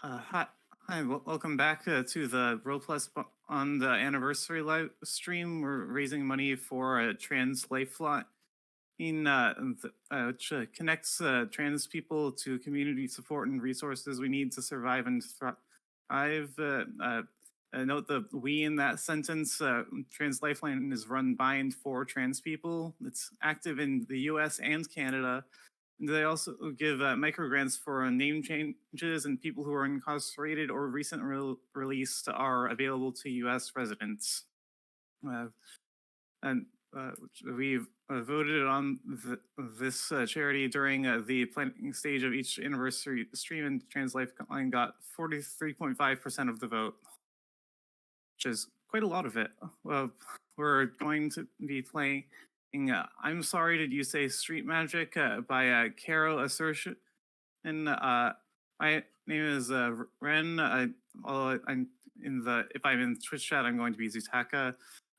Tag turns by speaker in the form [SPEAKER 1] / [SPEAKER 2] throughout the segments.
[SPEAKER 1] Hi, welcome back to the on the anniversary live stream. We're raising money for a trans lifeline, which connects trans people to community support and resources we need to survive and thrive. Note the "we" in that sentence. Trans Lifeline is run by and for trans people. It's active in the U.S. and Canada. They also give microgrants for name changes, and people who are incarcerated or recently released are available to U.S. residents. Uh, and we've voted on this charity during the planning stage of each anniversary stream, and Trans Lifeline got 43.5% of the vote, which is quite a lot of it. We're going to be playing I'm Sorry, Did You Say Street Magic by Caro Assertion. And my name is Ren. I'm if I'm in Twitch chat, I'm going to be Zutaka.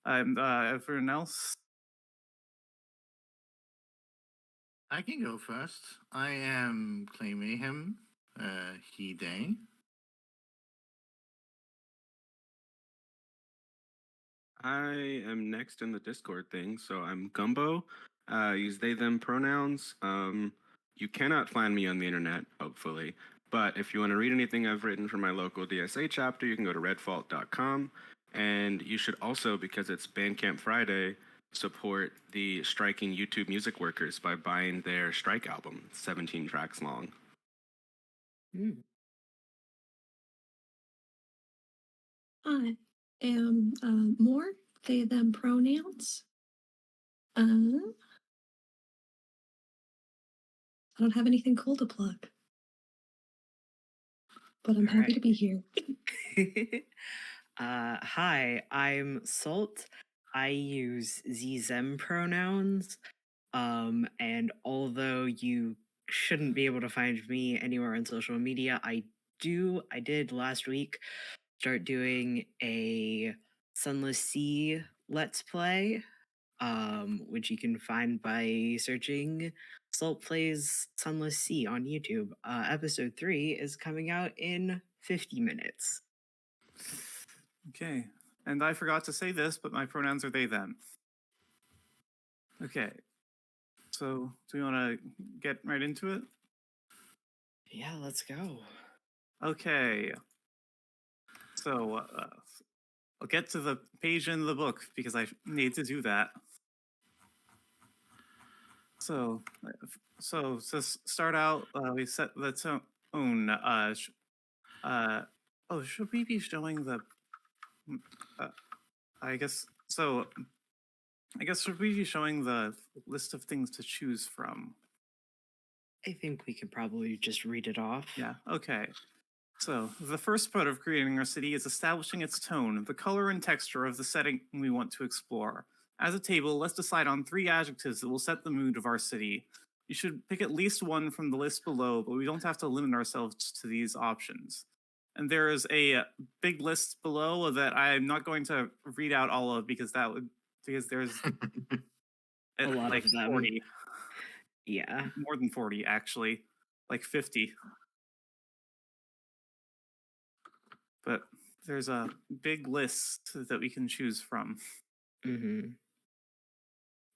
[SPEAKER 1] And everyone else?
[SPEAKER 2] I can go first. I am Clay Mayhem, he, they.
[SPEAKER 3] I am next in the Discord thing, so I'm Gumbo. Use they, them pronouns. You cannot find me on the internet, hopefully. But if you want to read anything I've written for my local DSA chapter, you can go to redfault.com. And you should also, because it's Bandcamp Friday, support the striking YouTube music workers by buying their strike album. It's 17 tracks long.
[SPEAKER 4] I am more they, them pronouns. I don't have anything cool to plug, but I'm happy to be here.
[SPEAKER 5] Hi, I'm Salt. I use them pronouns. And although you shouldn't be able to find me anywhere on social media, I did last week start doing a Sunless Sea Let's Play, which you can find by searching Salt Plays Sunless Sea on YouTube. Episode 3 is coming out in 50 minutes.
[SPEAKER 1] Okay. And I forgot to say this, but my pronouns are they, them. Okay. So, do we want to get right into it?
[SPEAKER 5] Yeah, let's go.
[SPEAKER 1] Okay. So, I'll get to the page in the book because I need to do that. So to start out, we set the tone. Should we be showing the? I guess so. I guess should we be showing the list of things to choose from?
[SPEAKER 5] I think we can probably just read it off.
[SPEAKER 1] Yeah. Okay. So the first part of creating our city is establishing its tone, the color and texture of the setting we want to explore. As a table, let's decide on 3 adjectives that will set the mood of our city. You should pick at least one from the list below, but we don't have to limit ourselves to these options. And there is a big list below that I'm not going to read out all of because there's
[SPEAKER 5] a lot
[SPEAKER 1] like
[SPEAKER 5] of them.
[SPEAKER 1] 40.
[SPEAKER 5] Yeah.
[SPEAKER 1] More than 40, actually. Like 50. But there's a big list that we can choose from.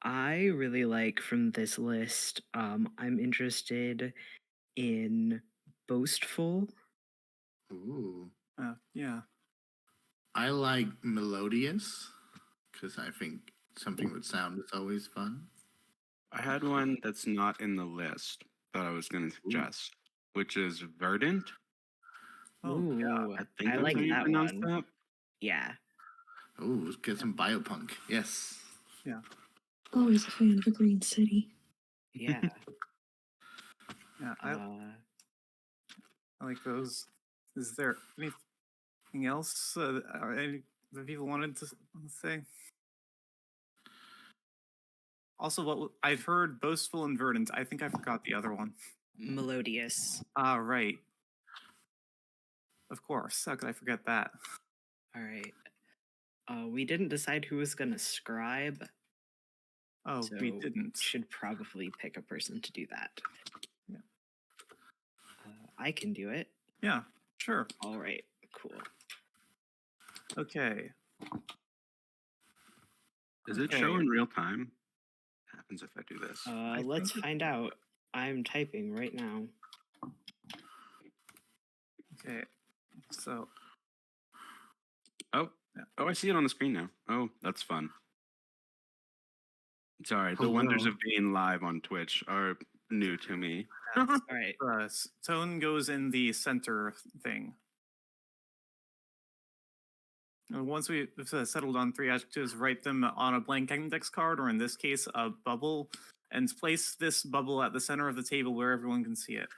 [SPEAKER 5] I really like from this list, I'm interested in Boastful.
[SPEAKER 2] Ooh.
[SPEAKER 1] Yeah.
[SPEAKER 2] I like Melodious, because I think something with sound is always fun.
[SPEAKER 3] I had one that's not in the list that I was going to suggest, which is Verdant.
[SPEAKER 1] Oh, yeah.
[SPEAKER 3] I think
[SPEAKER 5] I
[SPEAKER 3] that's
[SPEAKER 5] like
[SPEAKER 3] how you
[SPEAKER 5] that
[SPEAKER 3] pronounce
[SPEAKER 5] one.
[SPEAKER 3] that.
[SPEAKER 5] Yeah.
[SPEAKER 2] Ooh, let's get some biopunk. Yes.
[SPEAKER 1] Yeah.
[SPEAKER 4] Always a fan of a green city.
[SPEAKER 5] Yeah.
[SPEAKER 1] Yeah. I like those. Is there anything else that people wanted to say? Also, what I've heard Boastful and Verdant. I think I forgot the other one.
[SPEAKER 5] Melodious.
[SPEAKER 1] Ah, right. Of course. How could I forget that?
[SPEAKER 5] All right. We didn't decide who was going to scribe.
[SPEAKER 1] Oh,
[SPEAKER 5] so
[SPEAKER 1] we didn't.
[SPEAKER 5] Should probably pick a person to do that.
[SPEAKER 1] Yeah.
[SPEAKER 5] I can do it.
[SPEAKER 1] Yeah. Sure.
[SPEAKER 5] All right, cool.
[SPEAKER 1] Okay.
[SPEAKER 3] Does it show
[SPEAKER 1] Okay.
[SPEAKER 3] in real time? What happens if I do this?
[SPEAKER 5] Let's
[SPEAKER 1] think it-
[SPEAKER 5] find out. I'm typing right now.
[SPEAKER 1] Okay. So
[SPEAKER 3] Oh, I see it on the screen now. Oh, that's fun. Sorry, the wonders
[SPEAKER 2] Hello.
[SPEAKER 3] of being live on Twitch are new to me.
[SPEAKER 5] All right.
[SPEAKER 1] tone goes in the center thing. And once we've settled on 3 adjectives, write them on a blank index card, or in this case, a bubble, and place this bubble at the center of the table where everyone can see it.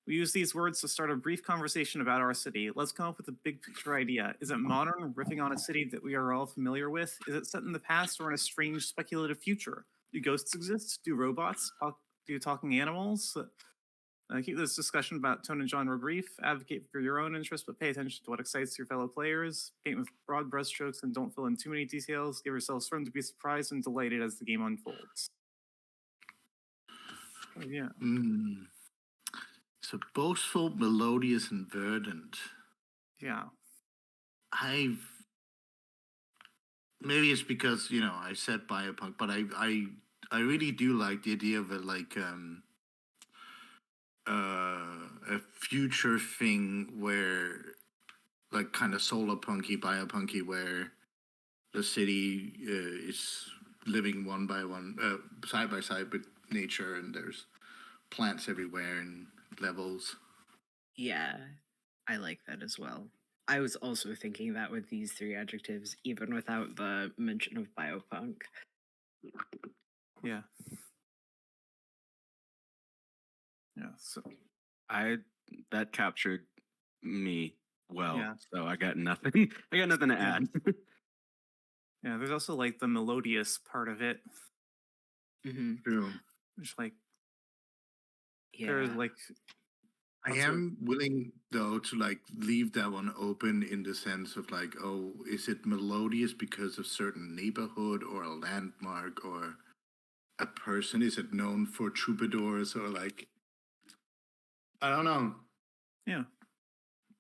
[SPEAKER 1] We use these words to start a brief conversation about our city. Let's come up with a big picture idea. Is it modern, riffing on a city that we are all familiar with? Is it set in the past or in a strange speculative future? Do ghosts exist? Do robots? Do talking animals? Keep this discussion about tone and genre brief. Advocate for your own interests, but pay attention to what excites your fellow players. Paint with broad brushstrokes and don't fill in too many details. Give yourselves room to be surprised and delighted as the game unfolds. Oh, yeah.
[SPEAKER 2] So boastful, melodious, and verdant.
[SPEAKER 1] Yeah.
[SPEAKER 2] Maybe it's because I said biopunk, but I really do like the idea of a future thing where, like, kind of solar punky, biopunky, where the city is living one by one, side by side with nature, and there's plants everywhere and levels.
[SPEAKER 5] Yeah, I like that as well. I was also thinking that with these 3 adjectives, even without the mention of biopunk.
[SPEAKER 1] Yeah. Yeah. So
[SPEAKER 3] That captured me well.
[SPEAKER 1] Yeah.
[SPEAKER 3] So I got nothing. I got nothing to
[SPEAKER 1] Yeah.
[SPEAKER 3] add.
[SPEAKER 1] yeah, there's also like the melodious part of it,
[SPEAKER 5] Mm-hmm.
[SPEAKER 2] True.
[SPEAKER 1] which like
[SPEAKER 5] Yeah.
[SPEAKER 1] there's like
[SPEAKER 2] I
[SPEAKER 1] Also-
[SPEAKER 2] am willing though to like leave that one open in the sense of like, oh, is it melodious because of certain neighborhood or a landmark or a person? Is it known for troubadours or like, I don't know.
[SPEAKER 1] Yeah.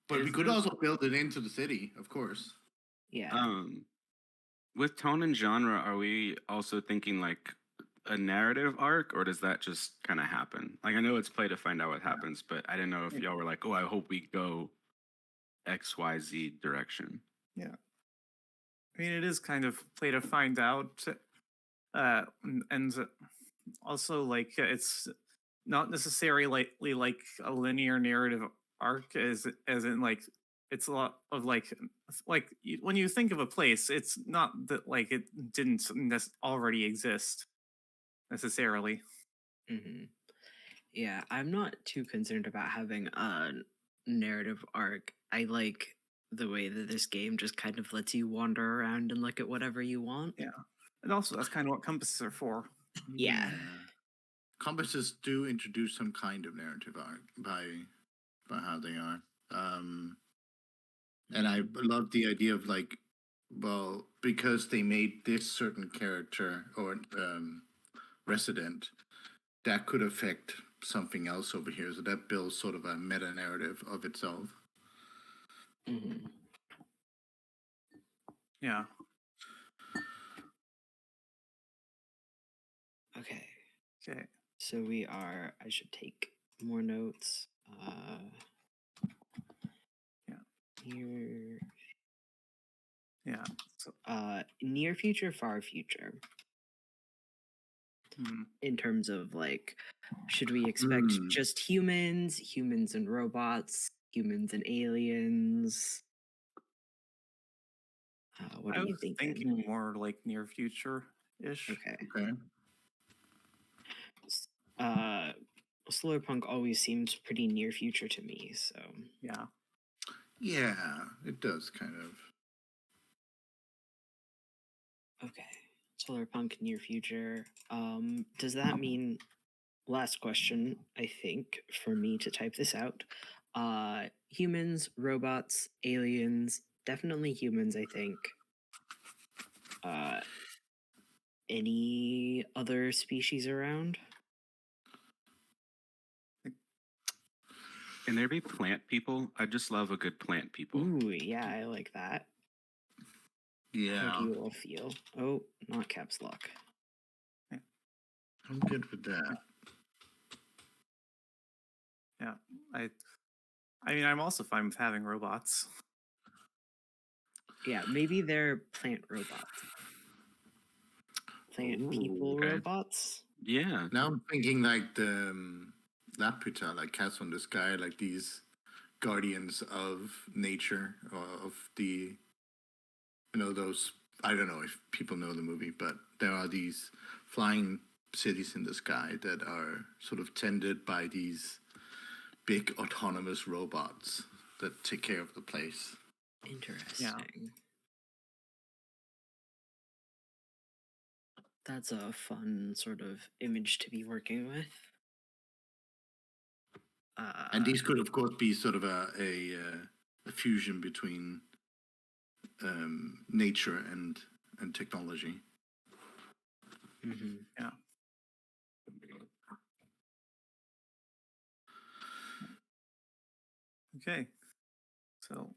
[SPEAKER 2] But we
[SPEAKER 3] Is
[SPEAKER 2] could
[SPEAKER 3] this-
[SPEAKER 2] also build it into the city, of course.
[SPEAKER 5] Yeah.
[SPEAKER 3] With tone and genre, are we also thinking like a narrative arc, or does that just kind of happen? Like, I know it's play to find out what happens, but I didn't know if y'all were like, oh, I hope we go XYZ direction.
[SPEAKER 1] I mean, it is kind of play to find out, and also like it's not necessarily like a linear narrative arc, as in like it's a lot of like when you think of a place, it's not that like it didn't already exist necessarily.
[SPEAKER 5] Mm-hmm. Yeah, I'm not too concerned about having a narrative arc. I like the way that this game just kind of lets you wander around and look at whatever you want.
[SPEAKER 1] Yeah. And also, that's kind of what compasses are for.
[SPEAKER 5] Yeah.
[SPEAKER 2] Compasses do introduce some kind of narrative arc by how they are. And I love the idea of like, well, because they made this certain character or resident, that could affect something else over here. So that builds sort of a meta narrative of itself.
[SPEAKER 5] Mm-hmm.
[SPEAKER 1] Yeah.
[SPEAKER 5] Okay.
[SPEAKER 1] Okay.
[SPEAKER 5] So we are. I should take more notes.
[SPEAKER 1] Yeah.
[SPEAKER 5] Near.
[SPEAKER 1] Yeah. So,
[SPEAKER 5] Near future, far future. In terms of like, should we expect just humans and robots, humans and aliens? What
[SPEAKER 1] I
[SPEAKER 5] are you
[SPEAKER 1] was
[SPEAKER 5] thinking?
[SPEAKER 1] thinking more like near future ish.
[SPEAKER 5] Okay.
[SPEAKER 2] Okay.
[SPEAKER 5] Solarpunk always seems pretty near future to me, so
[SPEAKER 1] Yeah.
[SPEAKER 2] Yeah, it does kind of.
[SPEAKER 5] okay. Solarpunk near future. Does that mean, last question, I think, for me to type this out. Humans, robots, aliens, definitely humans, I think. Any other species around?
[SPEAKER 3] Can there be plant people? I just love a good plant people.
[SPEAKER 5] Ooh, yeah, I like that. How
[SPEAKER 2] Yeah,
[SPEAKER 5] do you all feel? Oh, not caps lock.
[SPEAKER 2] I'm good with that.
[SPEAKER 1] Yeah, I mean, I'm also fine with having robots.
[SPEAKER 5] Yeah, maybe they're plant robots. Plant people
[SPEAKER 2] Ooh,
[SPEAKER 3] okay.
[SPEAKER 5] robots?
[SPEAKER 3] Yeah.
[SPEAKER 2] now I'm thinking like the Laputa, like Cats on the Sky, like these guardians of nature, of the, those. I don't know if people know the movie, but there are these flying cities in the sky that are sort of tended by these big autonomous robots that take care of the place.
[SPEAKER 5] Interesting. That's a fun sort of image to be working with.
[SPEAKER 2] And these could, of course, be sort of a fusion between nature and technology.
[SPEAKER 5] Mhm.
[SPEAKER 1] Yeah. Okay. So,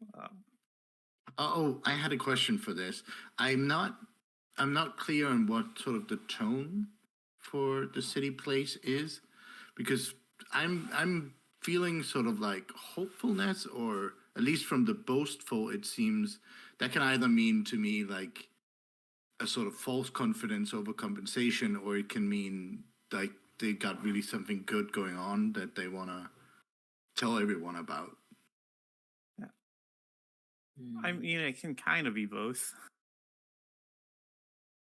[SPEAKER 2] Oh, I had a question for this. I'm not clear on what sort of the tone for the city place is, because I'm feeling sort of like hopefulness, or at least from the boastful, it seems that can either mean to me like a sort of false confidence overcompensation, or it can mean like they got really something good going on that they want to tell everyone about.
[SPEAKER 1] I
[SPEAKER 5] Mm,
[SPEAKER 1] mean, it can kind of be both.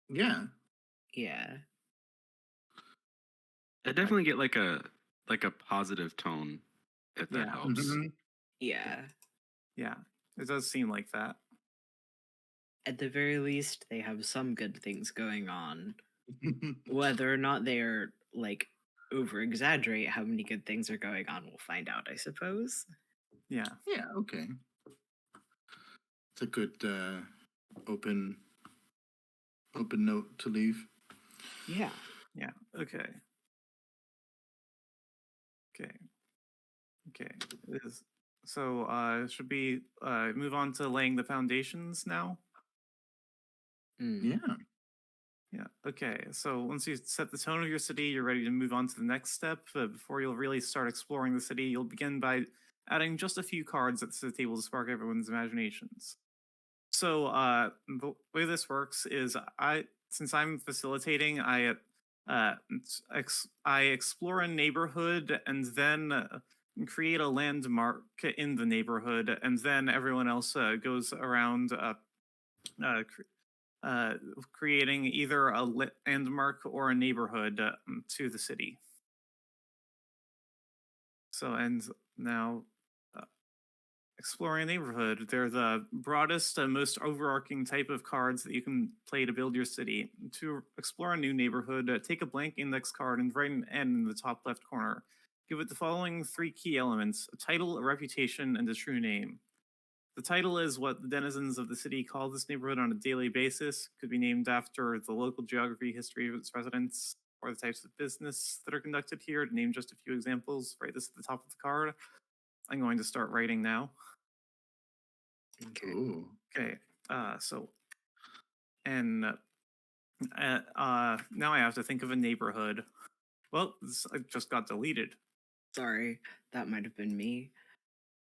[SPEAKER 2] Yeah.
[SPEAKER 5] yeah.
[SPEAKER 3] I definitely get like a positive tone, if that
[SPEAKER 1] Yeah.
[SPEAKER 3] helps.
[SPEAKER 2] Mhm.
[SPEAKER 5] Yeah.
[SPEAKER 1] Yeah, it does seem like that.
[SPEAKER 5] At the very least, they have some good things going on. Whether or not they are like over exaggerate how many good things are going on, we'll find out, I suppose.
[SPEAKER 1] Yeah.
[SPEAKER 2] Yeah. Okay. It's a good open note to leave.
[SPEAKER 5] Yeah.
[SPEAKER 1] Yeah. Okay. Okay. Okay. So should we move on to laying the foundations now?
[SPEAKER 5] Mm.
[SPEAKER 2] Yeah.
[SPEAKER 1] Yeah. Okay. So once you set the tone of your city, you're ready to move on to the next step. Before you'll really start exploring the city, you'll begin by adding just a few cards to the table to spark everyone's imaginations. So the way this works is since I'm facilitating, I explore a neighborhood and then create a landmark in the neighborhood, and then everyone else goes around uh, creating either a landmark or a neighborhood to the city. So, and now exploring a neighborhood, they're the broadest and most overarching type of cards that you can play to build your city. To explore a new neighborhood, take a blank index card and write an N in the top left corner. Give it the following three key elements: a title, a reputation, and a true name. The title is what the denizens of the city call this neighborhood on a daily basis. Could be named after the local geography, history of its residents, or the types of business that are conducted here. To name just a few examples, write this at the top of the card. I'm going to start writing now.
[SPEAKER 5] Okay.
[SPEAKER 2] Ooh.
[SPEAKER 1] Okay, so, and now I have to think of a neighborhood. Well, this just got deleted.
[SPEAKER 5] Sorry, that might have been me.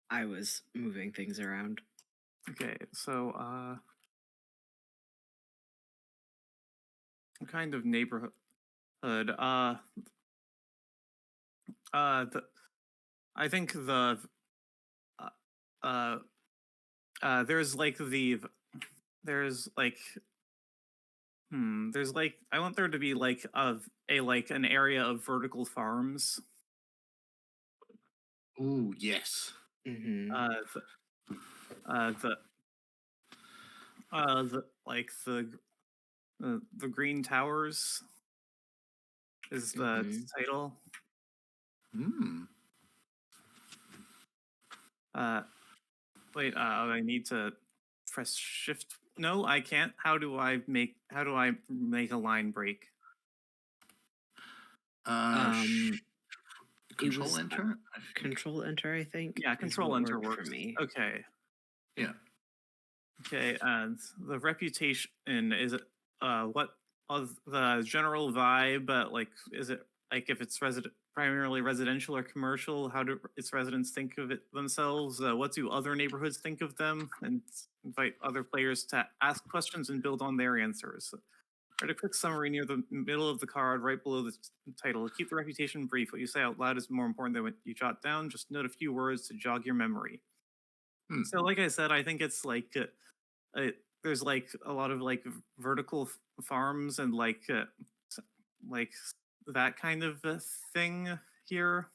[SPEAKER 5] I was moving things around.
[SPEAKER 1] Okay, so, what kind of neighborhood? Uh, the, I think uh, uh, there's like there's like, there's like, I want there to be like like an area of vertical farms.
[SPEAKER 2] Ooh, yes.
[SPEAKER 5] Mm-hmm.
[SPEAKER 1] The, the, like the Green Towers is the
[SPEAKER 5] Mhm.
[SPEAKER 1] title.
[SPEAKER 2] Hmm.
[SPEAKER 1] Uh, wait, I need to press shift. No, I can't. How do I make a line break?
[SPEAKER 2] Uh, sh- Control
[SPEAKER 5] was,
[SPEAKER 2] enter. I think.
[SPEAKER 5] Control Enter, I think.
[SPEAKER 1] Yeah,
[SPEAKER 5] is
[SPEAKER 1] Control
[SPEAKER 5] what
[SPEAKER 1] Enter
[SPEAKER 5] worked
[SPEAKER 1] works.
[SPEAKER 5] for me.
[SPEAKER 1] Okay.
[SPEAKER 2] Yeah.
[SPEAKER 1] Okay, and the reputation is it what of the general vibe? Like, is it like if it's primarily residential or commercial? How do its residents think of it themselves? What do other neighborhoods think of them? And invite other players to ask questions and build on their answers. Write a quick summary near the middle of the card, right below the title. Keep the reputation brief. What you say out loud is more important than what you jot down. Just note a few words to jog your memory.
[SPEAKER 2] Hmm.
[SPEAKER 1] So, like I said, I think it's like there's like a lot of like vertical farms and like like that kind of thing here,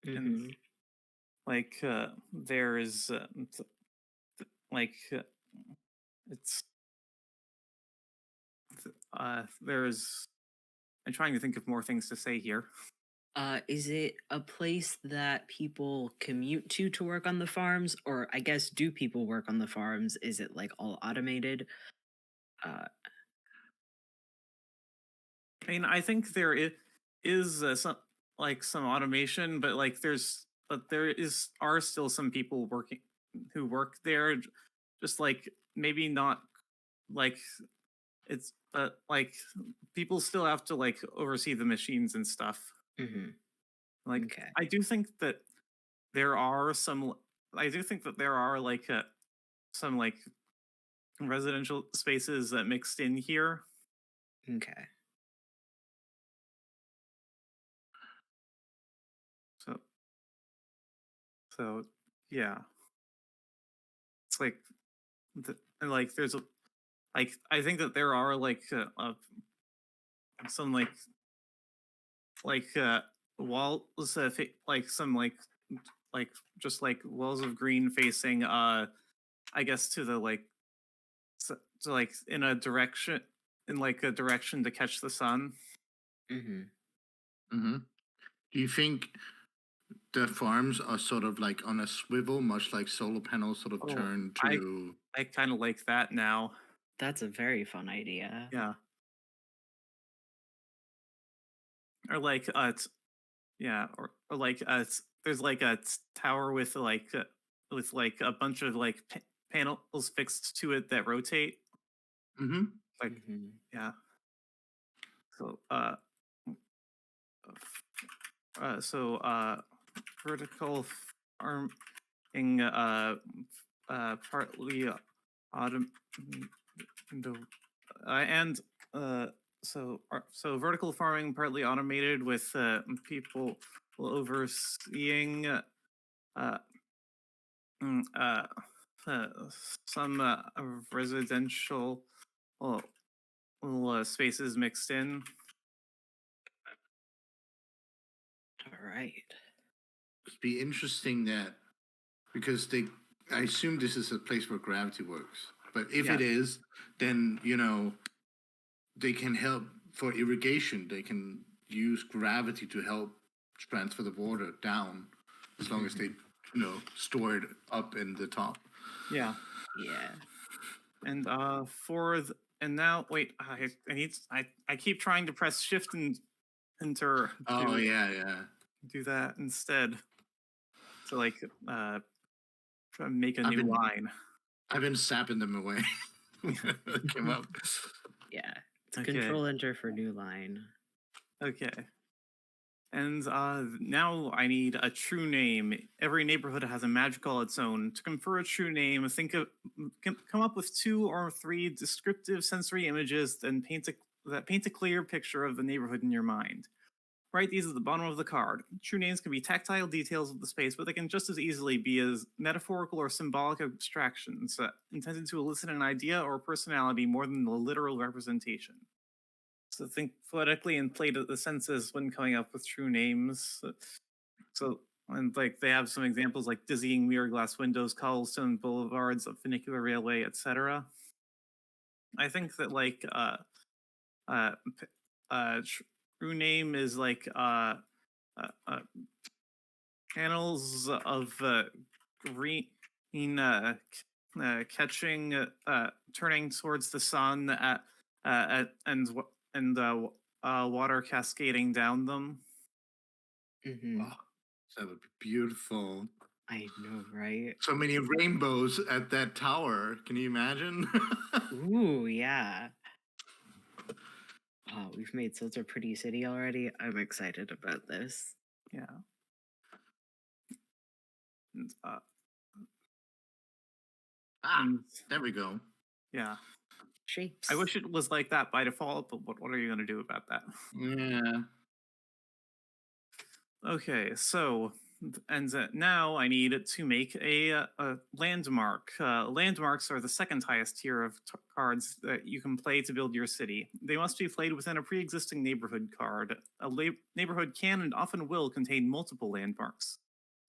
[SPEAKER 1] and
[SPEAKER 5] Mhm.
[SPEAKER 1] like there's like it's there's. I'm trying to think of more things to say here.
[SPEAKER 5] Is it a place that people commute to work on the farms, or I guess do people work on the farms? Is it like all automated? Uh,
[SPEAKER 1] I mean, I think there is some automation, but like there are still some people working who work there, just like maybe not like it's but like people still have to like oversee the machines and stuff.
[SPEAKER 5] mhm.
[SPEAKER 1] Like
[SPEAKER 5] Okay.
[SPEAKER 1] I do think that there are some. I do think that there are like some like residential spaces that mixed in here.
[SPEAKER 5] Okay.
[SPEAKER 1] So so yeah, it's like and like there's a like I think that there are like some like walls like some like just like walls of green facing I guess to the like to like in a direction in like a direction to catch the sun.
[SPEAKER 5] Mhm.
[SPEAKER 2] Mm-hmm. Do you think the farms are sort of like on a swivel, much like solar panels sort of
[SPEAKER 1] Oh,
[SPEAKER 2] turn
[SPEAKER 1] I
[SPEAKER 2] to?
[SPEAKER 1] I kind of like that now.
[SPEAKER 5] That's a very fun idea.
[SPEAKER 1] Yeah. Or like yeah, or like there's like tower with like a bunch of like panels fixed to it that rotate.
[SPEAKER 2] Mm-hmm.
[SPEAKER 1] Like
[SPEAKER 5] Mhm.
[SPEAKER 1] yeah. So vertical farming partly autumn and so vertical farming partly automated with people overseeing uh, mm, uh, uh, some residential well, spaces mixed in.
[SPEAKER 5] All right.
[SPEAKER 2] It'd be interesting that because I assume this is a place where gravity works. But if
[SPEAKER 1] Yeah.
[SPEAKER 2] it is, then they can help for irrigation. They can use gravity to help transfer the water down, as long as they store it up in the top.
[SPEAKER 1] Yeah.
[SPEAKER 5] Yeah.
[SPEAKER 1] And and now wait, I keep trying to press shift and enter
[SPEAKER 2] Oh
[SPEAKER 1] to
[SPEAKER 2] yeah.
[SPEAKER 1] do that instead. To like try to make a
[SPEAKER 2] I've
[SPEAKER 1] new
[SPEAKER 2] been
[SPEAKER 1] line.
[SPEAKER 2] I've been sapping them away. Came up.
[SPEAKER 5] Yeah. It's
[SPEAKER 1] Okay.
[SPEAKER 5] Control Enter for new line.
[SPEAKER 1] Okay. And now I need a true name. Every neighborhood has a magic all its own. To confer a true name, come up with 2 or 3 descriptive sensory images, then paint a clear picture of the neighborhood in your mind. Write these at the bottom of the card. True names can be tactile details of the space, but they can just as easily be as metaphorical or symbolic abstractions intended to elicit an idea or personality more than the literal representation. So think phonetically and play to the senses when coming up with true names. So and like they have some examples like dizzying mirror glass windows, cobblestone boulevards, a funicular railway, etc. I think that like true name is like panels of green catching turning towards the sun and water cascading down them.
[SPEAKER 5] Hmm.
[SPEAKER 2] Oh, that would be beautiful.
[SPEAKER 5] I know, right?
[SPEAKER 2] So many rainbows at that tower. Can you imagine?
[SPEAKER 5] Ooh, yeah. Oh, we've made such a pretty city already. I'm excited about this.
[SPEAKER 1] Yeah. And,
[SPEAKER 2] Ah,
[SPEAKER 1] and
[SPEAKER 2] there we go.
[SPEAKER 1] yeah.
[SPEAKER 5] Shapes.
[SPEAKER 1] I wish it was like that by default, but what are you going to do about that?
[SPEAKER 2] Yeah.
[SPEAKER 1] Okay, so now I need to make a landmark. Landmarks are the second highest tier of cards that you can play to build your city. They must be played within a pre-existing neighborhood card. A neighborhood can and often will contain multiple landmarks.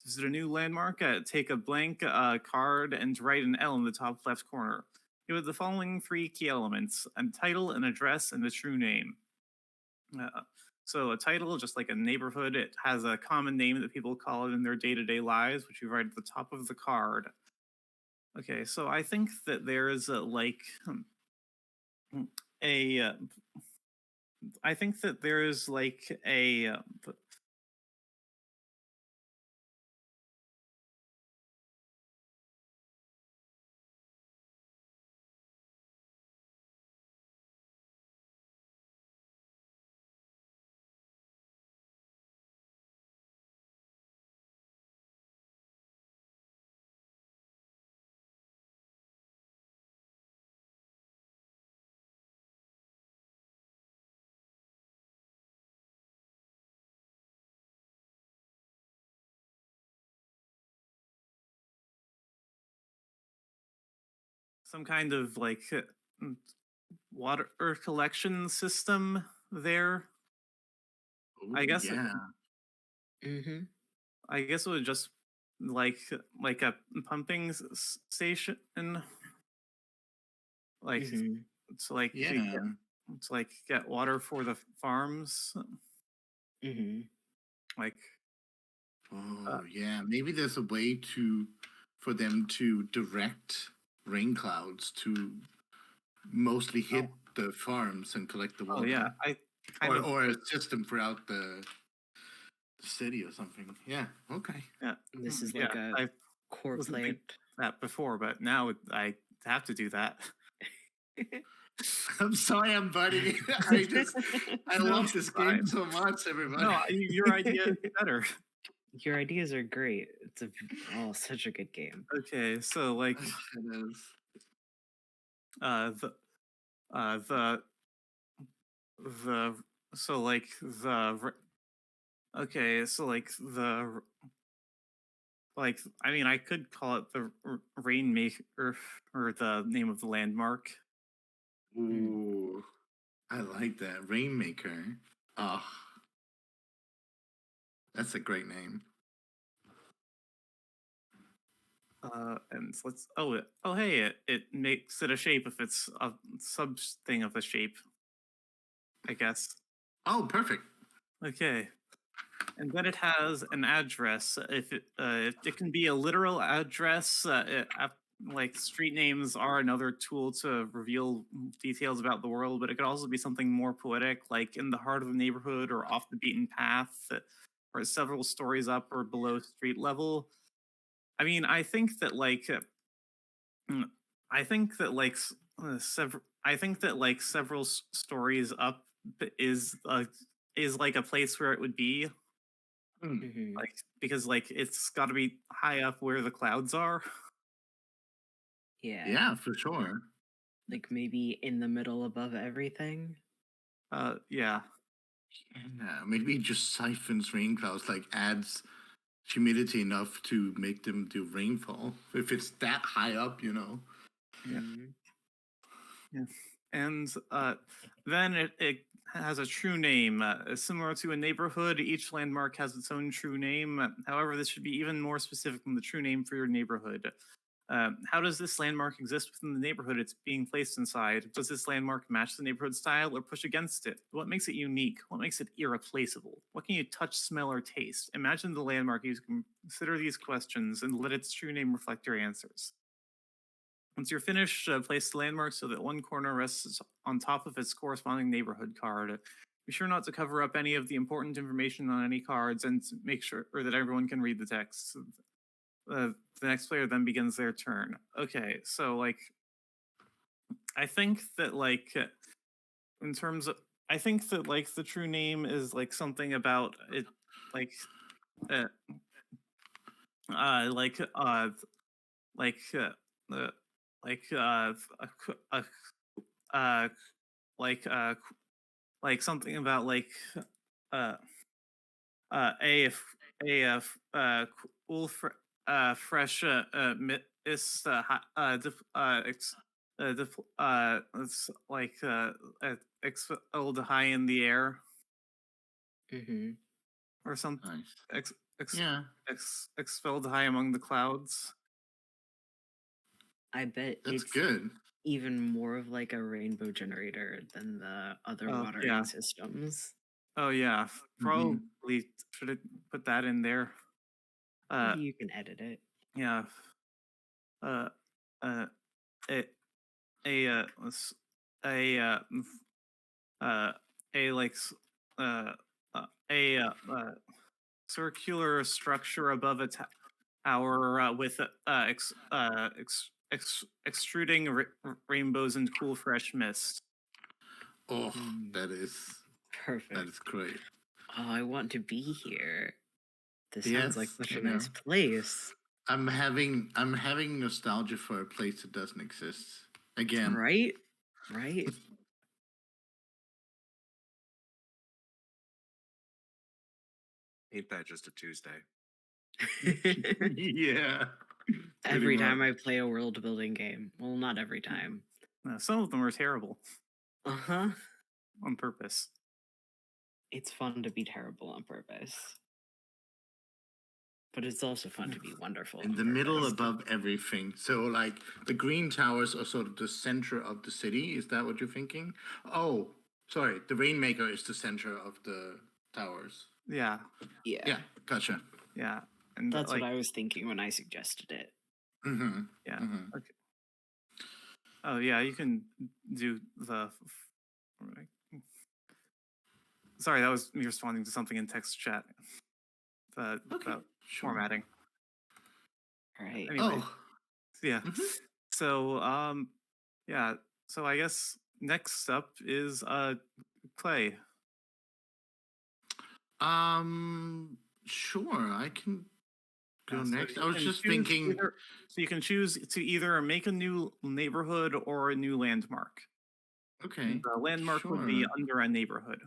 [SPEAKER 1] To visit a new landmark, take a blank card and write an L in the top left corner. Give it the following three key elements: a title, an address, and a true name. So a title, just like a neighborhood, it has a common name that people call it in their day-to-day lives, which you write at the top of the card. Okay, so I think that there's a I think that there's like a some kind of like water collection system there. I
[SPEAKER 2] Ooh,
[SPEAKER 1] guess
[SPEAKER 2] yeah.
[SPEAKER 5] Mm-hmm.
[SPEAKER 1] I guess it would just like a pumping station, like
[SPEAKER 5] Mm-hmm.
[SPEAKER 1] to like
[SPEAKER 2] Yeah.
[SPEAKER 1] to like get water for the farms,
[SPEAKER 5] Mm-hmm.
[SPEAKER 1] like
[SPEAKER 2] Oh, yeah. Maybe there's a way for them to direct rain clouds to mostly hit the farms and collect the water.
[SPEAKER 1] oh yeah, I kind of
[SPEAKER 2] Or a system throughout the city or something. Yeah. Okay.
[SPEAKER 1] yeah
[SPEAKER 5] This is
[SPEAKER 1] yeah
[SPEAKER 5] like a
[SPEAKER 1] I
[SPEAKER 5] core
[SPEAKER 1] wasn't
[SPEAKER 5] plant.
[SPEAKER 1] thinking that before, but now I have to do that.
[SPEAKER 2] I'm sorry, I'm buddy. I
[SPEAKER 1] No,
[SPEAKER 2] love
[SPEAKER 1] it's
[SPEAKER 2] this
[SPEAKER 1] fine.
[SPEAKER 2] game so much, everybody.
[SPEAKER 1] No, your idea is better.
[SPEAKER 5] Your ideas are great. It's such a good game.
[SPEAKER 1] Okay, so like
[SPEAKER 2] It is.
[SPEAKER 1] the uh the the so like okay, so like I mean I could call it the Rainmaker or the name of the landmark.
[SPEAKER 2] Ooh, I like that. Rainmaker. Ah, that's a great name.
[SPEAKER 1] And let's hey, it makes it a shape if it's a sub thing of a shape, I guess.
[SPEAKER 2] Oh, perfect.
[SPEAKER 1] Okay, and then it has an address. If it can be a literal address, like street names are another tool to reveal details about the world, but it could also be something more poetic, like in the heart of the neighborhood or off the beaten path, or several stories up or below street level. I mean, I think that like Mm, I think that like several. I think that like several stories up is like a place where it would be
[SPEAKER 2] Hmm.
[SPEAKER 5] Mm-hmm.
[SPEAKER 1] like because like it's got to be high up where the clouds are.
[SPEAKER 5] Yeah.
[SPEAKER 2] Yeah, for sure.
[SPEAKER 5] Like maybe in the middle above everything.
[SPEAKER 1] Yeah.
[SPEAKER 2] Yeah, maybe just siphons rain clouds, like adds humidity enough to make them do rainfall. If it's that high up, you know.
[SPEAKER 1] Yeah.
[SPEAKER 5] Mhm.
[SPEAKER 1] Yeah. And then it has a true name. Similar to a neighborhood, each landmark has its own true name. However, this should be even more specific than the true name for your neighborhood. How does this landmark exist within the neighborhood it's being placed inside? Does this landmark match the neighborhood style or push against it? What makes it unique? What makes it irreplaceable? What can you touch, smell, or taste? Imagine the landmark. You can consider these questions and let its true name reflect your answers. Once you're finished, place the landmark so that one corner rests on top of its corresponding neighborhood card. be sure not to cover up any of the important information on any cards, and to make sure that everyone can read the text. The next player then begins their turn. Okay, so like, I think that like, in terms of, I think that like the true name is like something about it, like, uh, like like like like like something about like uh a f- a cool fresh is it's like expelled high in the air
[SPEAKER 5] Mm-hmm.
[SPEAKER 1] or something,
[SPEAKER 2] Nice.
[SPEAKER 1] ex, ex,
[SPEAKER 2] Yeah,
[SPEAKER 1] expelled high among the clouds.
[SPEAKER 5] I bet
[SPEAKER 2] that's
[SPEAKER 5] it's
[SPEAKER 2] good.
[SPEAKER 5] even more of like a rainbow generator than the other
[SPEAKER 1] Oh,
[SPEAKER 5] watering
[SPEAKER 1] yeah.
[SPEAKER 5] systems.
[SPEAKER 1] Oh yeah,
[SPEAKER 2] Mhm.
[SPEAKER 1] probably should have put that in there.
[SPEAKER 5] You can edit it.
[SPEAKER 1] Yeah. Uh, uh, a s- a a like circular structure above a tower with extruding rainbows and cool fresh mist.
[SPEAKER 2] Oh,
[SPEAKER 5] Mm,
[SPEAKER 2] that is
[SPEAKER 5] Perfect.
[SPEAKER 2] great.
[SPEAKER 5] Oh, I want to be here. This sounds like
[SPEAKER 2] Yes,
[SPEAKER 5] such
[SPEAKER 2] I
[SPEAKER 5] a
[SPEAKER 2] know.
[SPEAKER 5] nice place.
[SPEAKER 2] I'm having nostalgia for a place that doesn't exist again.
[SPEAKER 5] Right? Right?
[SPEAKER 3] Ain't that just a Tuesday?
[SPEAKER 2] Yeah.
[SPEAKER 5] Every
[SPEAKER 2] Pretty
[SPEAKER 5] time I
[SPEAKER 2] much.
[SPEAKER 5] play a world building game. Well, not every time.
[SPEAKER 1] Some of them are terrible
[SPEAKER 5] Uh huh.
[SPEAKER 1] on purpose.
[SPEAKER 5] It's fun to be terrible on purpose. But it's also fun to be wonderful.
[SPEAKER 2] In
[SPEAKER 5] on
[SPEAKER 2] the middle
[SPEAKER 5] purpose.
[SPEAKER 2] above everything. So like the green towers are sort of the center of the city. Is that what you're thinking? Oh, sorry. The Rainmaker is the center of the towers.
[SPEAKER 1] Yeah,
[SPEAKER 5] Yeah.
[SPEAKER 2] Yeah, gotcha.
[SPEAKER 1] yeah, and
[SPEAKER 5] That's
[SPEAKER 1] like
[SPEAKER 5] what I was thinking when I suggested it.
[SPEAKER 2] Mm-hmm.
[SPEAKER 1] yeah.
[SPEAKER 2] Mm-hmm.
[SPEAKER 1] Okay. Oh yeah, you can do the. Sorry, that was me responding to something in text chat.
[SPEAKER 2] Okay.
[SPEAKER 1] About
[SPEAKER 2] Sure.
[SPEAKER 1] formatting.
[SPEAKER 5] All right.
[SPEAKER 1] Anyway,
[SPEAKER 2] Oh.
[SPEAKER 1] yeah.
[SPEAKER 2] Mhm.
[SPEAKER 1] So yeah. So I guess next up is Clay.
[SPEAKER 2] Sure. I can go
[SPEAKER 1] Yeah, so
[SPEAKER 2] next.
[SPEAKER 1] you
[SPEAKER 2] I was
[SPEAKER 1] can
[SPEAKER 2] just
[SPEAKER 1] choose
[SPEAKER 2] thinking.
[SPEAKER 1] so you can choose to either make a new neighborhood or a new landmark.
[SPEAKER 2] Okay.
[SPEAKER 1] The landmark would be
[SPEAKER 2] Sure.
[SPEAKER 1] under a neighborhood.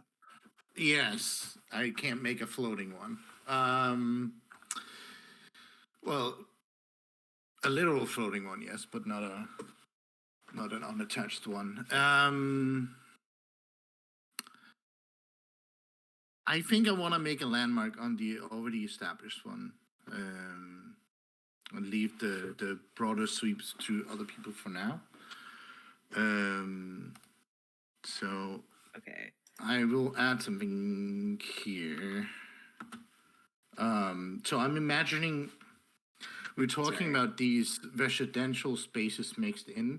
[SPEAKER 2] Yes, I can't make a floating one. Well, a literal floating one, yes, but not an unattached one. I think I want to make a landmark on the already established one. And leave the broader sweeps to other people for now. So
[SPEAKER 5] Okay.
[SPEAKER 2] I will add something here. So I'm imagining we're talking about these residential spaces mixed in,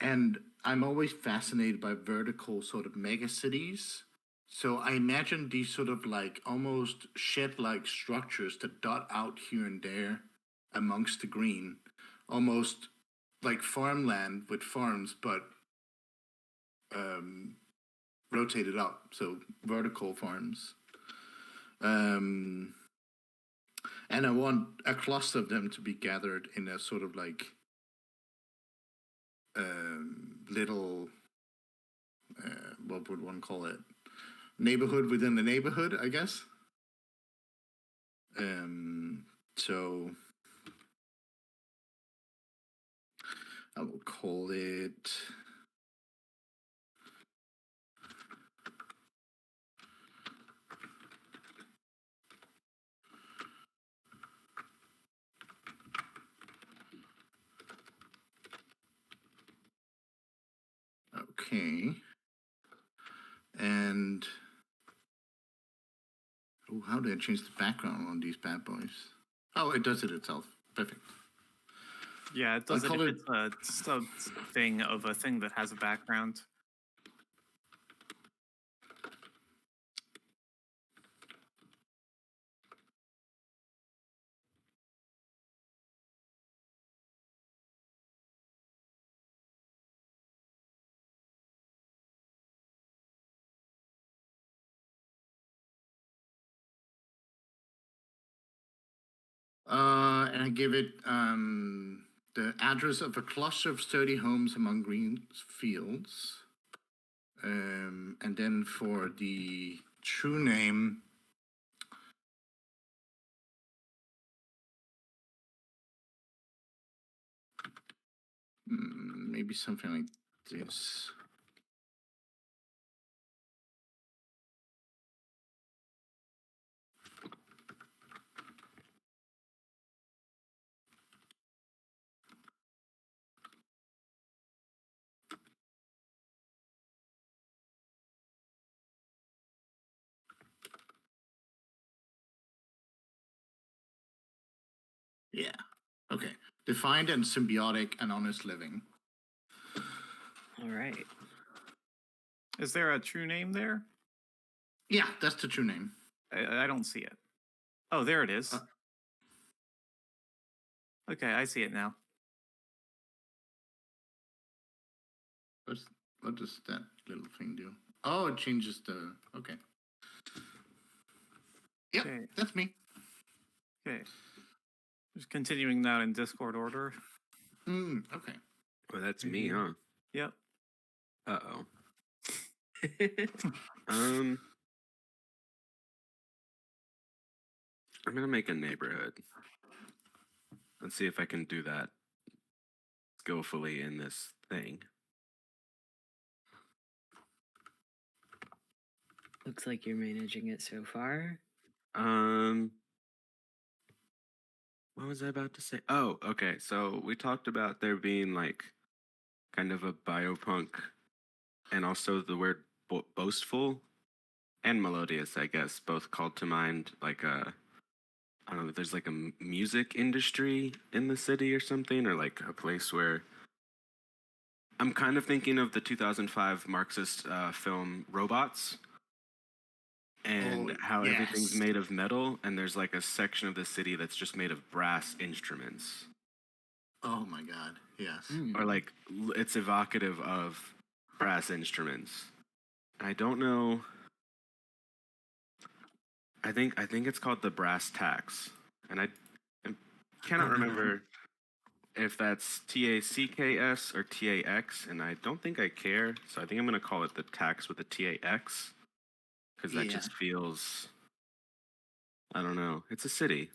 [SPEAKER 2] and I'm always fascinated by vertical sort of mega cities. So I imagine these sort of like almost shed-like structures that dot out here and there amongst the green, almost like farmland with farms, but rotated up, so vertical farms. And I want a cluster of them to be gathered in a sort of like little, what would one call it? Neighborhood within the neighborhood, I guess. So I will call it. Okay. And how do I change the background on these bad boys? Oh, it does it itself. Perfect.
[SPEAKER 1] Yeah, it does it
[SPEAKER 2] call
[SPEAKER 1] if
[SPEAKER 2] it-
[SPEAKER 1] it's a sub thing of a thing that has a background.
[SPEAKER 2] And I give it the address of a cluster of sturdy homes among green fields. And then for the true name, maybe something like this. Yeah. Okay. Defined and symbiotic and honest living.
[SPEAKER 5] All right.
[SPEAKER 1] Is there a true name there?
[SPEAKER 2] Yeah, that's the true name.
[SPEAKER 1] I don't see it. Oh, there it is. Okay, I see it now.
[SPEAKER 2] What does that little thing do? Oh, it changes the. Okay. Yep,
[SPEAKER 1] Okay.
[SPEAKER 2] that's me.
[SPEAKER 1] Okay. Just continuing that in Discord order.
[SPEAKER 2] Okay.
[SPEAKER 3] Well, that's me, huh?
[SPEAKER 1] Yep.
[SPEAKER 3] Uh-oh. I'm gonna make a neighborhood. Let's see if I can do that skillfully in this thing.
[SPEAKER 5] Looks like you're managing it so far.
[SPEAKER 3] What was I about to say? Oh, okay. So we talked about there being like kind of a biopunk and also the word boastful and melodious, I guess, both called to mind like a, I don't know, there's like a music industry in the city or something, or like a place where I'm kind of thinking of the 2005 Marxist film Robots, and
[SPEAKER 2] Oh,
[SPEAKER 3] how everything's
[SPEAKER 2] yes.
[SPEAKER 3] made of metal, and there's like a section of the city that's just made of brass instruments.
[SPEAKER 2] Oh my God. Yes.
[SPEAKER 3] Or like it's evocative of brass instruments. I don't know. I think it's called the Brass Tax, and I cannot remember if that's TACKS or TAX, and I don't think I care. So I think I'm gonna call it the tax with the TAX because that
[SPEAKER 2] Yeah.
[SPEAKER 3] just feels. I don't know. It's a city.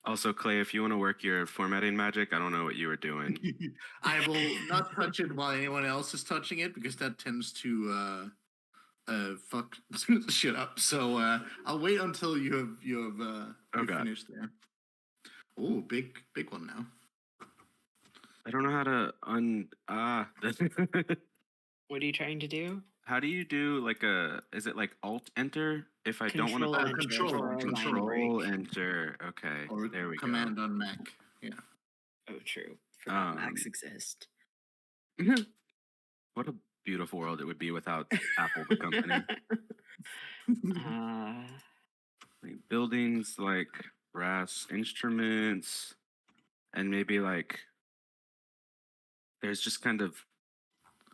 [SPEAKER 3] Also, Clay, if you want to work your formatting magic, I don't know what you were doing.
[SPEAKER 2] I will not touch it while anyone else is touching it because that tends to fuck shit up. So I'll wait until you have
[SPEAKER 3] Oh,
[SPEAKER 2] you're
[SPEAKER 3] God.
[SPEAKER 2] finished there. Oh, big one now.
[SPEAKER 3] I don't know how to
[SPEAKER 5] What are you trying to do?
[SPEAKER 3] How do you do like a? Is it like Alt Enter if I don't want
[SPEAKER 5] Control
[SPEAKER 3] to?
[SPEAKER 5] Enter
[SPEAKER 2] Control,
[SPEAKER 5] for a line
[SPEAKER 3] Control
[SPEAKER 5] break.
[SPEAKER 3] Enter. Okay,
[SPEAKER 2] Or
[SPEAKER 3] there we
[SPEAKER 2] command on Mac. Yeah.
[SPEAKER 5] Oh, true. Forgot Macs exist.
[SPEAKER 3] go. What a beautiful world it would be without Apple, the company. Like buildings like brass instruments, and maybe like there's just kind of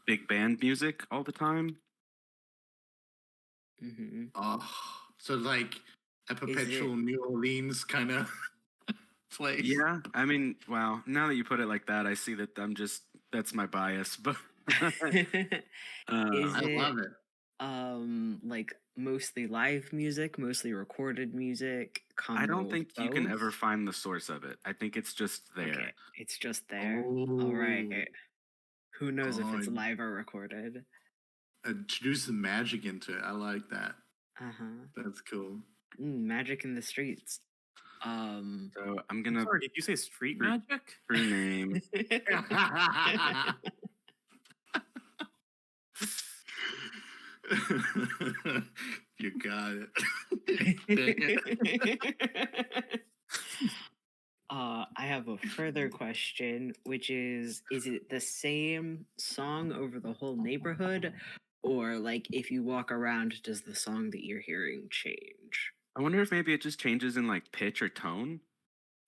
[SPEAKER 3] big band music all the time.
[SPEAKER 5] Mm-hmm.
[SPEAKER 2] Oh, so like a perpetual New Orleans kind of place.
[SPEAKER 3] Yeah, I mean, wow. Now that you put it like that, I see that that's my bias. But
[SPEAKER 5] Is
[SPEAKER 2] I
[SPEAKER 5] it
[SPEAKER 2] love it.
[SPEAKER 5] like mostly live music, mostly recorded music?
[SPEAKER 3] I don't
[SPEAKER 5] Combo of
[SPEAKER 3] think you can ever
[SPEAKER 5] both?
[SPEAKER 3] find the source of it. I think it's just there.
[SPEAKER 5] Okay, it's just there. All right. Who knows if it's
[SPEAKER 2] Oh,
[SPEAKER 5] live or recorded?
[SPEAKER 2] introduce the magic into it. I like that.
[SPEAKER 5] Uh-huh.
[SPEAKER 2] That's cool.
[SPEAKER 5] Magic in the streets.
[SPEAKER 3] So I'm
[SPEAKER 1] I'm
[SPEAKER 3] gonna
[SPEAKER 1] sorry, did you say street
[SPEAKER 3] Free-
[SPEAKER 1] magic?
[SPEAKER 3] rename.
[SPEAKER 2] You got it. Dang it.
[SPEAKER 5] I have a further question, which is it the same song over the whole neighborhood? Or like if you walk around, does the song that you're hearing change?
[SPEAKER 3] I wonder if maybe it just changes in like pitch or tone.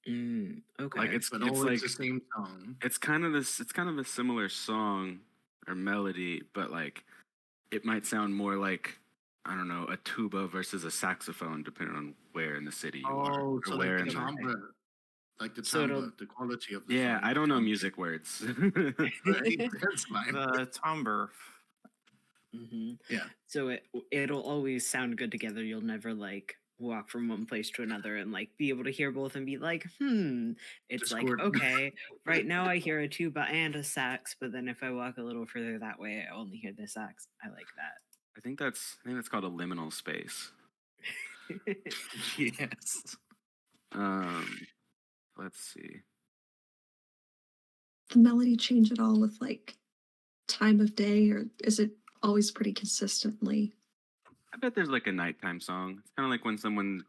[SPEAKER 5] Okay.
[SPEAKER 3] Like it's
[SPEAKER 2] but
[SPEAKER 3] it's
[SPEAKER 2] always
[SPEAKER 3] like
[SPEAKER 2] the same song.
[SPEAKER 3] it's kind of this. It's kind of a similar song or melody, but like it might sound more like I don't know, a tuba versus a saxophone, depending on where in the city you are,
[SPEAKER 2] Oh,
[SPEAKER 3] or
[SPEAKER 2] so
[SPEAKER 3] where
[SPEAKER 2] like the
[SPEAKER 3] in the
[SPEAKER 2] timbre, like the
[SPEAKER 5] So it'll
[SPEAKER 2] timbre, the quality of the
[SPEAKER 3] yeah.
[SPEAKER 2] song.
[SPEAKER 3] I don't know music words.
[SPEAKER 2] Right, that's fine.
[SPEAKER 1] The timbre.
[SPEAKER 2] Yeah.
[SPEAKER 5] So it'll always sound good together. You'll never like walk from one place to another and like be able to hear both and be like, it's like,
[SPEAKER 2] Discord.
[SPEAKER 5] okay, right now I hear a tuba and a sax, but then if I walk a little further that way, I only hear the sax. I like
[SPEAKER 3] I think that's called a liminal space.
[SPEAKER 5] that.
[SPEAKER 2] Yes.
[SPEAKER 3] Let's see.
[SPEAKER 4] The melody change at all with like time of day, or is it always pretty consistently?
[SPEAKER 3] I bet there's like a nighttime song. It's kind of like when someone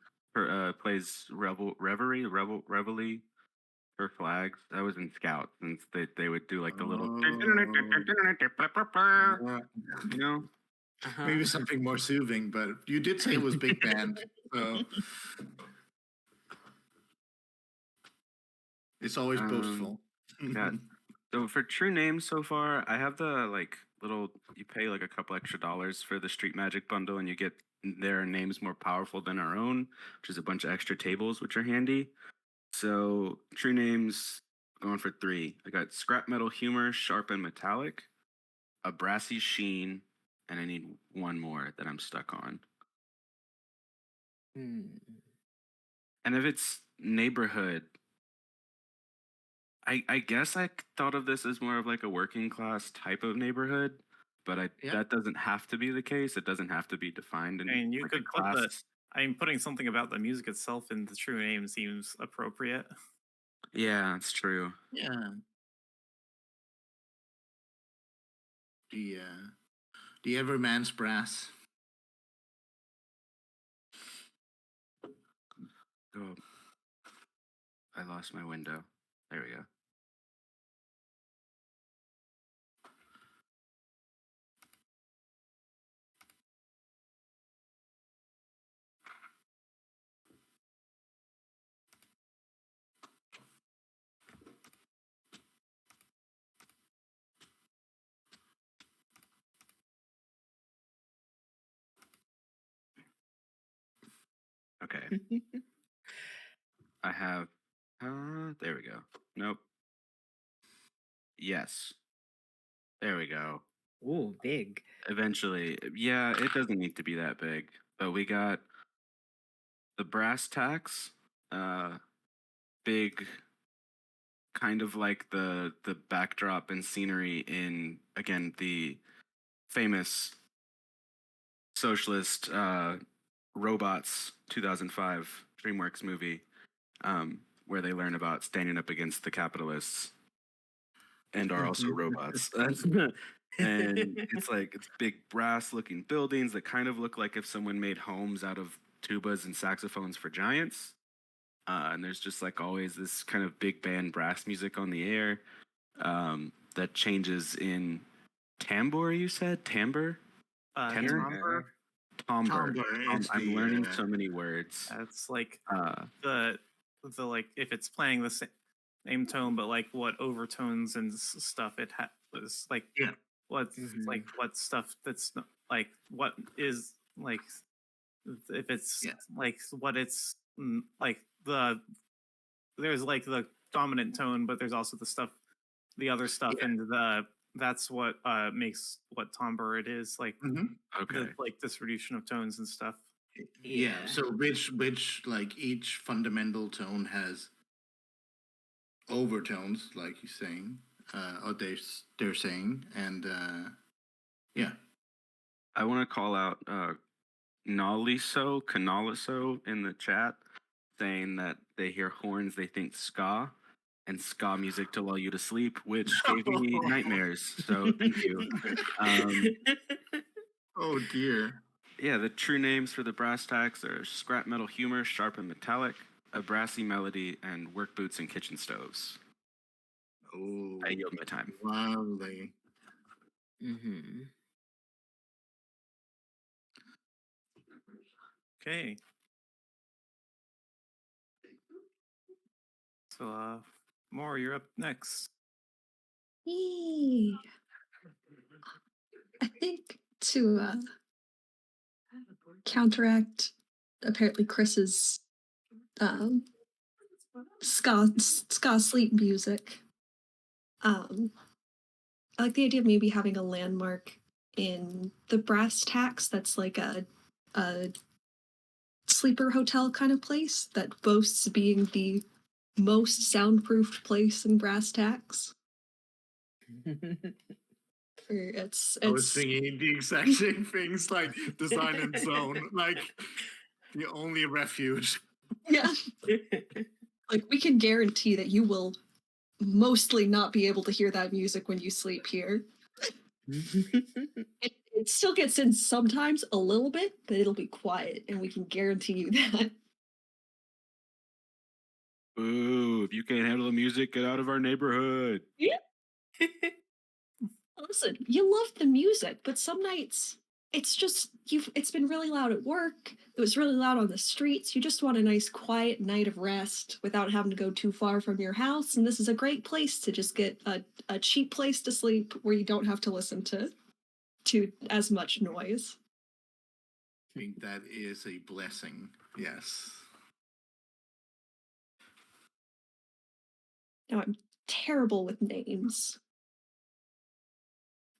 [SPEAKER 3] plays reveille for flags. I was in Scouts, and they would do like the little,
[SPEAKER 2] Yeah.
[SPEAKER 3] you know.
[SPEAKER 5] Uh-huh.
[SPEAKER 2] Maybe something more soothing, but you did say it was big band, so it's always boastful.
[SPEAKER 3] Yeah. So for true names so far, I have the like little. You pay like a couple extra dollars for the Street Magic bundle, and you get their names more powerful than our own, which is a bunch of extra tables, which are handy. So true names going for 3. I got scrap metal humor, sharp and metallic, a brassy sheen, and I need one more that I'm stuck on.
[SPEAKER 5] Hmm.
[SPEAKER 3] And if it's neighborhood, I guess I thought of this as more of like a working class type of neighborhood, but
[SPEAKER 2] Yeah.
[SPEAKER 3] that doesn't have to be the case. It doesn't have to be defined in
[SPEAKER 1] And you
[SPEAKER 3] like a
[SPEAKER 1] could put
[SPEAKER 3] class.
[SPEAKER 1] the. I mean, putting something about the music itself in the true name seems appropriate.
[SPEAKER 3] Yeah, that's true.
[SPEAKER 2] Yeah. The Everman's Brass.
[SPEAKER 3] Oh, I lost my window. There we go. Okay. I have. There we go. Nope. Yes. There we go.
[SPEAKER 5] Ooh, big.
[SPEAKER 3] Eventually, yeah, it doesn't need to be that big, but we got the brass tacks, big, kind of like the backdrop and scenery in again the famous socialist robots 2005 DreamWorks movie, where they learn about standing up against the capitalists and are also robots. And it's big brass looking buildings that kind of look like if someone made homes out of tubas and saxophones for giants. And there's just like always this kind of big band brass music on the air, that changes in timbre. You said timbre, tenor,
[SPEAKER 1] Timbre.
[SPEAKER 3] timbre.
[SPEAKER 2] Timbre is
[SPEAKER 3] I'm
[SPEAKER 2] the,
[SPEAKER 3] learning so many words.
[SPEAKER 1] That's like
[SPEAKER 3] Uh,
[SPEAKER 1] the like if it's playing the same tone, but like what overtones and stuff it was like.
[SPEAKER 2] Yeah.
[SPEAKER 1] What's like what stuff that's like what is like if it's
[SPEAKER 2] Yeah.
[SPEAKER 1] like what it's like there's like the dominant tone, but there's also the other stuff,
[SPEAKER 2] Yeah.
[SPEAKER 1] and that's what makes what timbre it is like
[SPEAKER 3] okay.
[SPEAKER 1] the like distribution of tones and stuff.
[SPEAKER 2] Yeah. So which like each fundamental tone has overtones, like you're saying, or they're saying, and yeah.
[SPEAKER 3] I want to call out Canaliso in the chat, saying that they hear horns, they think ska, and ska music to lull you to sleep, which gave me nightmares. So thank you.
[SPEAKER 2] Oh dear.
[SPEAKER 3] Yeah, the true names for the brass tacks are scrap metal humor, sharp and metallic, a brassy melody, and work boots and kitchen stoves.
[SPEAKER 2] Oh,
[SPEAKER 3] I yield my time.
[SPEAKER 2] lovely.
[SPEAKER 1] Okay. So More, you're up next.
[SPEAKER 4] Yay. I think to counteract apparently Chris's ska sleep music. I like the idea of maybe having a landmark in the Brass Tacks that's like a sleeper hotel kind of place that boasts being the most soundproofed place in Brass Tacks.
[SPEAKER 2] I was thinking the exact same things, like design and zone, like the only refuge.
[SPEAKER 4] Yeah. Like we can guarantee that you will mostly not be able to hear that music when you sleep here. It still gets in sometimes a little bit, but it'll be quiet, and we can guarantee you that.
[SPEAKER 3] Ooh, if you can't handle the music, get out of our neighborhood.
[SPEAKER 4] Yeah. Listen, you love the music, but some nights it's been really loud at work. It was really loud on the streets. You just want a nice quiet night of rest without having to go too far from your house, and this is a great place to just get a cheap place to sleep where you don't have to listen to as much noise.
[SPEAKER 2] I think that is a blessing. Yes.
[SPEAKER 4] Now I'm terrible with names.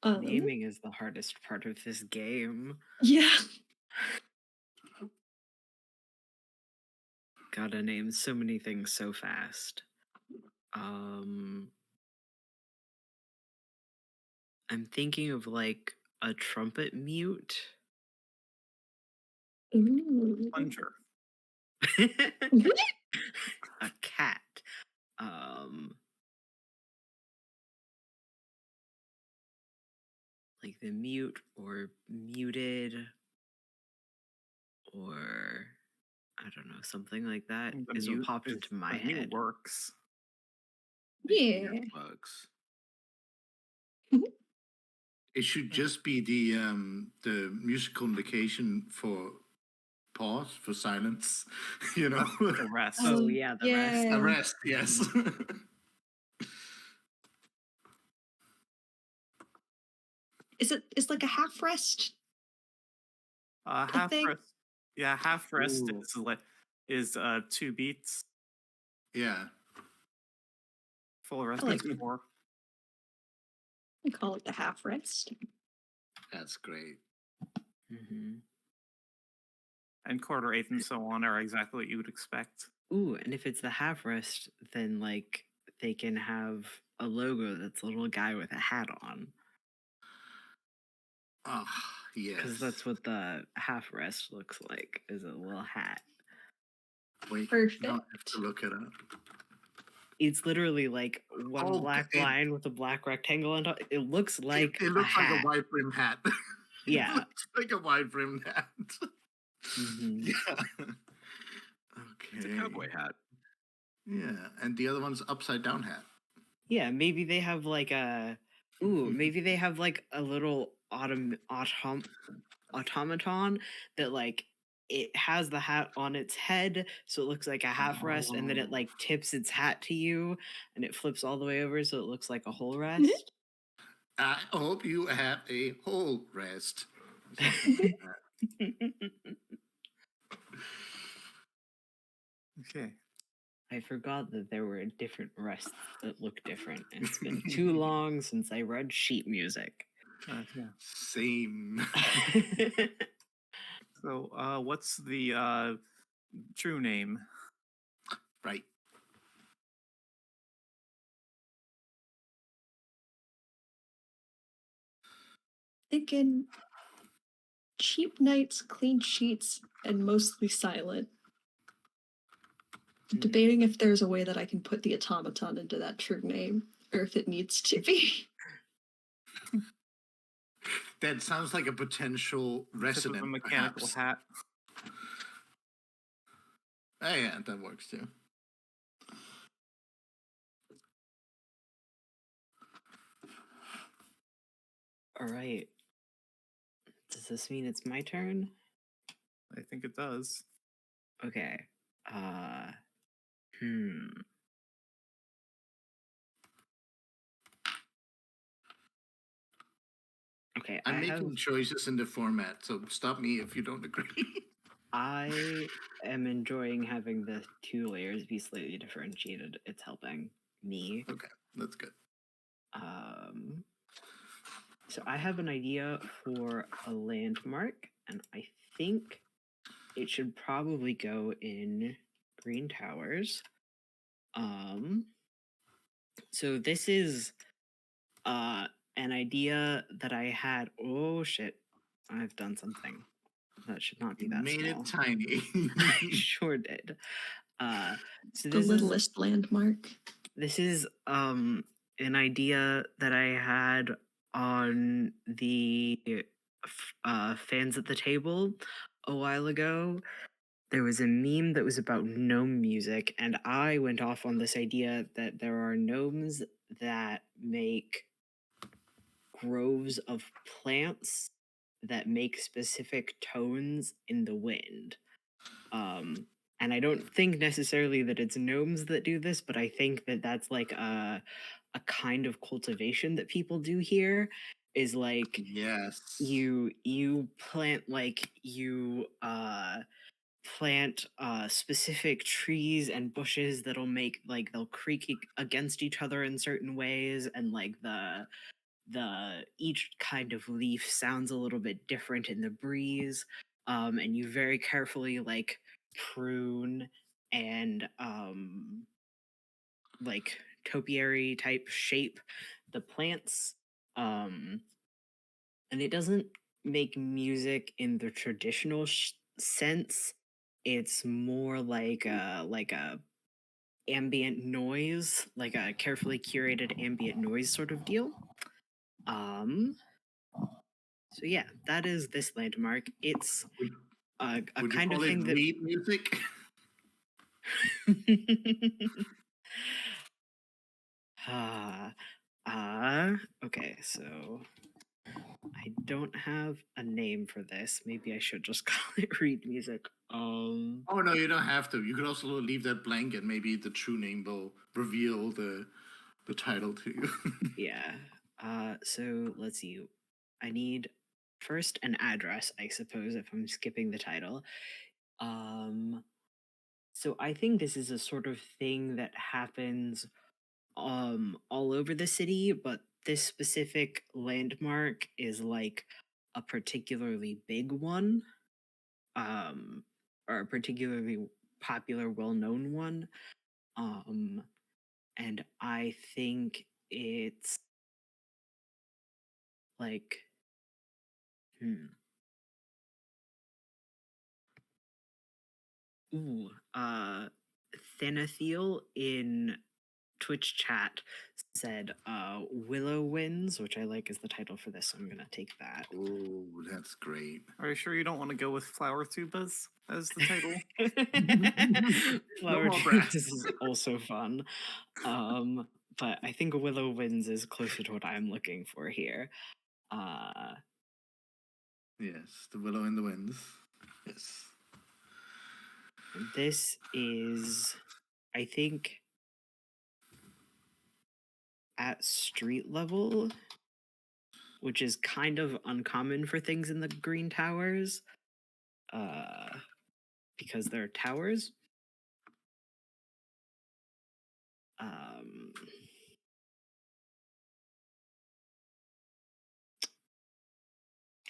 [SPEAKER 5] Naming is the hardest part of this game.
[SPEAKER 4] Yeah.
[SPEAKER 5] Gotta name so many things so fast. I'm thinking of like a trumpet mute.
[SPEAKER 4] Ooh.
[SPEAKER 1] Plunger.
[SPEAKER 5] A cat. Like the mute or muted or I don't know, something like that
[SPEAKER 1] The
[SPEAKER 5] is what
[SPEAKER 1] mute
[SPEAKER 5] popped
[SPEAKER 1] is-
[SPEAKER 5] into my
[SPEAKER 1] the mute
[SPEAKER 5] head.
[SPEAKER 1] works.
[SPEAKER 4] Yeah.
[SPEAKER 3] Bugs.
[SPEAKER 2] It should just be the musical indication for pause, for silence, you know?
[SPEAKER 1] The rest.
[SPEAKER 5] Oh yeah, the rest.
[SPEAKER 2] The rest, yes.
[SPEAKER 4] Is like a half rest?
[SPEAKER 1] Half
[SPEAKER 4] think-
[SPEAKER 1] rest. Yeah, half rest
[SPEAKER 3] Ooh.
[SPEAKER 1] is 2 beats.
[SPEAKER 2] Yeah.
[SPEAKER 1] Full rest
[SPEAKER 4] I like
[SPEAKER 1] is 4.
[SPEAKER 4] We call it the half rest.
[SPEAKER 2] That's great.
[SPEAKER 5] Mhm.
[SPEAKER 1] And quarter, eighth, and so on are exactly what you would expect.
[SPEAKER 5] Ooh, and if it's the half rest, then like they can have a logo that's a little guy with a hat on.
[SPEAKER 2] Ah, yes.
[SPEAKER 5] Because that's what the half rest looks like, is a little hat.
[SPEAKER 2] Wait,
[SPEAKER 4] Perfect.
[SPEAKER 2] now I have to look it up.
[SPEAKER 5] It's literally like one
[SPEAKER 2] Oh,
[SPEAKER 5] black
[SPEAKER 2] it-
[SPEAKER 5] line with a black rectangle on top. It looks like
[SPEAKER 2] it looks
[SPEAKER 5] a
[SPEAKER 2] like
[SPEAKER 5] hat.
[SPEAKER 2] a wide brim hat.
[SPEAKER 5] Yeah.
[SPEAKER 2] It looks like a wide brim hat.
[SPEAKER 5] Mhm.
[SPEAKER 2] Yeah.
[SPEAKER 3] It's a
[SPEAKER 2] Okay.
[SPEAKER 3] cowboy hat.
[SPEAKER 2] Yeah, and the other one's upside down hat.
[SPEAKER 5] Yeah, maybe they have like a maybe they have like a little automaton that like it has the hat on its head, so it looks like a half rest, and then it
[SPEAKER 2] Oh.
[SPEAKER 5] like tips its hat to you, and it flips all the way over, so it looks like a whole rest.
[SPEAKER 2] I hope you have a whole rest.
[SPEAKER 1] Okay.
[SPEAKER 5] I forgot that there were different rests that look different, and it's been too long since I read sheet music.
[SPEAKER 1] Yeah.
[SPEAKER 2] Same.
[SPEAKER 1] So, what's the true name?
[SPEAKER 2] Right.
[SPEAKER 4] Thinking cheap nights, clean sheets, and mostly silent. Debating if there's a way that I can put the automaton into that true name, or if it needs to be.
[SPEAKER 2] That sounds like a potential
[SPEAKER 1] Tip of
[SPEAKER 2] resident.
[SPEAKER 1] a mechanical
[SPEAKER 2] perhaps.
[SPEAKER 1] hat.
[SPEAKER 2] Oh, yeah, that works too.
[SPEAKER 5] All right. Does this mean it's my turn?
[SPEAKER 1] I think it does.
[SPEAKER 5] Okay. Okay,
[SPEAKER 2] I'm making choices in the format, so stop me if you don't agree.
[SPEAKER 5] I am enjoying having the 2 layers be slightly differentiated. It's helping me.
[SPEAKER 2] Okay, that's good.
[SPEAKER 5] So I have an idea for a landmark, and I think it should probably go in Green Towers. So this is an idea that I had. Oh shit, I've done something. That should not be
[SPEAKER 2] You
[SPEAKER 5] that
[SPEAKER 2] made
[SPEAKER 5] small.
[SPEAKER 2] it tiny.
[SPEAKER 5] I sure did. So
[SPEAKER 4] The littlest landmark.
[SPEAKER 5] this is an idea that I had on the fans at the table a while ago. There was a meme that was about gnome music, and I went off on this idea that there are gnomes that make groves of plants that make specific tones in the wind. And I don't think necessarily that it's gnomes that do this, but I think that that's like a kind of cultivation that people do here is like
[SPEAKER 2] Yes.
[SPEAKER 5] you plant like you plant specific trees and bushes that'll make like they'll creak against each other in certain ways, and like the each kind of leaf sounds a little bit different in the breeze, and you very carefully like prune and like topiary type shape the plants, and it doesn't make music in the traditional sense. It's more like a ambient noise, like a carefully curated ambient noise sort of deal. So yeah, that is this landmark. It's a
[SPEAKER 2] Would you
[SPEAKER 5] kind of
[SPEAKER 2] call it
[SPEAKER 5] thing that
[SPEAKER 2] reed music?
[SPEAKER 5] okay, so I don't have a name for this. Maybe I should just call it reed music.
[SPEAKER 2] Oh no, you don't have to. You could also leave that blank, and maybe the true name will reveal the title to you.
[SPEAKER 5] Yeah. So let's see. I need first an address, I suppose, if I'm skipping the title. So I think this is a sort of thing that happens all over the city, but this specific landmark is like a particularly big one, um, or a particularly popular, well-known one. And I think it's like, hmm. Ooh, Thanathiel in Twitch chat said Willow Winds, which I like as the title for this, so I'm gonna take that.
[SPEAKER 2] Oh, that's great.
[SPEAKER 1] Are you sure you don't want to go with Flower Tubas as the title?
[SPEAKER 5] Flower
[SPEAKER 2] more
[SPEAKER 5] Tubes
[SPEAKER 2] brass.
[SPEAKER 5] is also fun. But I think Willow Winds is closer to what I'm looking for here.
[SPEAKER 2] Yes, the willow in the winds. Yes.
[SPEAKER 5] This is, I think, at street level, which is kind of uncommon for things in the Green Towers, because they're towers.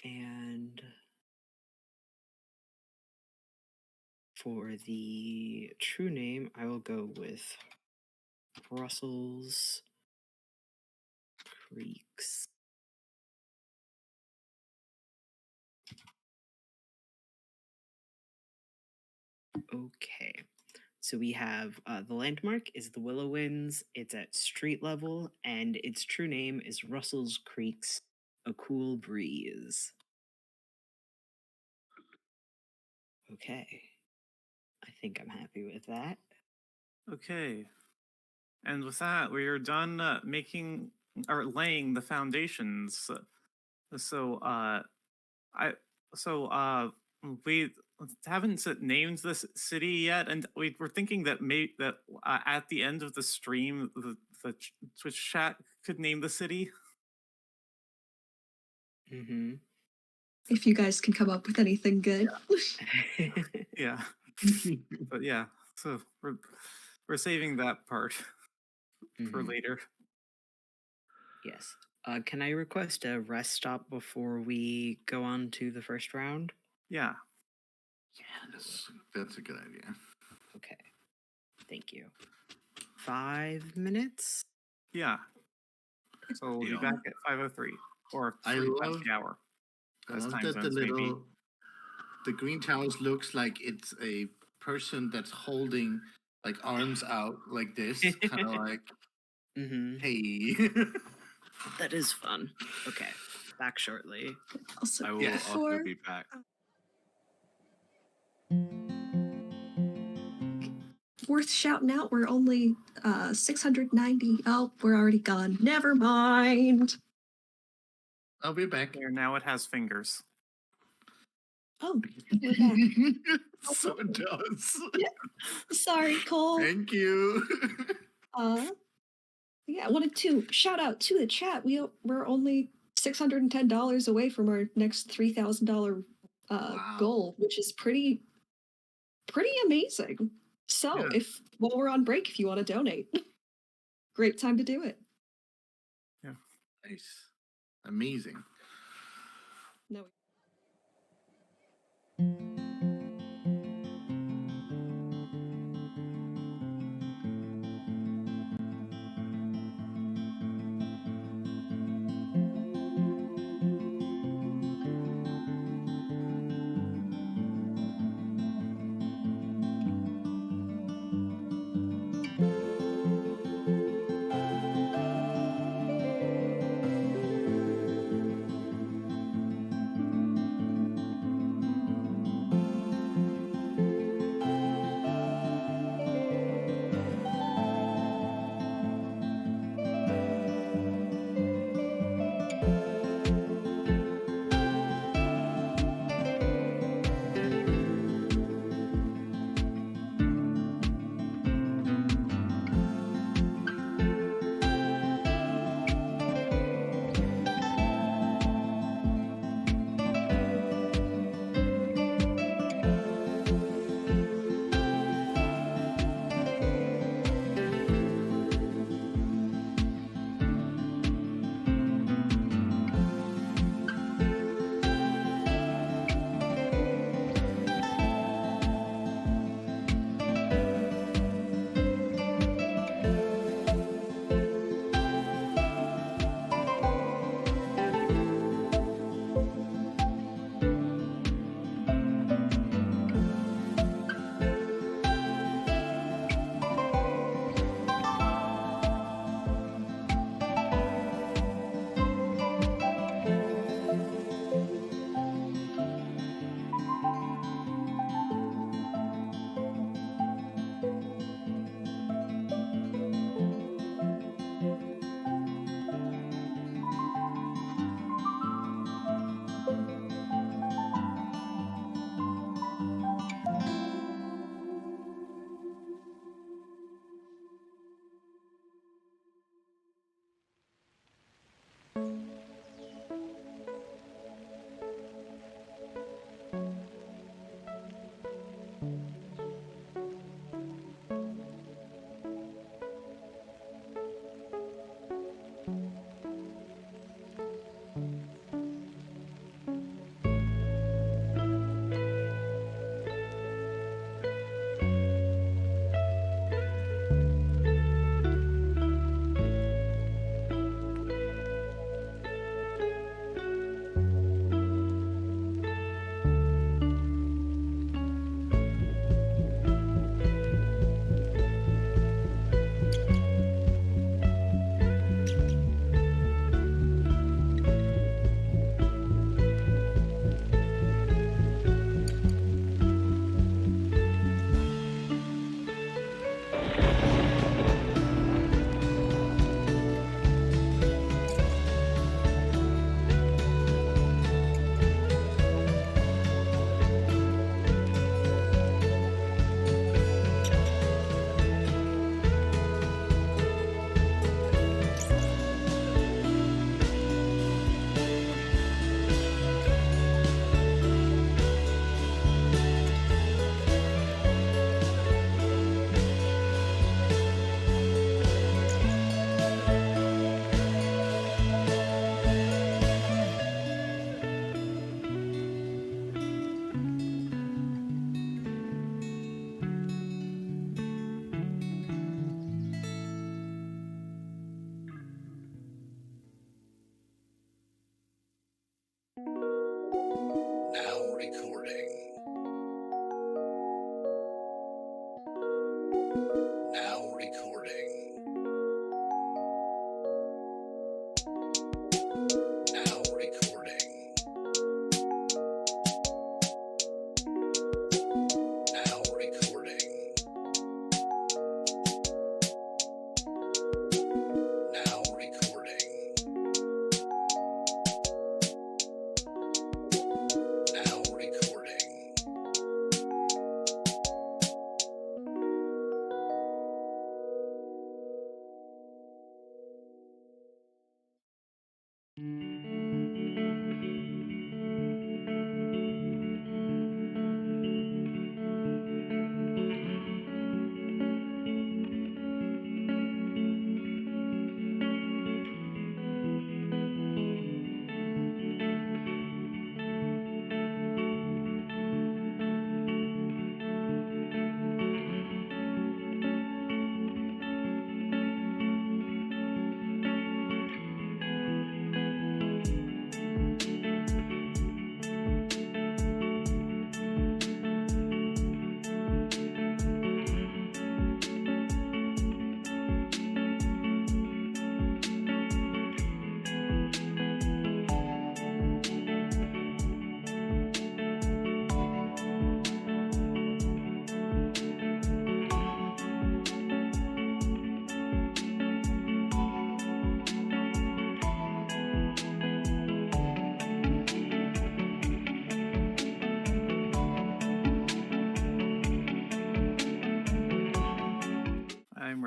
[SPEAKER 5] And for the true name, I will go with Brussels Creeks. Okay, so we have the landmark is the Willow Winds. It's at street level, and its true name is Russell's Creeks, a cool breeze. Okay, I think I'm happy with that.
[SPEAKER 1] Okay. And with that, we are done making or laying the foundations. We haven't named this city yet, and we were thinking that at the end of the stream, the Twitch chat could name the city.
[SPEAKER 5] Mm-hmm.
[SPEAKER 4] If you guys can come up with anything good.
[SPEAKER 1] Yeah, but yeah, so we're saving that part for
[SPEAKER 5] Mhm.
[SPEAKER 1] later.
[SPEAKER 5] Yes. Can I request a rest stop before we go on to the first round?
[SPEAKER 1] Yeah,
[SPEAKER 2] Yeah, that's a good idea.
[SPEAKER 5] Okay. Thank you. 5 minutes?
[SPEAKER 1] yeah. So we'll be
[SPEAKER 2] Deal.
[SPEAKER 1] back at 5:03 or
[SPEAKER 2] I
[SPEAKER 1] 3 past
[SPEAKER 2] love
[SPEAKER 1] the hour.
[SPEAKER 2] I
[SPEAKER 1] As
[SPEAKER 2] love
[SPEAKER 1] time
[SPEAKER 2] that the
[SPEAKER 1] zones may be.
[SPEAKER 2] the green towers looks like it's a person that's holding like arms out like this, kind of like,
[SPEAKER 5] Mm-hmm.
[SPEAKER 2] hey.
[SPEAKER 5] That is fun. Okay. Back shortly.
[SPEAKER 4] Also,
[SPEAKER 3] I will
[SPEAKER 2] Yeah.
[SPEAKER 3] also
[SPEAKER 4] before
[SPEAKER 3] be back.
[SPEAKER 4] worth shouting out, we're only 690. Oh, we're already gone. Never mind.
[SPEAKER 2] I'll be back.
[SPEAKER 1] There, now it has fingers.
[SPEAKER 4] Oh, we're back.
[SPEAKER 2] So it does.
[SPEAKER 4] Yeah. Sorry, Cole.
[SPEAKER 2] Thank you.
[SPEAKER 4] Yeah, I wanted to shout out to the chat. We're only $610 away from our next $3,000
[SPEAKER 2] Wow.
[SPEAKER 4] goal, which is pretty amazing. So,
[SPEAKER 1] Yeah.
[SPEAKER 4] if while we're on break, if you want to donate, great time to do it.
[SPEAKER 2] Nice. Amazing.
[SPEAKER 4] No.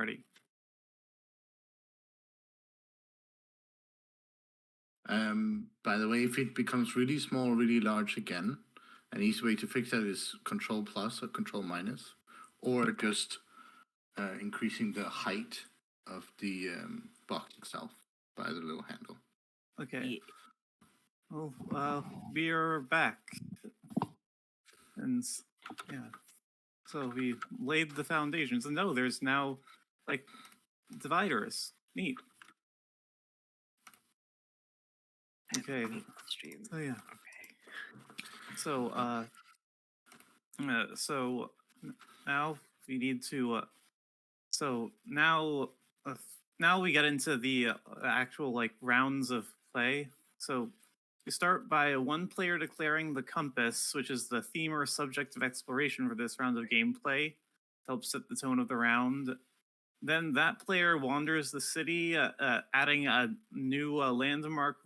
[SPEAKER 1] ready.
[SPEAKER 2] By the way, if it becomes really small or really large again, an easy way to fix that is Control Plus or Control Minus, or just increasing the height of the box itself by the little handle.
[SPEAKER 1] Okay. Well, we are back. And yeah. So we laid the foundations. And no, there's now like dividers. Neat. Okay.
[SPEAKER 5] Stream.
[SPEAKER 1] So yeah.
[SPEAKER 5] Okay.
[SPEAKER 1] So so now we need to so now now we get into the actual like rounds of play. So we start by one player declaring the compass, which is the theme or subject of exploration for this round of gameplay. Helps set the tone of the round. Then that player wanders the city, adding a new landmark,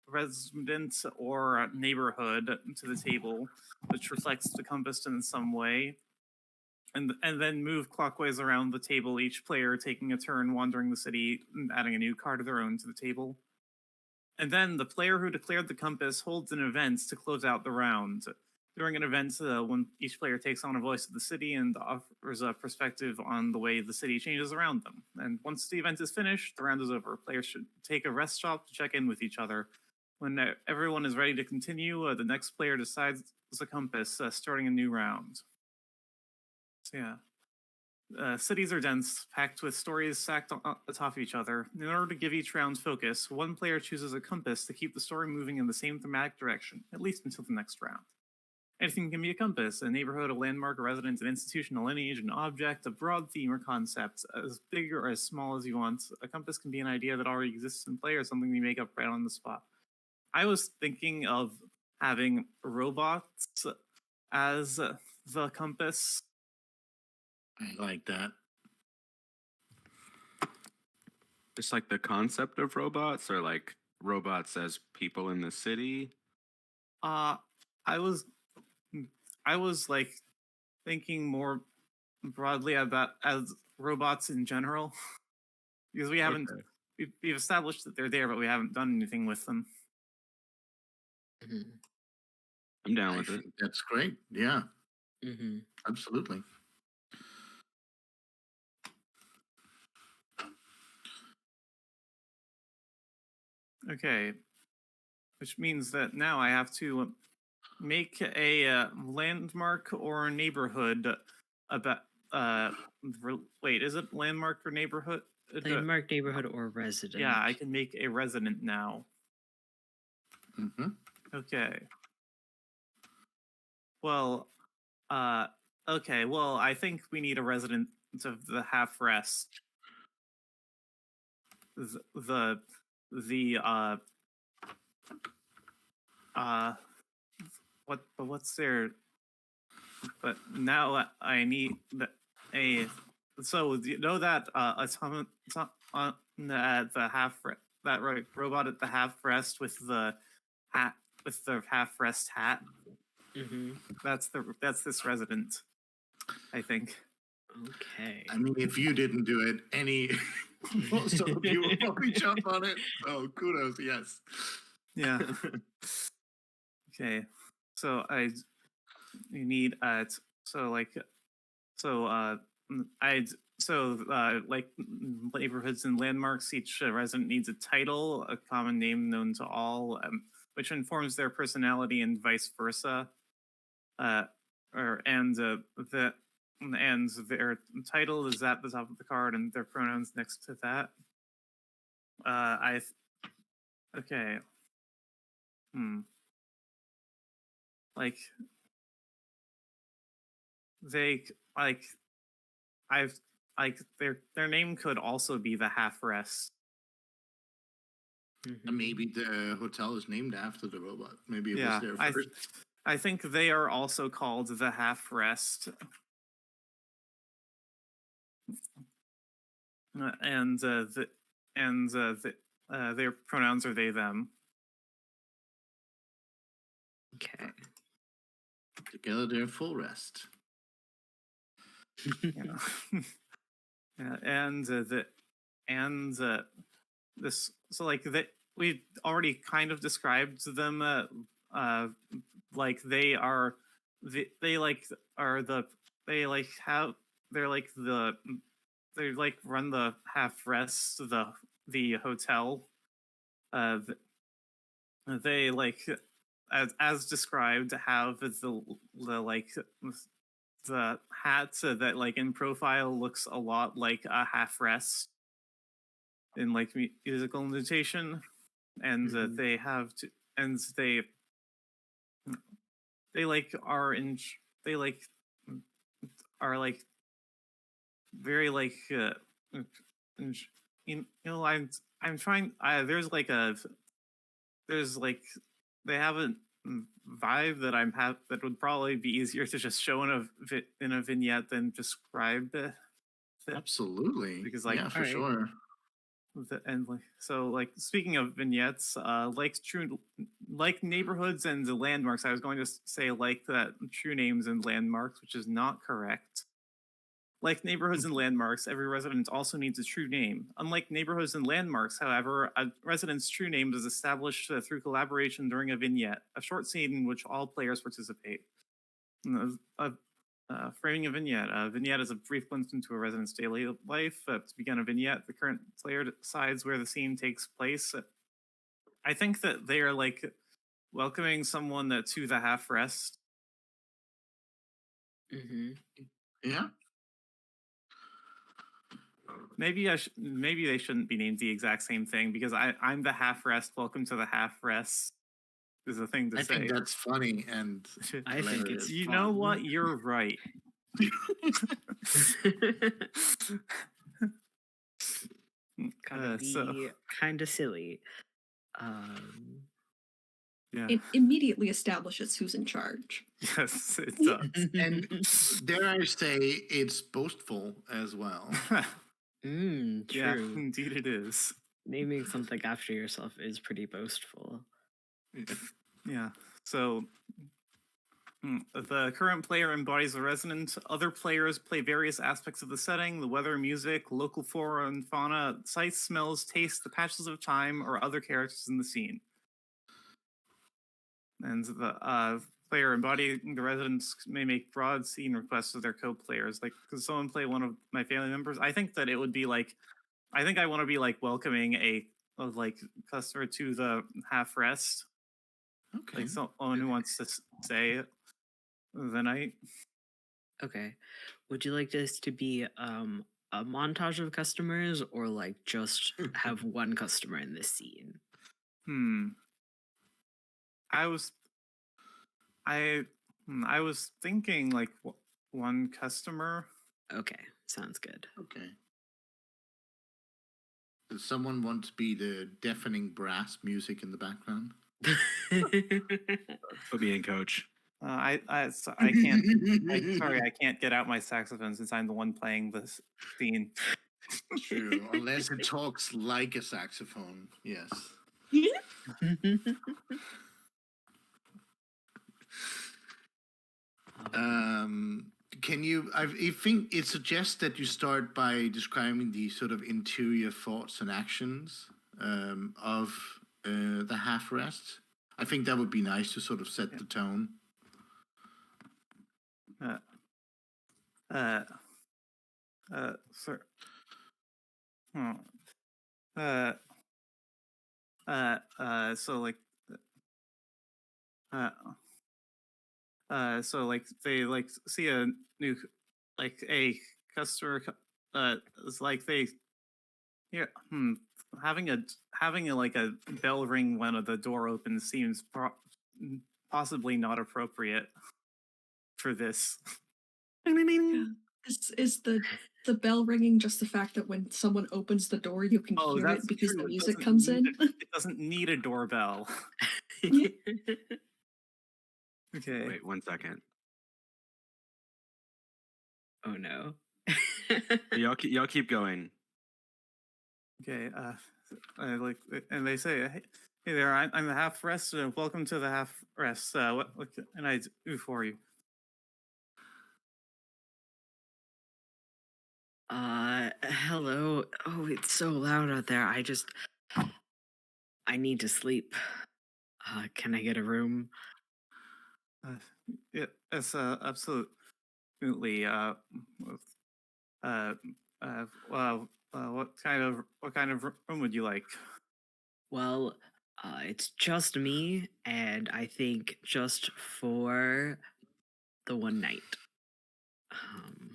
[SPEAKER 1] resident, or neighborhood to the table, which reflects the compass in some way. And then move clockwise around the table, each player taking a turn wandering the city and adding a new card of their own to the table. And then the player who declared the compass holds an event to close out the round. During an event, when each player takes on a voice of the city and offers a perspective on the way the city changes around them. And once the event is finished, the round is over. Players should take a rest stop to check in with each other. When everyone is ready to continue, the next player decides the compass, starting a new round. So yeah. Cities are dense, packed with stories stacked on top of each other. In order to give each round focus, one player chooses a compass to keep the story moving in the same thematic direction, at least until the next round. Anything can be a compass: a neighborhood, a landmark, a residence, an institution, a lineage, an object, a broad theme or concept, as big or as small as you want. A compass can be an idea that already exists in play or something you make up right on the spot. I was thinking of having robots as the compass.
[SPEAKER 2] I like that.
[SPEAKER 3] Just like the concept of robots, or like robots as people in the city.
[SPEAKER 1] I was like thinking more broadly about as robots in general, because we haven't we've established that they're there, but we haven't done anything with them.
[SPEAKER 5] Mm-hmm.
[SPEAKER 3] I'm down
[SPEAKER 2] I
[SPEAKER 3] with it.
[SPEAKER 2] think that's great. Yeah,
[SPEAKER 5] Mm-hmm.
[SPEAKER 2] absolutely.
[SPEAKER 1] Okay, which means that now I have to make a landmark or neighborhood about. Wait, is it landmark or neighborhood?
[SPEAKER 5] Landmark, neighborhood, or resident.
[SPEAKER 1] Yeah, I can make a resident now.
[SPEAKER 2] Mm-hmm.
[SPEAKER 1] Okay. Well, okay. Well, I think we need a resident of the half rest. What's their? But now I need a. So you know that the half that robot at the half rest with the hat with the half rest hat.
[SPEAKER 5] Mm-hmm.
[SPEAKER 1] That's this resident, I think.
[SPEAKER 5] Okay.
[SPEAKER 2] I mean, if you didn't do it, most of the people would probably jump on it. So kudos, yes.
[SPEAKER 1] Yeah. Okay. So you need like neighborhoods and landmarks, each resident needs a title, a common name known to all, which informs their personality and vice versa. And their title is at the top of the card, and their pronouns next to that. Okay. Like they like I've like their name could also be the half rest.
[SPEAKER 5] Mm-hmm.
[SPEAKER 2] And maybe the hotel is named after the robot. Maybe it
[SPEAKER 1] Yeah,
[SPEAKER 2] was there first.
[SPEAKER 1] I think they are also called the half rest. And their pronouns are they them.
[SPEAKER 5] Okay.
[SPEAKER 2] Together they're full rest.
[SPEAKER 1] Yeah. and the and this so like that we already kind of described them like they like are the they like have they're like the they like run the half rest the hotel th- they like as described have the like the hat that like in profile looks a lot like a half rest in like musical notation, and
[SPEAKER 5] Mhm.
[SPEAKER 1] they have to and they like are in they like are like very like you know I'm trying there's like a there's like they have a vibe that that would probably be easier to just show in in a vignette than describe
[SPEAKER 2] Absolutely.
[SPEAKER 1] because like
[SPEAKER 2] Yeah, for
[SPEAKER 5] Alright.
[SPEAKER 2] sure.
[SPEAKER 1] and like so like speaking of vignettes like neighborhoods and the landmarks, I was going to say like that true names and landmarks, which is not correct. Like neighborhoods and landmarks, every resident also needs a true name. Unlike neighborhoods and landmarks, however, a resident's true name is established through collaboration during a vignette, a short scene in which all players participate. Framing a vignette. A vignette is a brief glimpse into a resident's daily life. To begin a vignette, the current player decides where the scene takes place. I think that they are like welcoming someone to the half rest.
[SPEAKER 5] Mm-hmm.
[SPEAKER 2] Yeah.
[SPEAKER 1] Maybe they shouldn't be named the exact same thing because I'm the half rest. Welcome to the half rest is a thing to
[SPEAKER 2] I
[SPEAKER 1] say.
[SPEAKER 2] think that's funny and
[SPEAKER 5] I think
[SPEAKER 2] hilarious.
[SPEAKER 5] it's
[SPEAKER 1] You know
[SPEAKER 5] fun.
[SPEAKER 1] what? You're right.
[SPEAKER 5] Gotta be
[SPEAKER 1] So
[SPEAKER 5] kind of silly. Um,
[SPEAKER 1] yeah,
[SPEAKER 4] It immediately establishes who's in charge.
[SPEAKER 1] yes, it does.
[SPEAKER 2] And dare I say, it's boastful as well.
[SPEAKER 5] true.
[SPEAKER 1] Yeah, indeed it is.
[SPEAKER 5] Naming something after yourself is pretty boastful.
[SPEAKER 1] Yeah. So the current player embodies the resident. Other players play various aspects of the setting: the weather, music, local flora and fauna, sights, smells, tastes, the patches of time, or other characters in the scene. And the player embodying the residents may make broad scene requests to their co-players. Like, could someone play one of my family members? I think that it would be like, I think I want to be like welcoming a like customer to the half rest,
[SPEAKER 2] Okay.
[SPEAKER 1] like someone who wants to stay the night.
[SPEAKER 5] Okay. Would you like this to be a montage of customers or like just have one customer in this scene?
[SPEAKER 1] I was thinking like one customer.
[SPEAKER 5] Okay, sounds good.
[SPEAKER 2] Okay. Does someone want to be the deafening brass music in the background?
[SPEAKER 3] For being coach.
[SPEAKER 1] I can't. Sorry, I can't get out my saxophone since I'm the one playing this scene.
[SPEAKER 2] True, unless it talks like a saxophone. Yes. Can you? I think it suggests that you start by describing the sort of interior thoughts and actions of the half rest. I think that would be nice to sort of set the tone.
[SPEAKER 1] Sir. So like, so like they like see a new, like a customer, it's like they, yeah, having a like a bell ring when the door opens seems possibly not appropriate for this.
[SPEAKER 4] Yeah. Is the bell ringing just the fact that when someone opens the door you can hear it because
[SPEAKER 1] true.
[SPEAKER 4] the
[SPEAKER 1] It
[SPEAKER 4] music
[SPEAKER 1] doesn't
[SPEAKER 4] comes
[SPEAKER 1] need
[SPEAKER 4] in?
[SPEAKER 1] It doesn't need a doorbell. Okay.
[SPEAKER 3] Wait 1 second.
[SPEAKER 5] Oh no.
[SPEAKER 3] Y'all keep going.
[SPEAKER 1] Okay. Like, and they say, "Hey there, I'm the half rest. Welcome to the half rest. What can I do for you?"
[SPEAKER 5] Hello. Oh, it's so loud out there. I need to sleep. Can I get a room?
[SPEAKER 1] Uh, yeah, it's absolutely. Uh, what kind of room would you like?
[SPEAKER 5] Well, it's just me, and I think just for the one night. Um,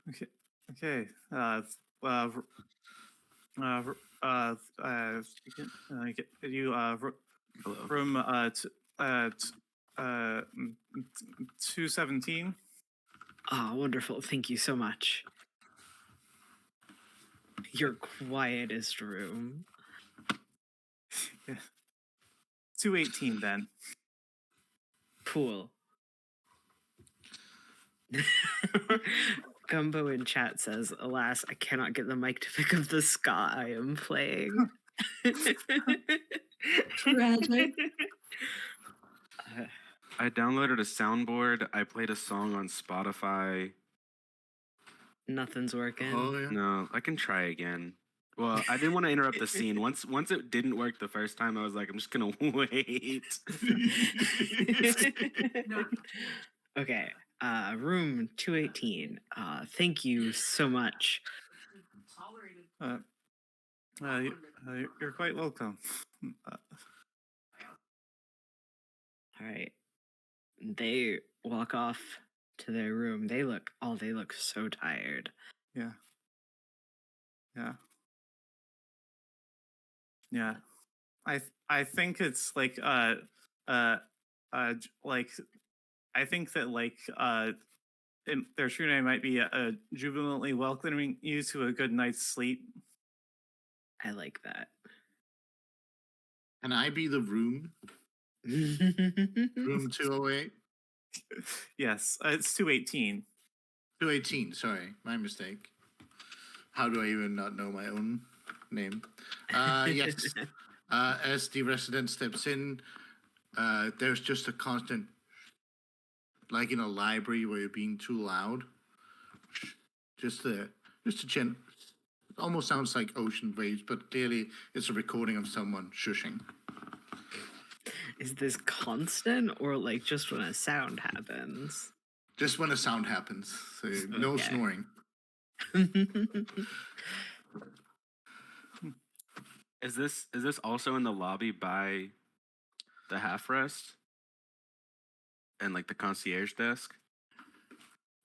[SPEAKER 1] Okay, okay. R- get you
[SPEAKER 3] Hello.
[SPEAKER 1] room 217.
[SPEAKER 5] wonderful. Thank you so much. Your quietest room.
[SPEAKER 1] 218 then.
[SPEAKER 5] Cool. Gumbo in chat says, "Alas, I cannot get the mic to pick up the ska I am playing."
[SPEAKER 4] Tragic.
[SPEAKER 3] I downloaded a soundboard. I played a song on Spotify.
[SPEAKER 5] Nothing's working.
[SPEAKER 2] Oh yeah.
[SPEAKER 3] No, I can try again. Well, I didn't want to interrupt the scene. Once it didn't work the first time, I was like, I'm just gonna wait.
[SPEAKER 5] Okay. Room 218. Thank you so much.
[SPEAKER 1] You're quite welcome.
[SPEAKER 5] All right. They walk off to their room. They look so tired.
[SPEAKER 1] Yeah. I think it's like like I think that like their true name might be jubilantly welcoming you to a good night's sleep.
[SPEAKER 5] I like that.
[SPEAKER 2] Can I be the room? Room 208?
[SPEAKER 1] Yes, it's 218.
[SPEAKER 2] 218, sorry, my mistake. How do I even not know my own name? Yes. As the resident steps in, there's just a constant, like in a library where you're being too loud. Just a it almost sounds like ocean waves, but clearly it's a recording of someone shushing.
[SPEAKER 5] Is this constant or like just when a sound happens?
[SPEAKER 2] Just when a sound happens, so no
[SPEAKER 5] Okay.
[SPEAKER 2] snoring.
[SPEAKER 3] Is this also in the lobby by the half rest and like the concierge desk?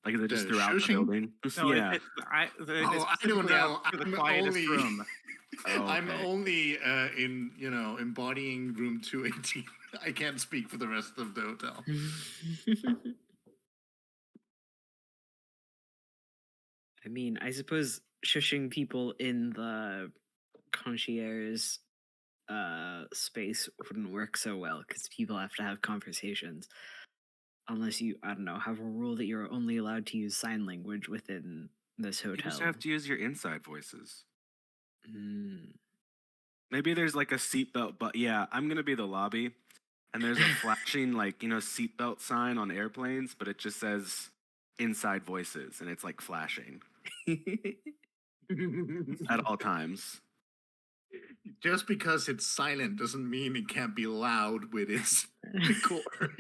[SPEAKER 3] Like is it just
[SPEAKER 2] The
[SPEAKER 3] throughout the
[SPEAKER 2] shushing?
[SPEAKER 3] building?
[SPEAKER 1] No,
[SPEAKER 3] Yeah.
[SPEAKER 1] it's
[SPEAKER 2] I don't
[SPEAKER 1] specifically out
[SPEAKER 2] know.
[SPEAKER 1] for the
[SPEAKER 2] I'm
[SPEAKER 1] quietest
[SPEAKER 2] only-
[SPEAKER 1] room.
[SPEAKER 3] Oh,
[SPEAKER 2] I'm
[SPEAKER 3] okay.
[SPEAKER 2] only embodying room 218. I can't speak for the rest of the hotel.
[SPEAKER 5] I mean, I suppose shushing people in the concierge space wouldn't work so well because people have to have conversations. Unless you, I don't know, have a rule that you're only allowed to use sign language within this
[SPEAKER 3] You
[SPEAKER 5] hotel.
[SPEAKER 3] just have to use your inside voices.
[SPEAKER 5] Mm.
[SPEAKER 3] Maybe there's like a seatbelt, but yeah, I'm gonna be the lobby, and there's a flashing like seatbelt sign on airplanes, but it just says inside voices, and it's like flashing at all times.
[SPEAKER 2] Just because it's silent doesn't mean it can't be loud with its recorder,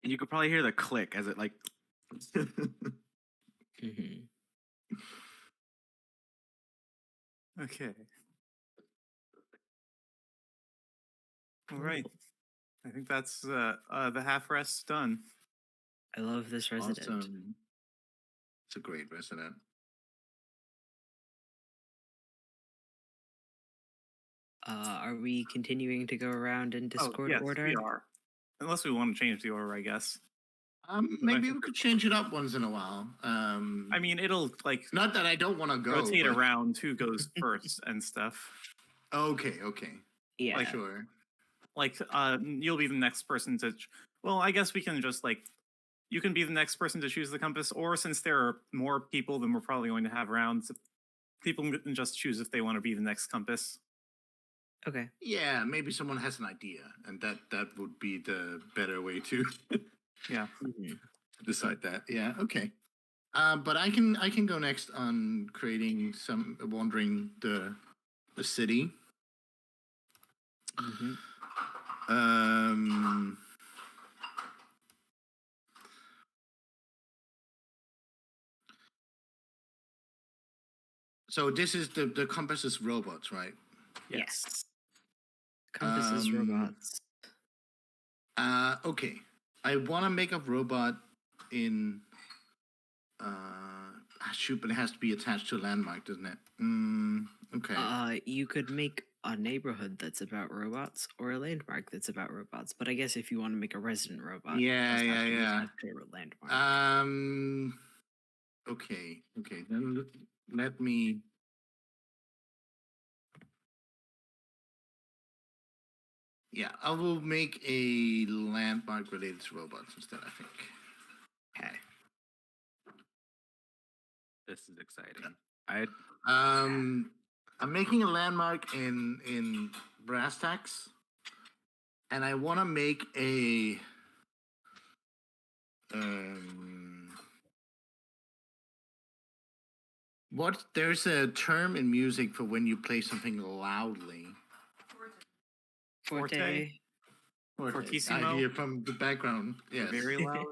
[SPEAKER 3] And you could probably hear the click as it like.
[SPEAKER 5] Mhm.
[SPEAKER 1] Okay. All right. I think that's the half rest done.
[SPEAKER 5] I love this resident.
[SPEAKER 2] Awesome. It's a great resident.
[SPEAKER 5] Are we continuing to go around in Discord
[SPEAKER 1] yes,
[SPEAKER 5] order?
[SPEAKER 1] we are. Unless we want to change the order, I guess.
[SPEAKER 2] Maybe we could change it up once in a while.
[SPEAKER 1] I mean, it'll like
[SPEAKER 2] not that I don't want to go.
[SPEAKER 1] rotate
[SPEAKER 2] but-
[SPEAKER 1] around who goes first and stuff.
[SPEAKER 2] Okay.
[SPEAKER 5] Yeah.
[SPEAKER 1] Like,
[SPEAKER 2] Sure.
[SPEAKER 1] Like, you'll be the next person to. Well, I guess we can just like, you can be the next person to choose the compass, or since there are more people than we're probably going to have rounds, people can just choose if they want to be the next compass.
[SPEAKER 5] Okay.
[SPEAKER 2] Yeah, maybe someone has an idea, and that would be the better way to.
[SPEAKER 1] Yeah.
[SPEAKER 5] Mhm.
[SPEAKER 2] decide that. Yeah, okay. But I can go next on creating some wandering the city.
[SPEAKER 5] Mm-hmm.
[SPEAKER 2] Um. So this is the compass is robots, right?
[SPEAKER 5] Yes. Compasses, robots.
[SPEAKER 2] Okay. I want to make a robot in. Shoot, but it has to be attached to a landmark, doesn't it? Okay.
[SPEAKER 5] You could make a neighborhood that's about robots or a landmark that's about robots. But I guess if you want to make a resident robot,
[SPEAKER 2] Yeah,
[SPEAKER 5] it does have
[SPEAKER 2] yeah,
[SPEAKER 5] to be
[SPEAKER 2] yeah.
[SPEAKER 5] attached to a landmark.
[SPEAKER 2] Okay. Then let me. Yeah, I will make a landmark related to robots instead, I think.
[SPEAKER 5] Okay.
[SPEAKER 3] This is exciting.
[SPEAKER 2] I'm making a landmark in brass tacks, and I want to make a what? There's a term in music for when you play something loudly.
[SPEAKER 5] Forte.
[SPEAKER 1] Fortissimo.
[SPEAKER 2] I hear from the background. Yes.
[SPEAKER 1] Very loud.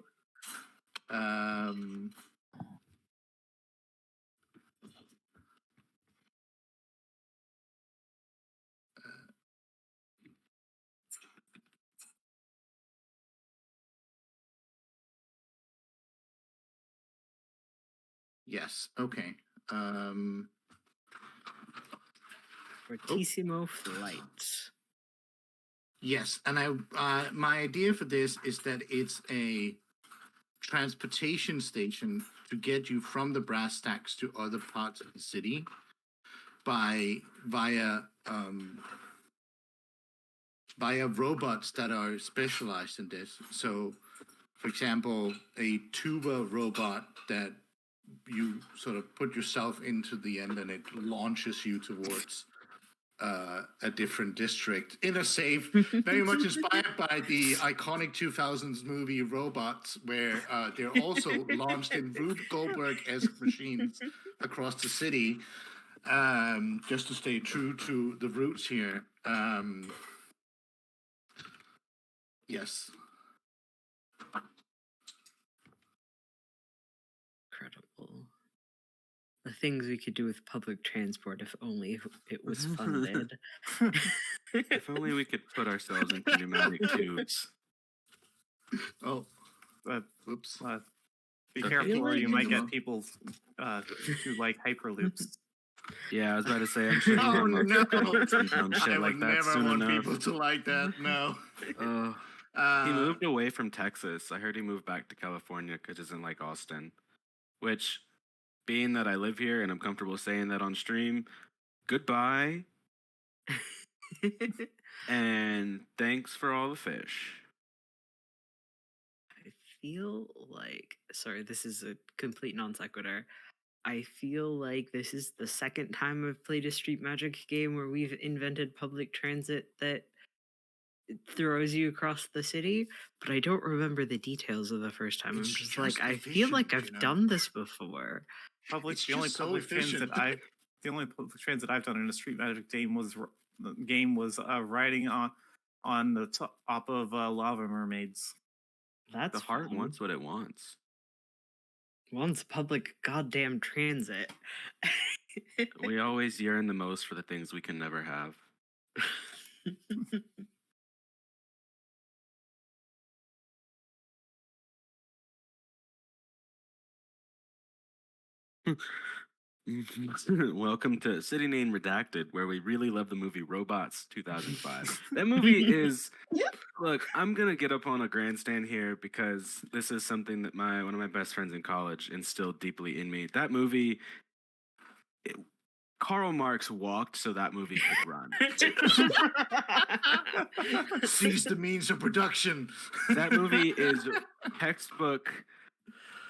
[SPEAKER 2] Yes. Okay.
[SPEAKER 5] Fortissimo flight.
[SPEAKER 2] Yes, and my idea for this is that it's a transportation station to get you from the brass tacks to other parts of the city via robots that are specialized in this. So, for example, a tuba robot that you sort of put yourself into the end and it launches you towards a different district in a safe, very much inspired by the iconic 2000s movie Robots, where they're also launched in Rube Goldberg-esque machines across the city, just to stay true to the roots here. Yes.
[SPEAKER 5] Incredible. The things we could do with public transport if only it was funded.
[SPEAKER 3] If only we could put ourselves into pneumatic tubes.
[SPEAKER 2] Oh,
[SPEAKER 1] Oops. Be
[SPEAKER 3] Okay.
[SPEAKER 1] careful, or you might
[SPEAKER 2] Yeah.
[SPEAKER 1] get people who like hyperloops.
[SPEAKER 3] Yeah, I was about to say, I'm sure
[SPEAKER 2] Oh,
[SPEAKER 3] Elon Musk
[SPEAKER 2] no.
[SPEAKER 3] will some dumb
[SPEAKER 2] I
[SPEAKER 3] shit
[SPEAKER 2] would
[SPEAKER 3] like that
[SPEAKER 2] never
[SPEAKER 3] soon
[SPEAKER 2] want
[SPEAKER 3] enough.
[SPEAKER 2] people to like that. No.
[SPEAKER 3] He moved away from Texas. I heard he moved back to California because he doesn't like Austin. Which, being that I live here and I'm comfortable saying that on stream, goodbye and thanks for all the fish.
[SPEAKER 5] I feel like, sorry, this is a complete non sequitur. I feel like this is the second time I've played a Street Magic game where we've invented public transit that throws you across the city, but I don't remember the details of the first time.
[SPEAKER 2] It's
[SPEAKER 5] I'm just like,
[SPEAKER 2] just
[SPEAKER 5] I feel like
[SPEAKER 2] efficient,
[SPEAKER 5] I've
[SPEAKER 2] you know?
[SPEAKER 5] done this before.
[SPEAKER 2] It's
[SPEAKER 1] The only
[SPEAKER 2] just so
[SPEAKER 1] public transit
[SPEAKER 2] efficient.
[SPEAKER 1] the only public transit I've done in a Street Magic game was riding on the top of lava mermaids.
[SPEAKER 5] That's
[SPEAKER 3] The heart
[SPEAKER 5] fun.
[SPEAKER 3] wants what it wants.
[SPEAKER 5] Wants public goddamn transit.
[SPEAKER 3] We always yearn the most for the things we can never have. Welcome to City Name Redacted, where we really love the movie Robots 2005. That movie is. Look, I'm gonna get up on a grandstand here because this is something that one of my best friends in college instilled deeply in me. That movie, Karl Marx walked so that movie could run.
[SPEAKER 2] Seize the means of production.
[SPEAKER 3] That movie is textbook,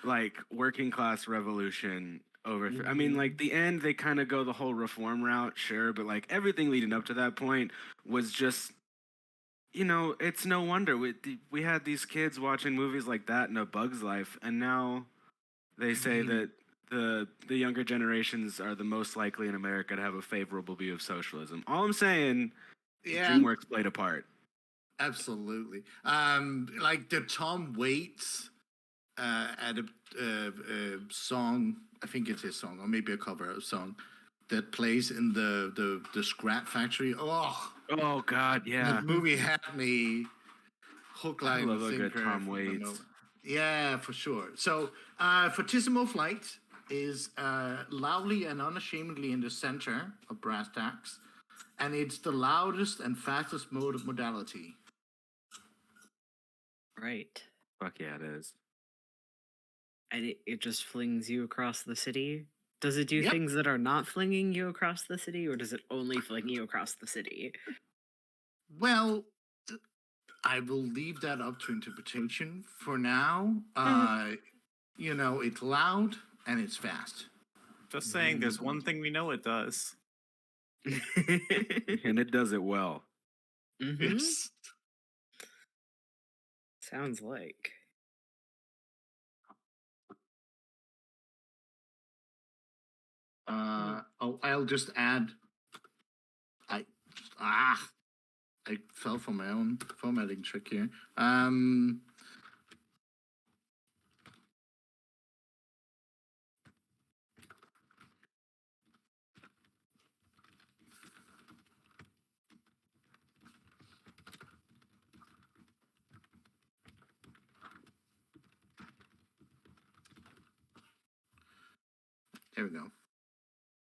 [SPEAKER 3] like working class revolution over. I mean, like the end, they kind of go the whole reform route, sure, but like everything leading up to that point was just it's no wonder we had these kids watching movies like that in A Bug's Life, and now they say that the younger generations are the most likely in America to have a favorable view of socialism. All I'm saying,
[SPEAKER 2] Yeah,
[SPEAKER 3] DreamWorks played a part.
[SPEAKER 2] absolutely. Like the Tom Waits song, I think it's his song, or maybe a cover of a song that plays in the Scrap Factory.
[SPEAKER 3] Oh God, yeah.
[SPEAKER 2] That movie had me hook,
[SPEAKER 3] I
[SPEAKER 2] line,
[SPEAKER 3] love
[SPEAKER 2] and
[SPEAKER 3] a good
[SPEAKER 2] sinker
[SPEAKER 3] Tom
[SPEAKER 2] from the
[SPEAKER 3] Waits.
[SPEAKER 2] moment. Yeah, for sure. So, Fortissimo Flight is loudly and unashamedly in the center of brass tacks, and it's the loudest and fastest mode of modality.
[SPEAKER 5] Right.
[SPEAKER 3] Fuck yeah, it is.
[SPEAKER 5] And it just flings you across the city. Does it do
[SPEAKER 2] Yep.
[SPEAKER 5] things that are not flinging you across the city, or does it only fling you across the city?
[SPEAKER 2] Well, I will leave that up to interpretation for now. It's loud and it's fast.
[SPEAKER 1] Just saying, there's one thing we know it does.
[SPEAKER 3] And it does it well.
[SPEAKER 5] Mhm.
[SPEAKER 2] It's
[SPEAKER 5] Sounds like.
[SPEAKER 2] I'll just add. I fell for my own formatting trick here. There we go.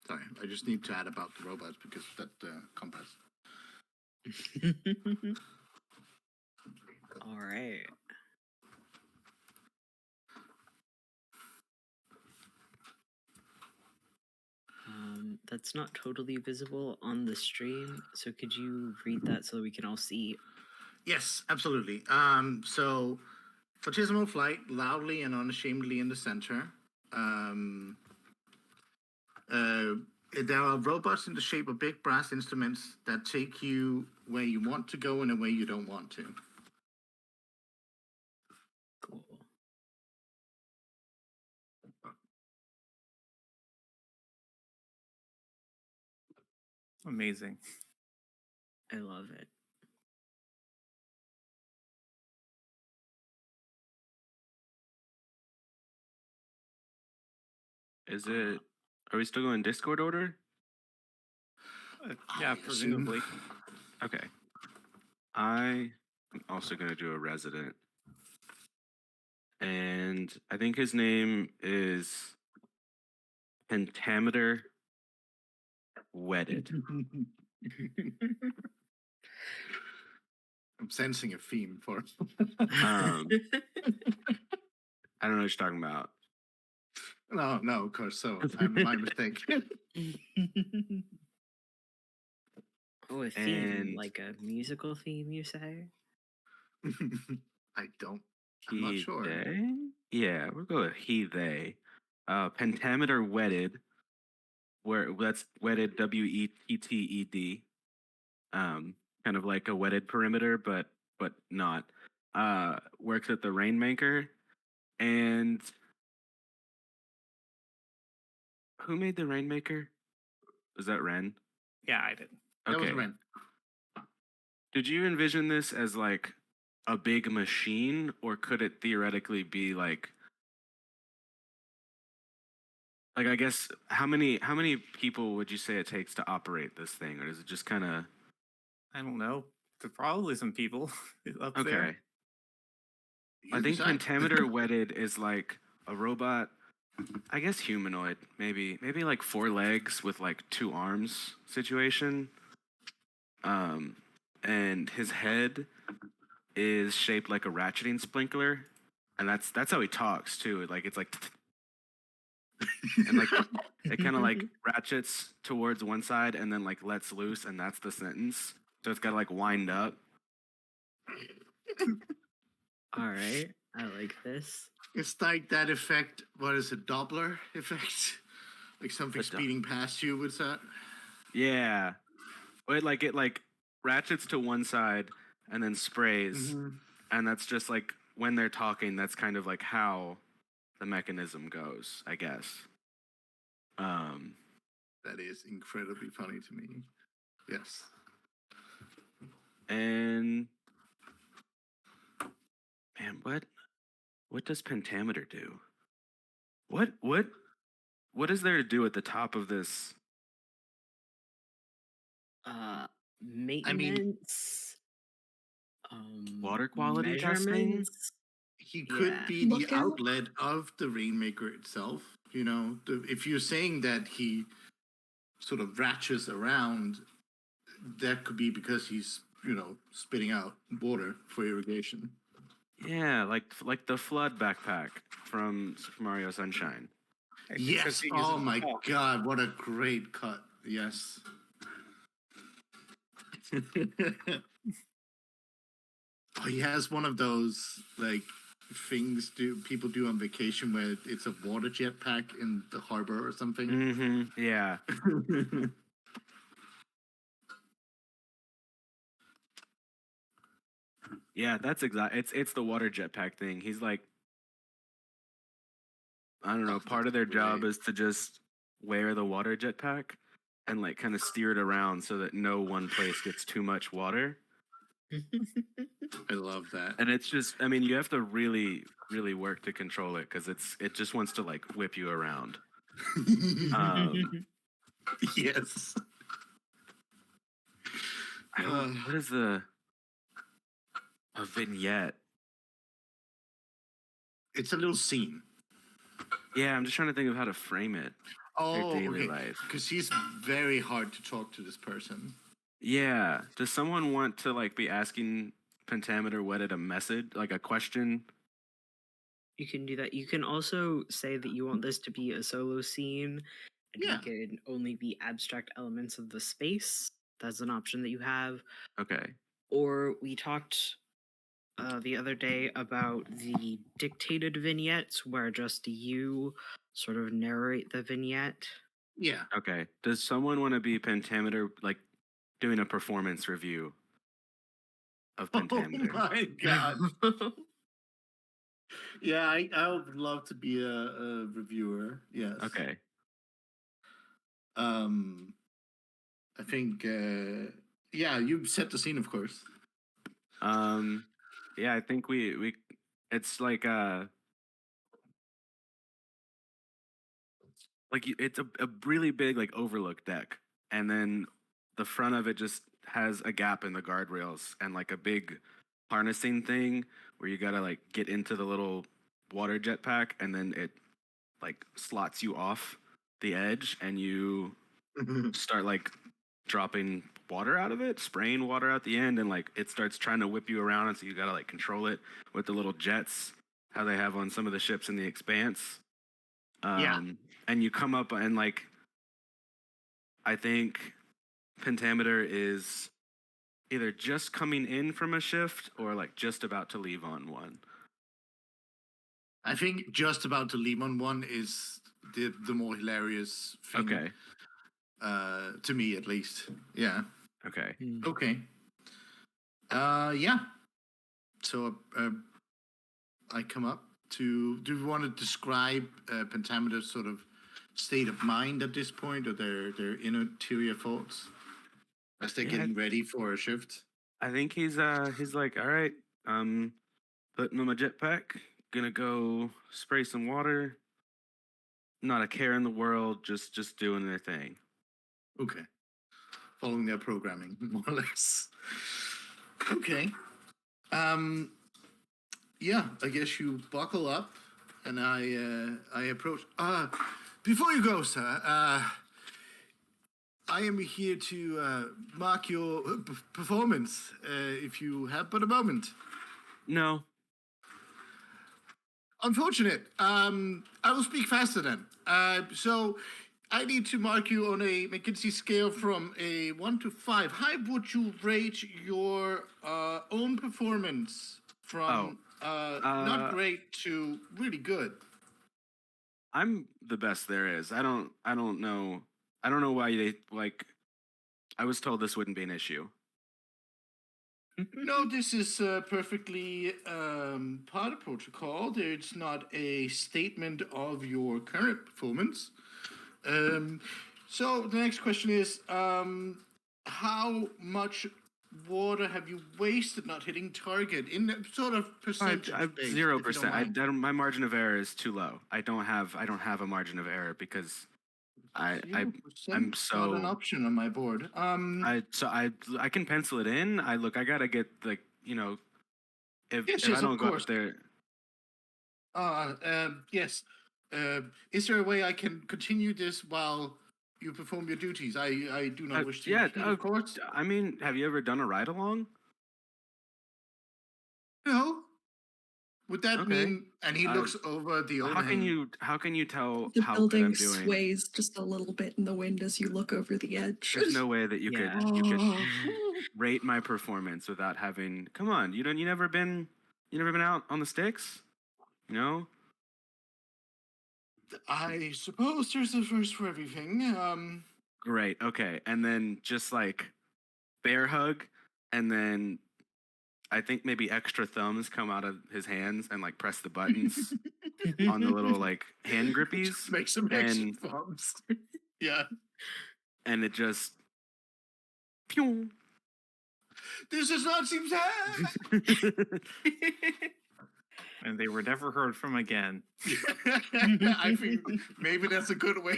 [SPEAKER 2] Sorry, I just need to add about the robots because that compass.
[SPEAKER 5] All right. That's not totally visible on the stream, so could you read that so we can all see?
[SPEAKER 2] Yes, absolutely. So, Fortissimo Flight, loudly and unashamedly in the center. There are robots in the shape of big brass instruments that take you where you want to go and where you don't want to.
[SPEAKER 5] Cool.
[SPEAKER 1] Amazing.
[SPEAKER 5] I love it.
[SPEAKER 3] Is it? Are we still going Discord order?
[SPEAKER 1] Yeah,
[SPEAKER 2] I assume.
[SPEAKER 1] presumably.
[SPEAKER 3] Okay. I am also going to do a resident. And I think his name is Pentameter Wedded.
[SPEAKER 2] I'm sensing a theme for.
[SPEAKER 3] I don't know what you're talking about.
[SPEAKER 2] No, of course. So my mistake.
[SPEAKER 5] Oh, a theme,
[SPEAKER 3] And-
[SPEAKER 5] like a musical theme, you say?
[SPEAKER 2] I don't. I'm not sure.
[SPEAKER 3] They? Yeah, we'll go with he, they. Pentameter Wedded, where that's wedded, WETTED. Kind of like a wedded perimeter, but not. Works at the Rainmaker. And who made the Rainmaker? Was that Ren?
[SPEAKER 1] Yeah, I did.
[SPEAKER 2] That was
[SPEAKER 3] Okay.
[SPEAKER 2] Ren.
[SPEAKER 3] Did you envision this as like a big machine, or could it theoretically be like I guess how many people would you say it takes to operate this thing, or is it just kind of
[SPEAKER 1] I don't know. There's probably some people up
[SPEAKER 3] okay?
[SPEAKER 1] there.
[SPEAKER 3] I
[SPEAKER 2] You
[SPEAKER 3] think
[SPEAKER 2] decide.
[SPEAKER 3] Pentameter Wedded is like a robot, I guess humanoid, maybe like 4 legs with like 2 arms situation. And his head is shaped like a ratcheting sprinkler, and that's how he talks too. Like it's like, and like it kind of like ratchets towards one side and then like lets loose, and that's the sentence. So it's got to like wind up.
[SPEAKER 5] All right, I like this.
[SPEAKER 2] It's like that effect. What is it? Doppler effect? Like something
[SPEAKER 3] The do-
[SPEAKER 2] speeding past you with that.
[SPEAKER 3] Yeah, but it like ratchets to one side, and then sprays, and that's just like when they're talking. That's kind of like how the mechanism goes, I guess.
[SPEAKER 2] That is incredibly funny to me. Yes.
[SPEAKER 3] And man, what does pentameter do? What is there to do at the top of this?
[SPEAKER 5] Maintenance.
[SPEAKER 3] Water quality testing?
[SPEAKER 5] measurements.
[SPEAKER 2] He could
[SPEAKER 5] Yeah.
[SPEAKER 2] be the
[SPEAKER 4] Lookout?
[SPEAKER 2] outlet of the rainmaker itself. You know, if you're saying that he sort of ratchets around, that could be because he's, you know, spitting out water for irrigation.
[SPEAKER 3] Yeah, like the flood backpack from Super Mario Sunshine.
[SPEAKER 2] Yes.
[SPEAKER 1] he
[SPEAKER 2] Oh
[SPEAKER 1] uses
[SPEAKER 2] my
[SPEAKER 1] the top.
[SPEAKER 2] God! What a great cut. Yes. Oh, he has one of those like things people do on vacation where it's a water jetpack in the harbor or something.
[SPEAKER 3] Mm-hmm. Yeah. Yeah, that's exact. It's the water jetpack thing. He's like, I don't know.
[SPEAKER 2] Oh,
[SPEAKER 3] Part of
[SPEAKER 2] that's
[SPEAKER 3] their job
[SPEAKER 2] great.
[SPEAKER 3] is to just wear the water jetpack and like kind of steer it around so that no one place gets too much water.
[SPEAKER 2] I love that.
[SPEAKER 3] And it's just, I mean, you have to really, really work to control it because it just wants to like whip you around.
[SPEAKER 2] Yes.
[SPEAKER 3] I don't, what is a vignette?
[SPEAKER 2] It's a little scene.
[SPEAKER 3] Yeah, I'm just trying to think of how to frame it.
[SPEAKER 2] Oh,
[SPEAKER 3] daily
[SPEAKER 2] okay.
[SPEAKER 3] life.
[SPEAKER 2] Because he's very hard to talk to this person.
[SPEAKER 3] Yeah. Does someone want to like be asking Pentameter what a message, like a question?
[SPEAKER 5] You can do that. You can also say that you want this to be a solo scene and
[SPEAKER 2] Yeah.
[SPEAKER 5] make it only be abstract elements of the space. That's an option that you have.
[SPEAKER 3] Okay.
[SPEAKER 5] Or we talked the other day about the dictated vignettes where just you sort of narrate the vignette.
[SPEAKER 2] Yeah.
[SPEAKER 3] Okay. Does someone want to be Pentameter, like doing a performance review of Pentameter?
[SPEAKER 2] Oh my God. Yeah, I would love to be a reviewer. Yes.
[SPEAKER 3] Okay.
[SPEAKER 2] I think yeah, you set the scene, of course.
[SPEAKER 3] Yeah, I think we it's like it's a really big like overlook deck, and then the front of it just has a gap in the guardrails and like a big harnessing thing where you gotta like get into the little water jetpack, and then it like slots you off the edge, and you start like dropping water out of it, spraying water out the end, and like it starts trying to whip you around, and so you gotta like control it with the little jets, how they have on some of the ships in the Expanse.
[SPEAKER 2] Yeah.
[SPEAKER 3] And you come up and like, I think Pentameter is either just coming in from a shift or like just about to leave on one.
[SPEAKER 2] I think just about to leave on one is the more hilarious thing.
[SPEAKER 3] Okay.
[SPEAKER 2] To me at least. Yeah.
[SPEAKER 3] Okay.
[SPEAKER 2] Okay. Yeah. So I come up to. Do you want to describe Pentameter's sort of state of mind at this point, or their interior thoughts as they're getting ready for a shift?
[SPEAKER 3] I think he's like, all right, putting on my jetpack, gonna go spray some water. Not a care in the world, just doing their thing.
[SPEAKER 2] Okay. Following their programming, more or less. Okay. Yeah, I guess you buckle up, and I approach. Before you go, sir, I am here to mark your performance. If you have but a moment.
[SPEAKER 3] No.
[SPEAKER 2] Unfortunate. I will speak faster then. So I need to mark you on a McKinsey scale from a 1 to 5. How would you rate your own performance from not great to really good?
[SPEAKER 3] I'm the best there is. I don't know. I don't know why they like. I was told this wouldn't be an issue.
[SPEAKER 2] No, this is perfectly part of protocol. It's not a statement of your current performance. So the next question is, how much water have you wasted not hitting target in a sort of percentage base?
[SPEAKER 3] 0%. My margin of error is too low. I don't have a margin of error because I'm
[SPEAKER 2] 0%'s not an
[SPEAKER 3] so
[SPEAKER 2] option on my board.
[SPEAKER 3] I can pencil it in. I gotta get like if
[SPEAKER 2] Yes,
[SPEAKER 3] if
[SPEAKER 2] yes,
[SPEAKER 3] I
[SPEAKER 2] of
[SPEAKER 3] don't go
[SPEAKER 2] course.
[SPEAKER 3] up there.
[SPEAKER 2] Yes. Is there a way I can continue this while you perform your duties? I do not wish to
[SPEAKER 3] Yeah,
[SPEAKER 2] impede, of course.
[SPEAKER 3] I mean, have you ever done a ride along?
[SPEAKER 2] No. Would that
[SPEAKER 3] Okay.
[SPEAKER 2] mean? And he
[SPEAKER 3] Uh,
[SPEAKER 2] looks over the
[SPEAKER 3] How can
[SPEAKER 2] overhang.
[SPEAKER 3] you tell
[SPEAKER 4] The
[SPEAKER 3] how good I'm
[SPEAKER 4] building
[SPEAKER 3] doing?
[SPEAKER 4] sways just a little bit in the wind as you look over the edge.
[SPEAKER 3] There's no way that you
[SPEAKER 5] Yeah.
[SPEAKER 3] could
[SPEAKER 2] Oh.
[SPEAKER 3] rate my performance without having. Come on, you never been out on the sticks, you know?
[SPEAKER 2] I suppose there's a first for everything.
[SPEAKER 3] Great. Okay, and then just like bear hug, and then I think maybe extra thumbs come out of his hands and like press the buttons on the little like hand grippies,
[SPEAKER 2] Make some extra
[SPEAKER 3] and
[SPEAKER 2] thumbs. Yeah.
[SPEAKER 3] and it just. Pew.
[SPEAKER 2] This does not seem to happen.
[SPEAKER 1] And they were never heard from again.
[SPEAKER 2] I think maybe that's a good way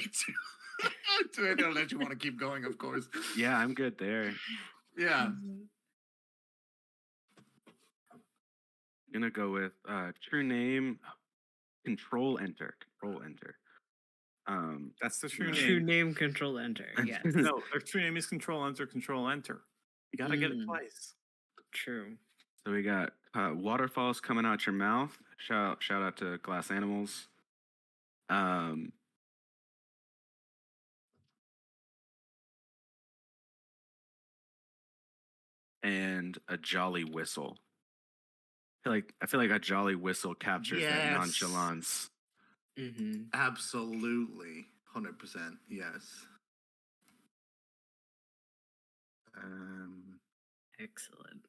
[SPEAKER 2] to let you want to keep going, of course.
[SPEAKER 3] Yeah, I'm good there.
[SPEAKER 2] Yeah.
[SPEAKER 3] Gonna go with true name. Control enter.
[SPEAKER 1] That's the true
[SPEAKER 5] True
[SPEAKER 1] name.
[SPEAKER 5] name control enter. Yes.
[SPEAKER 1] No, their true name is Control Enter, Control Enter. You gotta get it
[SPEAKER 5] Mm.
[SPEAKER 1] twice.
[SPEAKER 5] True.
[SPEAKER 3] So we got waterfalls coming out your mouth. Shout out to Glass Animals. And a jolly whistle. I feel like a jolly whistle captures that
[SPEAKER 2] Yes.
[SPEAKER 3] nonchalance.
[SPEAKER 5] Mm-hmm.
[SPEAKER 2] Absolutely. 100%. Yes.
[SPEAKER 5] Excellent.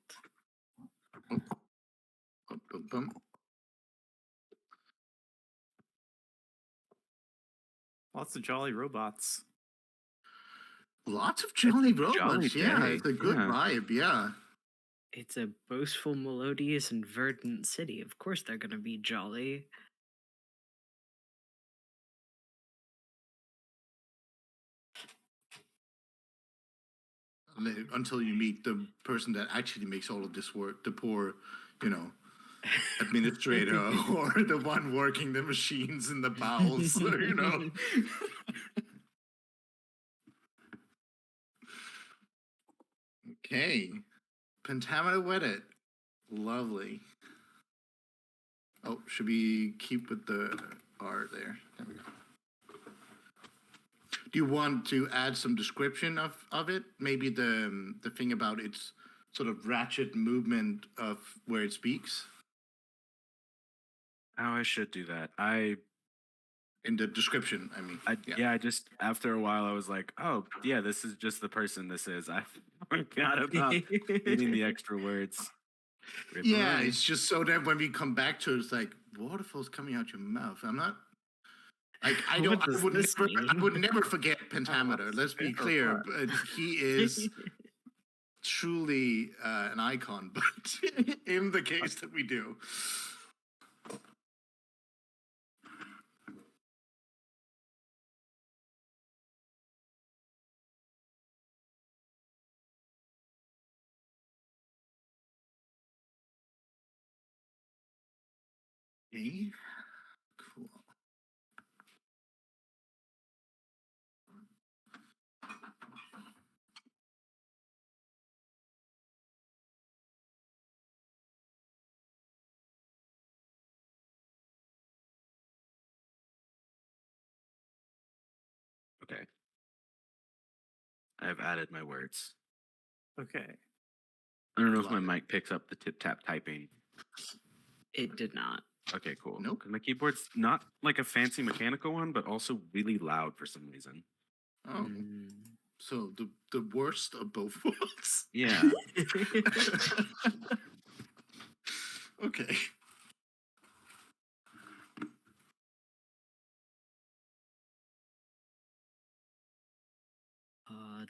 [SPEAKER 2] Bum, bum, bum.
[SPEAKER 1] Lots of jolly robots.
[SPEAKER 2] Lots of jolly robots.
[SPEAKER 3] jolly
[SPEAKER 2] Yeah,
[SPEAKER 3] day,
[SPEAKER 2] it's a good
[SPEAKER 3] yeah.
[SPEAKER 2] vibe. Yeah.
[SPEAKER 5] It's a boastful, melodious, and verdant city. Of course, they're going to be jolly.
[SPEAKER 2] Until you meet the person that actually makes all of this work, the poor, administrator or the one working the machines in the bowels, Okay. Pentameter Wedded. Lovely. Oh, should we keep with the R there? There we go. Do you want to add some description of it? Maybe the thing about its sort of ratchet movement of where it speaks?
[SPEAKER 3] Oh, I should do that.
[SPEAKER 2] In the description, I mean.
[SPEAKER 3] I just after a while I was like, oh yeah, this is just the person this is. I forgot about needing the extra words.
[SPEAKER 2] Yeah, it's just so that when we come back to it, it's like waterfalls coming out your mouth. I'm not like I don't.
[SPEAKER 5] What does
[SPEAKER 2] I
[SPEAKER 5] this mean?
[SPEAKER 2] would never forget Pentameter. Let's be clear. But he is truly an icon. But in the case that we do. Okay. Cool.
[SPEAKER 3] Okay. I've added my words.
[SPEAKER 1] Okay.
[SPEAKER 3] I don't know if
[SPEAKER 2] Love
[SPEAKER 3] my
[SPEAKER 2] it.
[SPEAKER 3] mic picks up the tip tap typing.
[SPEAKER 5] It did not.
[SPEAKER 3] Okay, cool.
[SPEAKER 2] Nope.
[SPEAKER 3] 'Cause my keyboard's not like a fancy mechanical one, but also really loud for some reason.
[SPEAKER 2] Oh.
[SPEAKER 5] Mm.
[SPEAKER 2] So the worst of both worlds.
[SPEAKER 3] Yeah.
[SPEAKER 2] Okay.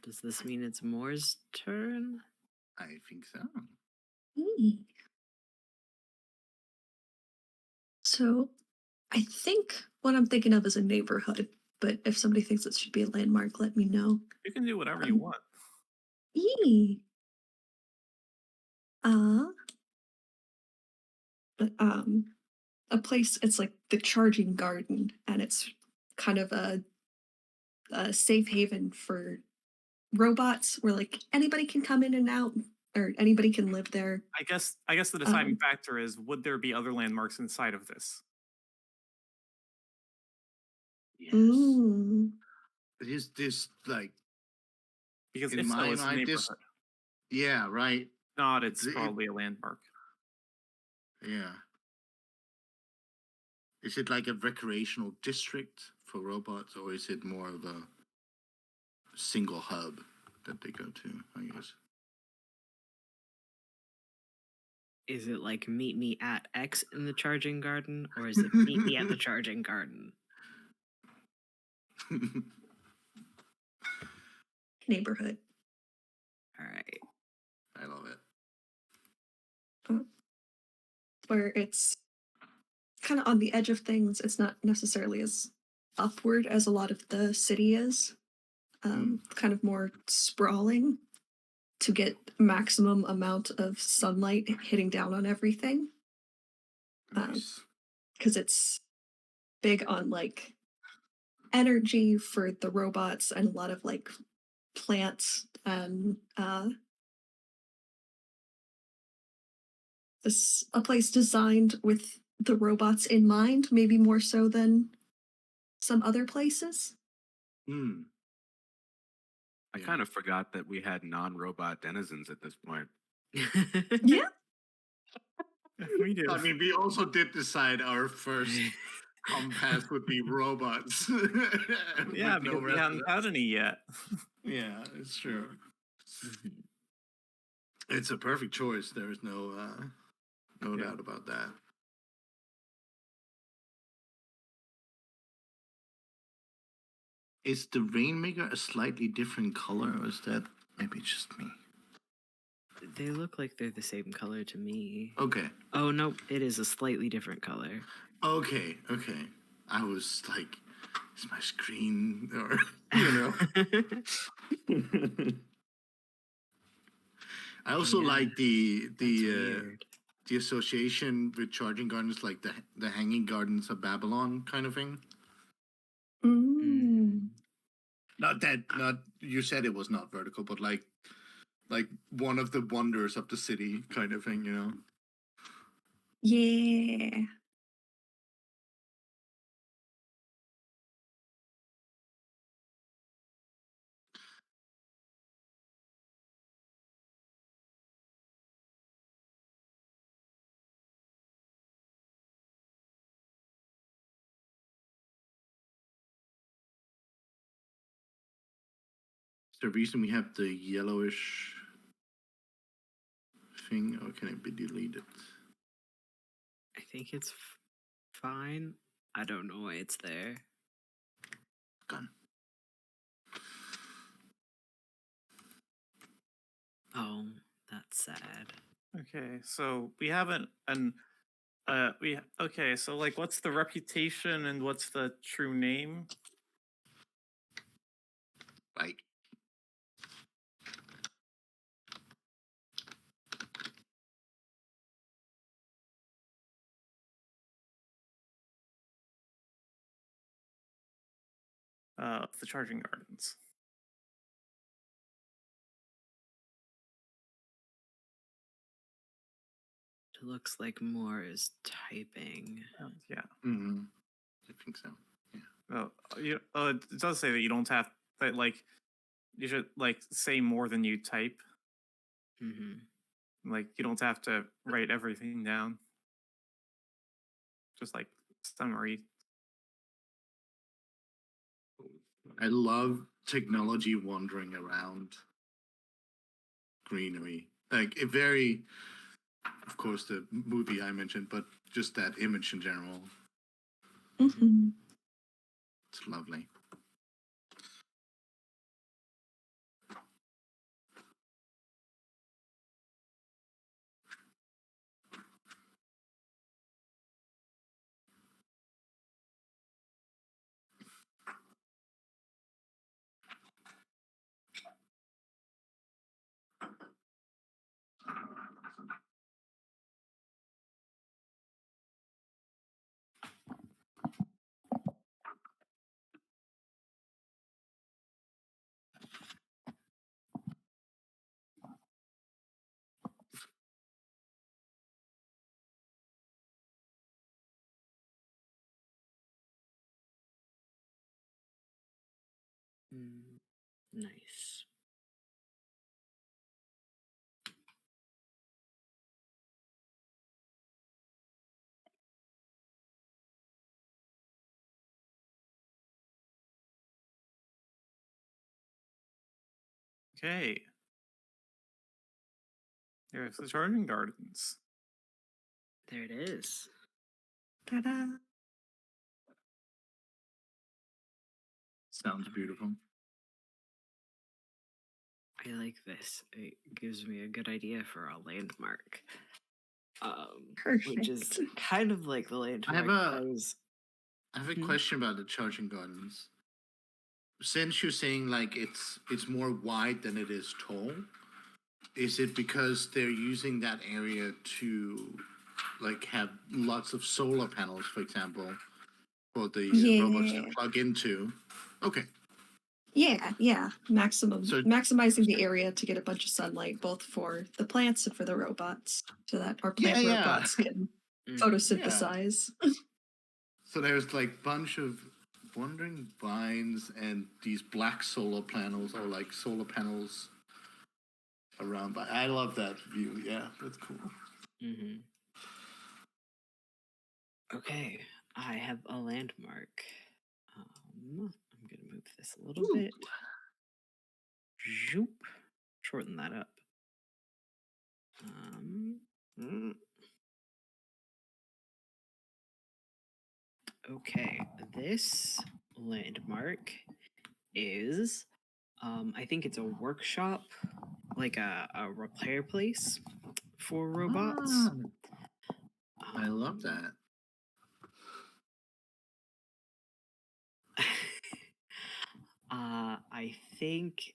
[SPEAKER 5] Does this mean it's Moore's turn?
[SPEAKER 2] I think so.
[SPEAKER 4] Mm. So I think what I'm thinking of is a neighborhood, but if somebody thinks it should be a landmark, let me know.
[SPEAKER 1] You can do whatever you
[SPEAKER 4] Um,
[SPEAKER 1] want.
[SPEAKER 4] Yee. Uh, but, a place, it's like the Charging Garden, and it's kind of a safe haven for robots where like anybody can come in and out or anybody can live there.
[SPEAKER 1] I guess the deciding
[SPEAKER 4] Um,
[SPEAKER 1] factor is, would there be other landmarks inside of this?
[SPEAKER 2] Yes.
[SPEAKER 4] mm,
[SPEAKER 2] Is this like
[SPEAKER 1] Because
[SPEAKER 2] in
[SPEAKER 1] if so,
[SPEAKER 2] my
[SPEAKER 1] it's a
[SPEAKER 2] mind?
[SPEAKER 1] neighborhood.
[SPEAKER 2] Yeah, right.
[SPEAKER 1] Not, it's
[SPEAKER 2] It-
[SPEAKER 1] probably a landmark.
[SPEAKER 2] Yeah. Is it like a recreational district for robots, or is it more of a single hub that they go to? I guess.
[SPEAKER 5] Is it like meet me at X in the Charging Garden, or is it meet me at the Charging Garden?
[SPEAKER 4] neighborhood.
[SPEAKER 5] All right.
[SPEAKER 2] I love it.
[SPEAKER 4] Where it's kind of on the edge of things. It's not necessarily as upward as a lot of the city is. Kind of more sprawling to get maximum amount of sunlight hitting down on everything.
[SPEAKER 2] Nice.
[SPEAKER 4] Because it's big on like energy for the robots and a lot of like plants and this a place designed with the robots in mind, maybe more so than some other places.
[SPEAKER 2] Hmm.
[SPEAKER 3] I
[SPEAKER 2] Yeah.
[SPEAKER 3] kind of forgot that we had non-robot denizens at this point.
[SPEAKER 4] Yeah.
[SPEAKER 1] We do.
[SPEAKER 2] I mean, we also did decide our first compass would be robots.
[SPEAKER 1] Yeah,
[SPEAKER 2] with
[SPEAKER 1] because we
[SPEAKER 2] rest of
[SPEAKER 1] haven't
[SPEAKER 2] it.
[SPEAKER 1] had any yet.
[SPEAKER 2] Yeah, it's true.
[SPEAKER 5] Mhm.
[SPEAKER 2] It's a perfect choice. There is no
[SPEAKER 1] Yeah.
[SPEAKER 2] doubt about that. Is the Rainmaker a slightly different color, or is that maybe just me?
[SPEAKER 5] They look like they're the same color to me.
[SPEAKER 2] Okay.
[SPEAKER 5] Oh no, it is a slightly different color.
[SPEAKER 2] Okay. I was like, is my screen or you know? I also
[SPEAKER 5] Yeah,
[SPEAKER 2] like the
[SPEAKER 5] That's weird.
[SPEAKER 2] the association with Charging Gardens, like the Hanging Gardens of Babylon kind of thing.
[SPEAKER 4] Mm.
[SPEAKER 2] Not you said it was not vertical, but like one of the wonders of the city kind of thing, you know.
[SPEAKER 4] Yeah.
[SPEAKER 2] Is the reason we have the yellowish thing, or can it be deleted?
[SPEAKER 5] I think it's fine. I don't know why it's there.
[SPEAKER 2] Gone.
[SPEAKER 5] Oh, that's sad.
[SPEAKER 1] Okay, so we haven't okay, so like what's the reputation and what's the true name?
[SPEAKER 2] Right.
[SPEAKER 1] The Charging Gardens.
[SPEAKER 5] It looks like Moore is typing.
[SPEAKER 1] Yeah.
[SPEAKER 2] Mm-hmm. I think so.
[SPEAKER 1] Oh, it does say that you don't have that. Like, you should like say more than you type.
[SPEAKER 5] Mm-hmm.
[SPEAKER 1] Like, you don't have to write everything down. Just like summary.
[SPEAKER 2] I love technology wandering around greenery. Like a very, of course, the movie I mentioned, but just that image in general.
[SPEAKER 4] Mhm.
[SPEAKER 2] It's lovely.
[SPEAKER 5] Nice.
[SPEAKER 1] Okay. There's the Charging Gardens.
[SPEAKER 5] There it is.
[SPEAKER 4] Ta-da.
[SPEAKER 2] Sounds beautiful.
[SPEAKER 5] I like this. It gives me a good idea for a landmark. Which is
[SPEAKER 4] Perfect.
[SPEAKER 5] kind of like the landmark
[SPEAKER 2] a-
[SPEAKER 5] I was.
[SPEAKER 2] I have a
[SPEAKER 5] Hmm?
[SPEAKER 2] question about the charging gardens. Since you're saying like it's more wide than it is tall, is it because they're using that area to like have lots of solar panels, for example, for the robots to
[SPEAKER 4] Yeah.
[SPEAKER 2] plug into? Okay,
[SPEAKER 4] Yeah.
[SPEAKER 2] So-
[SPEAKER 4] Maximizing the area to get a bunch of sunlight, both for the plants and for the robots, so that our plant
[SPEAKER 2] Yeah.
[SPEAKER 4] robots can
[SPEAKER 5] Mhm.
[SPEAKER 4] photosynthesize.
[SPEAKER 2] so there's like bunch of wandering vines and these black solar panels or like solar panels around. But I love that view. Yeah, that's cool.
[SPEAKER 5] Mm-hmm. Okay, I have a landmark. I'm gonna move this a little
[SPEAKER 2] Ooh.
[SPEAKER 5] bit. Zoop. Shorten that up. Mm. Okay, this landmark is, I think it's a workshop, like a repair place for robots.
[SPEAKER 2] I love
[SPEAKER 5] Um,
[SPEAKER 2] that.
[SPEAKER 5] I think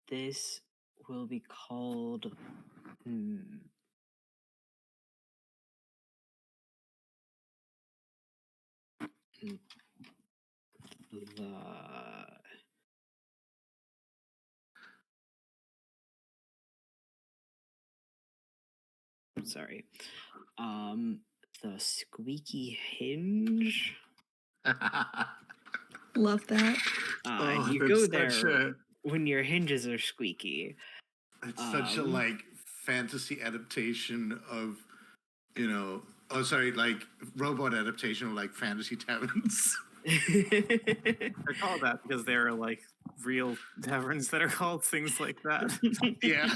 [SPEAKER 5] this will be called. The sorry, the squeaky hinge.
[SPEAKER 4] Love that.
[SPEAKER 2] Oh,
[SPEAKER 5] You
[SPEAKER 2] that's
[SPEAKER 5] go
[SPEAKER 2] such
[SPEAKER 5] there
[SPEAKER 2] a-
[SPEAKER 5] when your hinges are squeaky.
[SPEAKER 2] It's such a
[SPEAKER 5] Um,
[SPEAKER 2] like fantasy adaptation of, oh sorry, like robot adaptation of like fantasy taverns.
[SPEAKER 1] They're called that because there are like real taverns that are called things like that.
[SPEAKER 2] Yeah.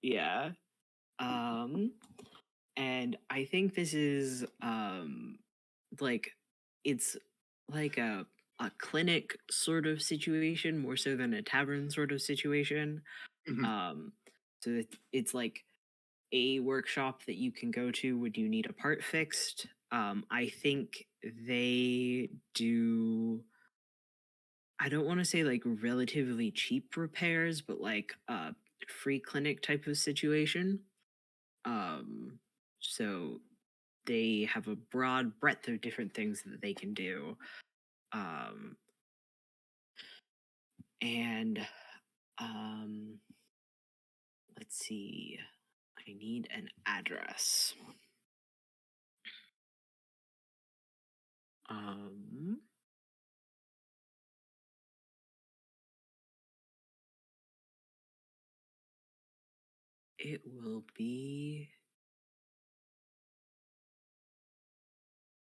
[SPEAKER 5] Yeah. And I think this is like it's like a clinic sort of situation more so than a tavern sort of situation.
[SPEAKER 2] Mhm.
[SPEAKER 5] So it's like a workshop that you can go to when you need a part fixed. I think they do, I don't want to say like relatively cheap repairs, but like a free clinic type of situation. So they have a broad breadth of different things that they can do. And let's see, I need an address. It will be.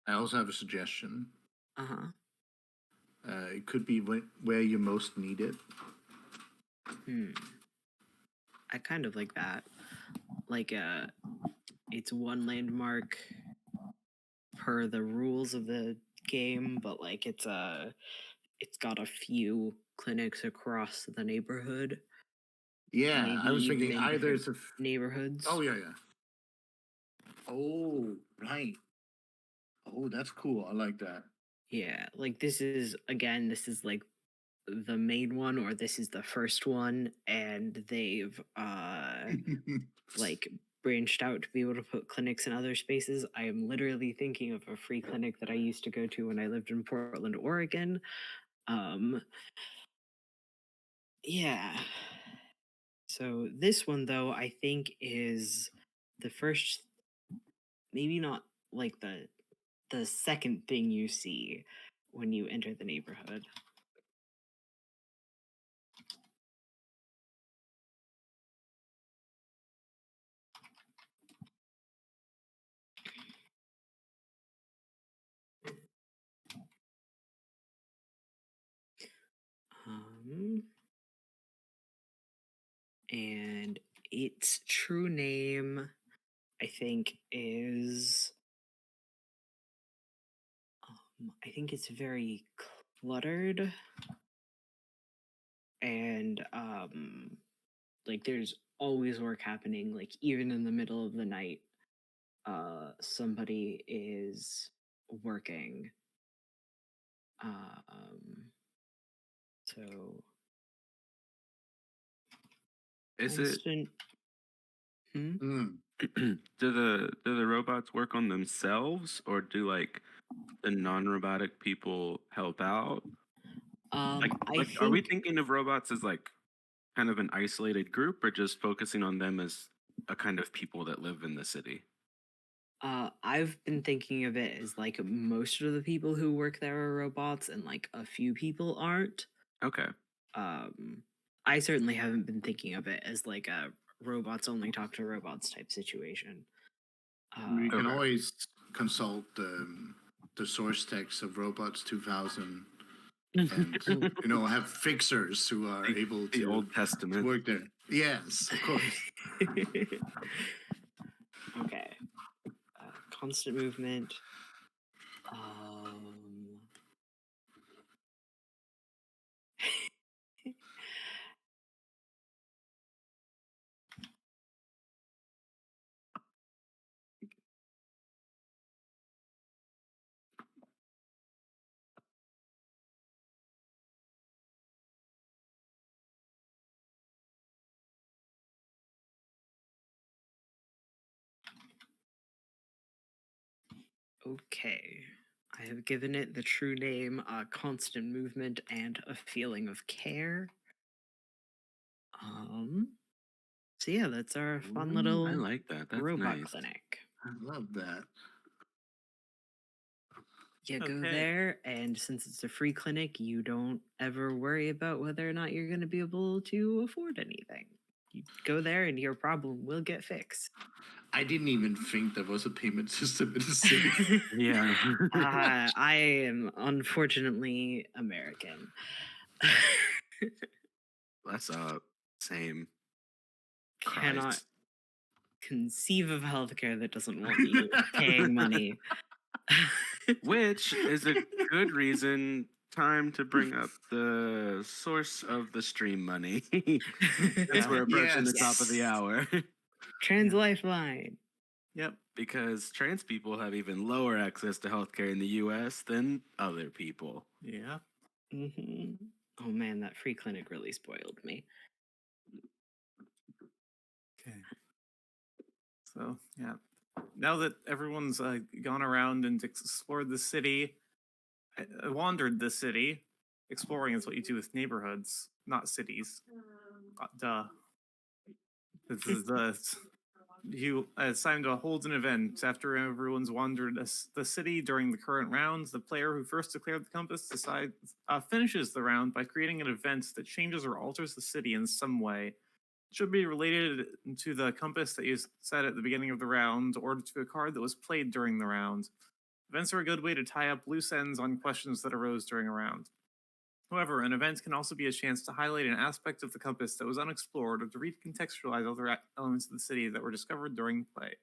[SPEAKER 2] I also have a suggestion.
[SPEAKER 5] Uh huh.
[SPEAKER 2] It could be where you most need it.
[SPEAKER 5] I kind of like that. Like, it's one landmark per the rules of the game, but like it's got a few clinics across the neighborhood.
[SPEAKER 2] Yeah,
[SPEAKER 5] Maybe
[SPEAKER 2] I was
[SPEAKER 5] even
[SPEAKER 2] thinking
[SPEAKER 5] in
[SPEAKER 2] either
[SPEAKER 5] different
[SPEAKER 2] it's a.
[SPEAKER 5] neighborhoods.
[SPEAKER 2] Oh yeah, yeah. Oh right. Oh, that's cool. I like that.
[SPEAKER 5] Yeah, like this is like the main one, or this is the first one, and they've like branched out to be able to put clinics in other spaces. I am literally thinking of a free clinic that I used to go to when I lived in Portland, Oregon. Yeah. So this one though, I think is the first, maybe not like the second thing you see when you enter the neighborhood. And its true name, I think, is I think it's very cluttered, and like there's always work happening. Like even in the middle of the night, somebody is working. So
[SPEAKER 3] Is it?
[SPEAKER 5] constant.
[SPEAKER 2] Mm.
[SPEAKER 3] Do the robots work on themselves, or do like the non-robotic people help out?
[SPEAKER 5] I
[SPEAKER 3] Are we
[SPEAKER 5] think
[SPEAKER 3] thinking of robots as like kind of an isolated group, or just focusing on them as a kind of people that live in the city?
[SPEAKER 5] I've been thinking of it as like most of the people who work there are robots, and like a few people aren't.
[SPEAKER 3] Okay.
[SPEAKER 5] I certainly haven't been thinking of it as like a robots only talk to robots type situation.
[SPEAKER 2] You can
[SPEAKER 3] Okay.
[SPEAKER 2] always consult the source text of Robots 2000, and have fixers who are able
[SPEAKER 3] The
[SPEAKER 2] to
[SPEAKER 3] Old Testament.
[SPEAKER 2] work there. Yes, of course.
[SPEAKER 5] Okay. Constant movement. Um, okay. I have given it the true name, constant movement and a feeling of care. So yeah, that's our fun
[SPEAKER 3] Ooh,
[SPEAKER 5] little
[SPEAKER 3] I like that. That's
[SPEAKER 5] robot
[SPEAKER 3] nice.
[SPEAKER 5] clinic.
[SPEAKER 2] I love that.
[SPEAKER 5] You go
[SPEAKER 1] Okay.
[SPEAKER 5] there, and since it's a free clinic, you don't ever worry about whether or not you're going to be able to afford anything. You go there, and your problem will get fixed.
[SPEAKER 2] I didn't even think there was a payment system in the city.
[SPEAKER 3] Yeah.
[SPEAKER 5] I am unfortunately American.
[SPEAKER 3] That's same.
[SPEAKER 5] Cannot
[SPEAKER 3] Christ.
[SPEAKER 5] conceive of healthcare that doesn't want you paying money.
[SPEAKER 3] Which is a good reason. Time to bring up the source of the stream money. Since we're approaching the top of the
[SPEAKER 2] Yes.
[SPEAKER 3] hour.
[SPEAKER 5] Trans Lifeline.
[SPEAKER 1] Yep.
[SPEAKER 3] Because trans people have even lower access to healthcare in the US than other people.
[SPEAKER 1] Yeah.
[SPEAKER 5] Oh man, that free clinic really spoiled me.
[SPEAKER 1] Okay. So yeah, now that everyone's gone around and explored the city, wandered the city, exploring is what you do with neighborhoods, not cities. Duh. This is it's time to hold an event. After everyone's wandered the city during the current rounds, the player who first declared the compass finishes the round by creating an event that changes or alters the city in some way. It should be related to the compass that you set at the beginning of the round, or to a card that was played during the round. Events are a good way to tie up loose ends on questions that arose during a round. However, an event can also be a chance to highlight an aspect of the compass that was unexplored or to recontextualize other elements of the city that were discovered during play.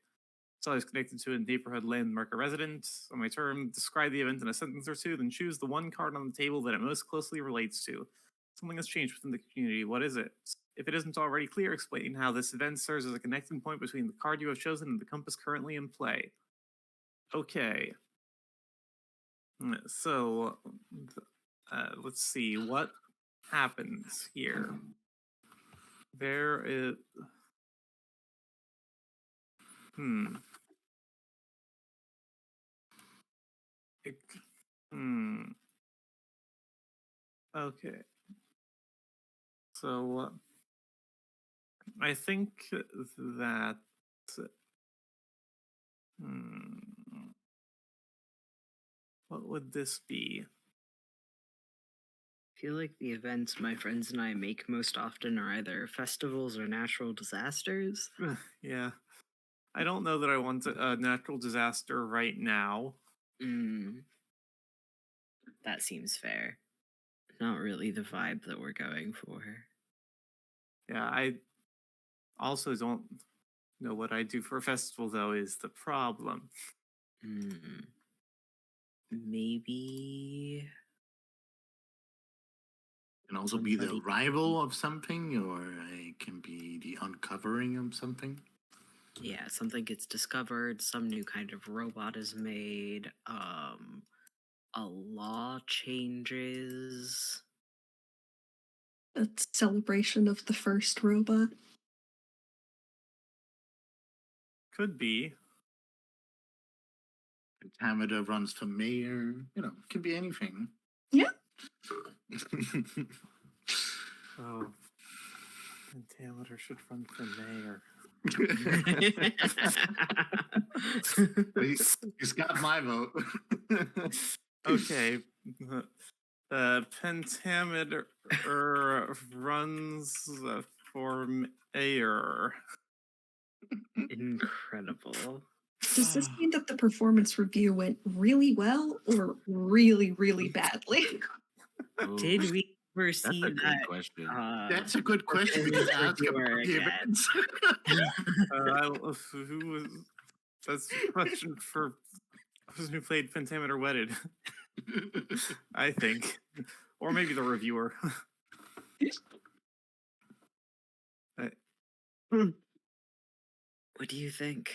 [SPEAKER 1] So I was connected to a neighborhood landmark or resident. On my turn, describe the event in a sentence or two, then choose the one card on the table that it most closely relates to. Something has changed within the community. What is it? If it isn't already clear, explain how this event serves as a connecting point between the card you have chosen and the compass currently in play. Okay. So, let's see what happens here. There is. Hmm. It, hmm. Okay. So, I think that. Hmm, what would this be?
[SPEAKER 5] I feel like the events my friends and I make most often are either festivals or natural disasters.
[SPEAKER 1] Yeah. I don't know that I want a natural disaster right now.
[SPEAKER 5] Mm, that seems fair. Not really the vibe that we're going for.
[SPEAKER 1] Yeah, I also don't know what I do for a festival, though, is the problem.
[SPEAKER 5] Mm, maybe
[SPEAKER 2] Can also be the
[SPEAKER 5] somebody.
[SPEAKER 2] arrival of something, or it can be the uncovering of something.
[SPEAKER 5] Yeah, something gets discovered, some new kind of robot is made, a law changes.
[SPEAKER 4] A celebration of the first robot.
[SPEAKER 1] Could be.
[SPEAKER 2] Tamada runs for mayor. You know, it can be anything.
[SPEAKER 4] Yeah.
[SPEAKER 1] Oh. And Taylor should run for mayor.
[SPEAKER 2] He's got my vote.
[SPEAKER 1] Okay. Pentameter runs for mayor.
[SPEAKER 5] Incredible.
[SPEAKER 4] Does this mean that the performance review went really well or really, really badly?
[SPEAKER 5] Did
[SPEAKER 3] Ooh,
[SPEAKER 5] we ever
[SPEAKER 3] that's
[SPEAKER 5] see
[SPEAKER 3] a good
[SPEAKER 5] that?
[SPEAKER 3] question.
[SPEAKER 2] That's a good question because
[SPEAKER 5] performance
[SPEAKER 2] ask about
[SPEAKER 5] reviewer
[SPEAKER 2] the
[SPEAKER 5] again?
[SPEAKER 2] events.
[SPEAKER 1] Who was? That's a question for the person who played Pentameter Wedded. I think, or maybe the reviewer.
[SPEAKER 5] What do you think?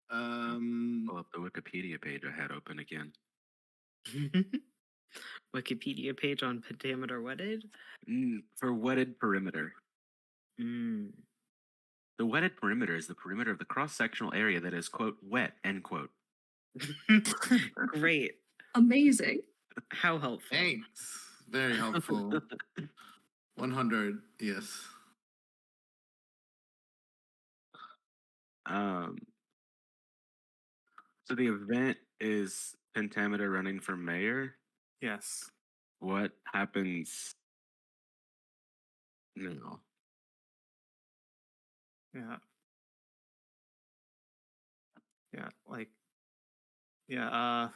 [SPEAKER 3] Pull up the Wikipedia page I had open again.
[SPEAKER 5] Wikipedia page on Pentameter Wedded?
[SPEAKER 3] For wetted perimeter.
[SPEAKER 5] Mm.
[SPEAKER 3] The wetted perimeter is the perimeter of the cross-sectional area that is, quote, wet, end quote.
[SPEAKER 5] Great.
[SPEAKER 4] Amazing.
[SPEAKER 5] How helpful.
[SPEAKER 2] Thanks. Very helpful. 100, yes.
[SPEAKER 3] So the event is Pentameter running for mayor.
[SPEAKER 1] Yes.
[SPEAKER 3] What happens now?
[SPEAKER 1] Yeah. Yeah. Like. Yeah.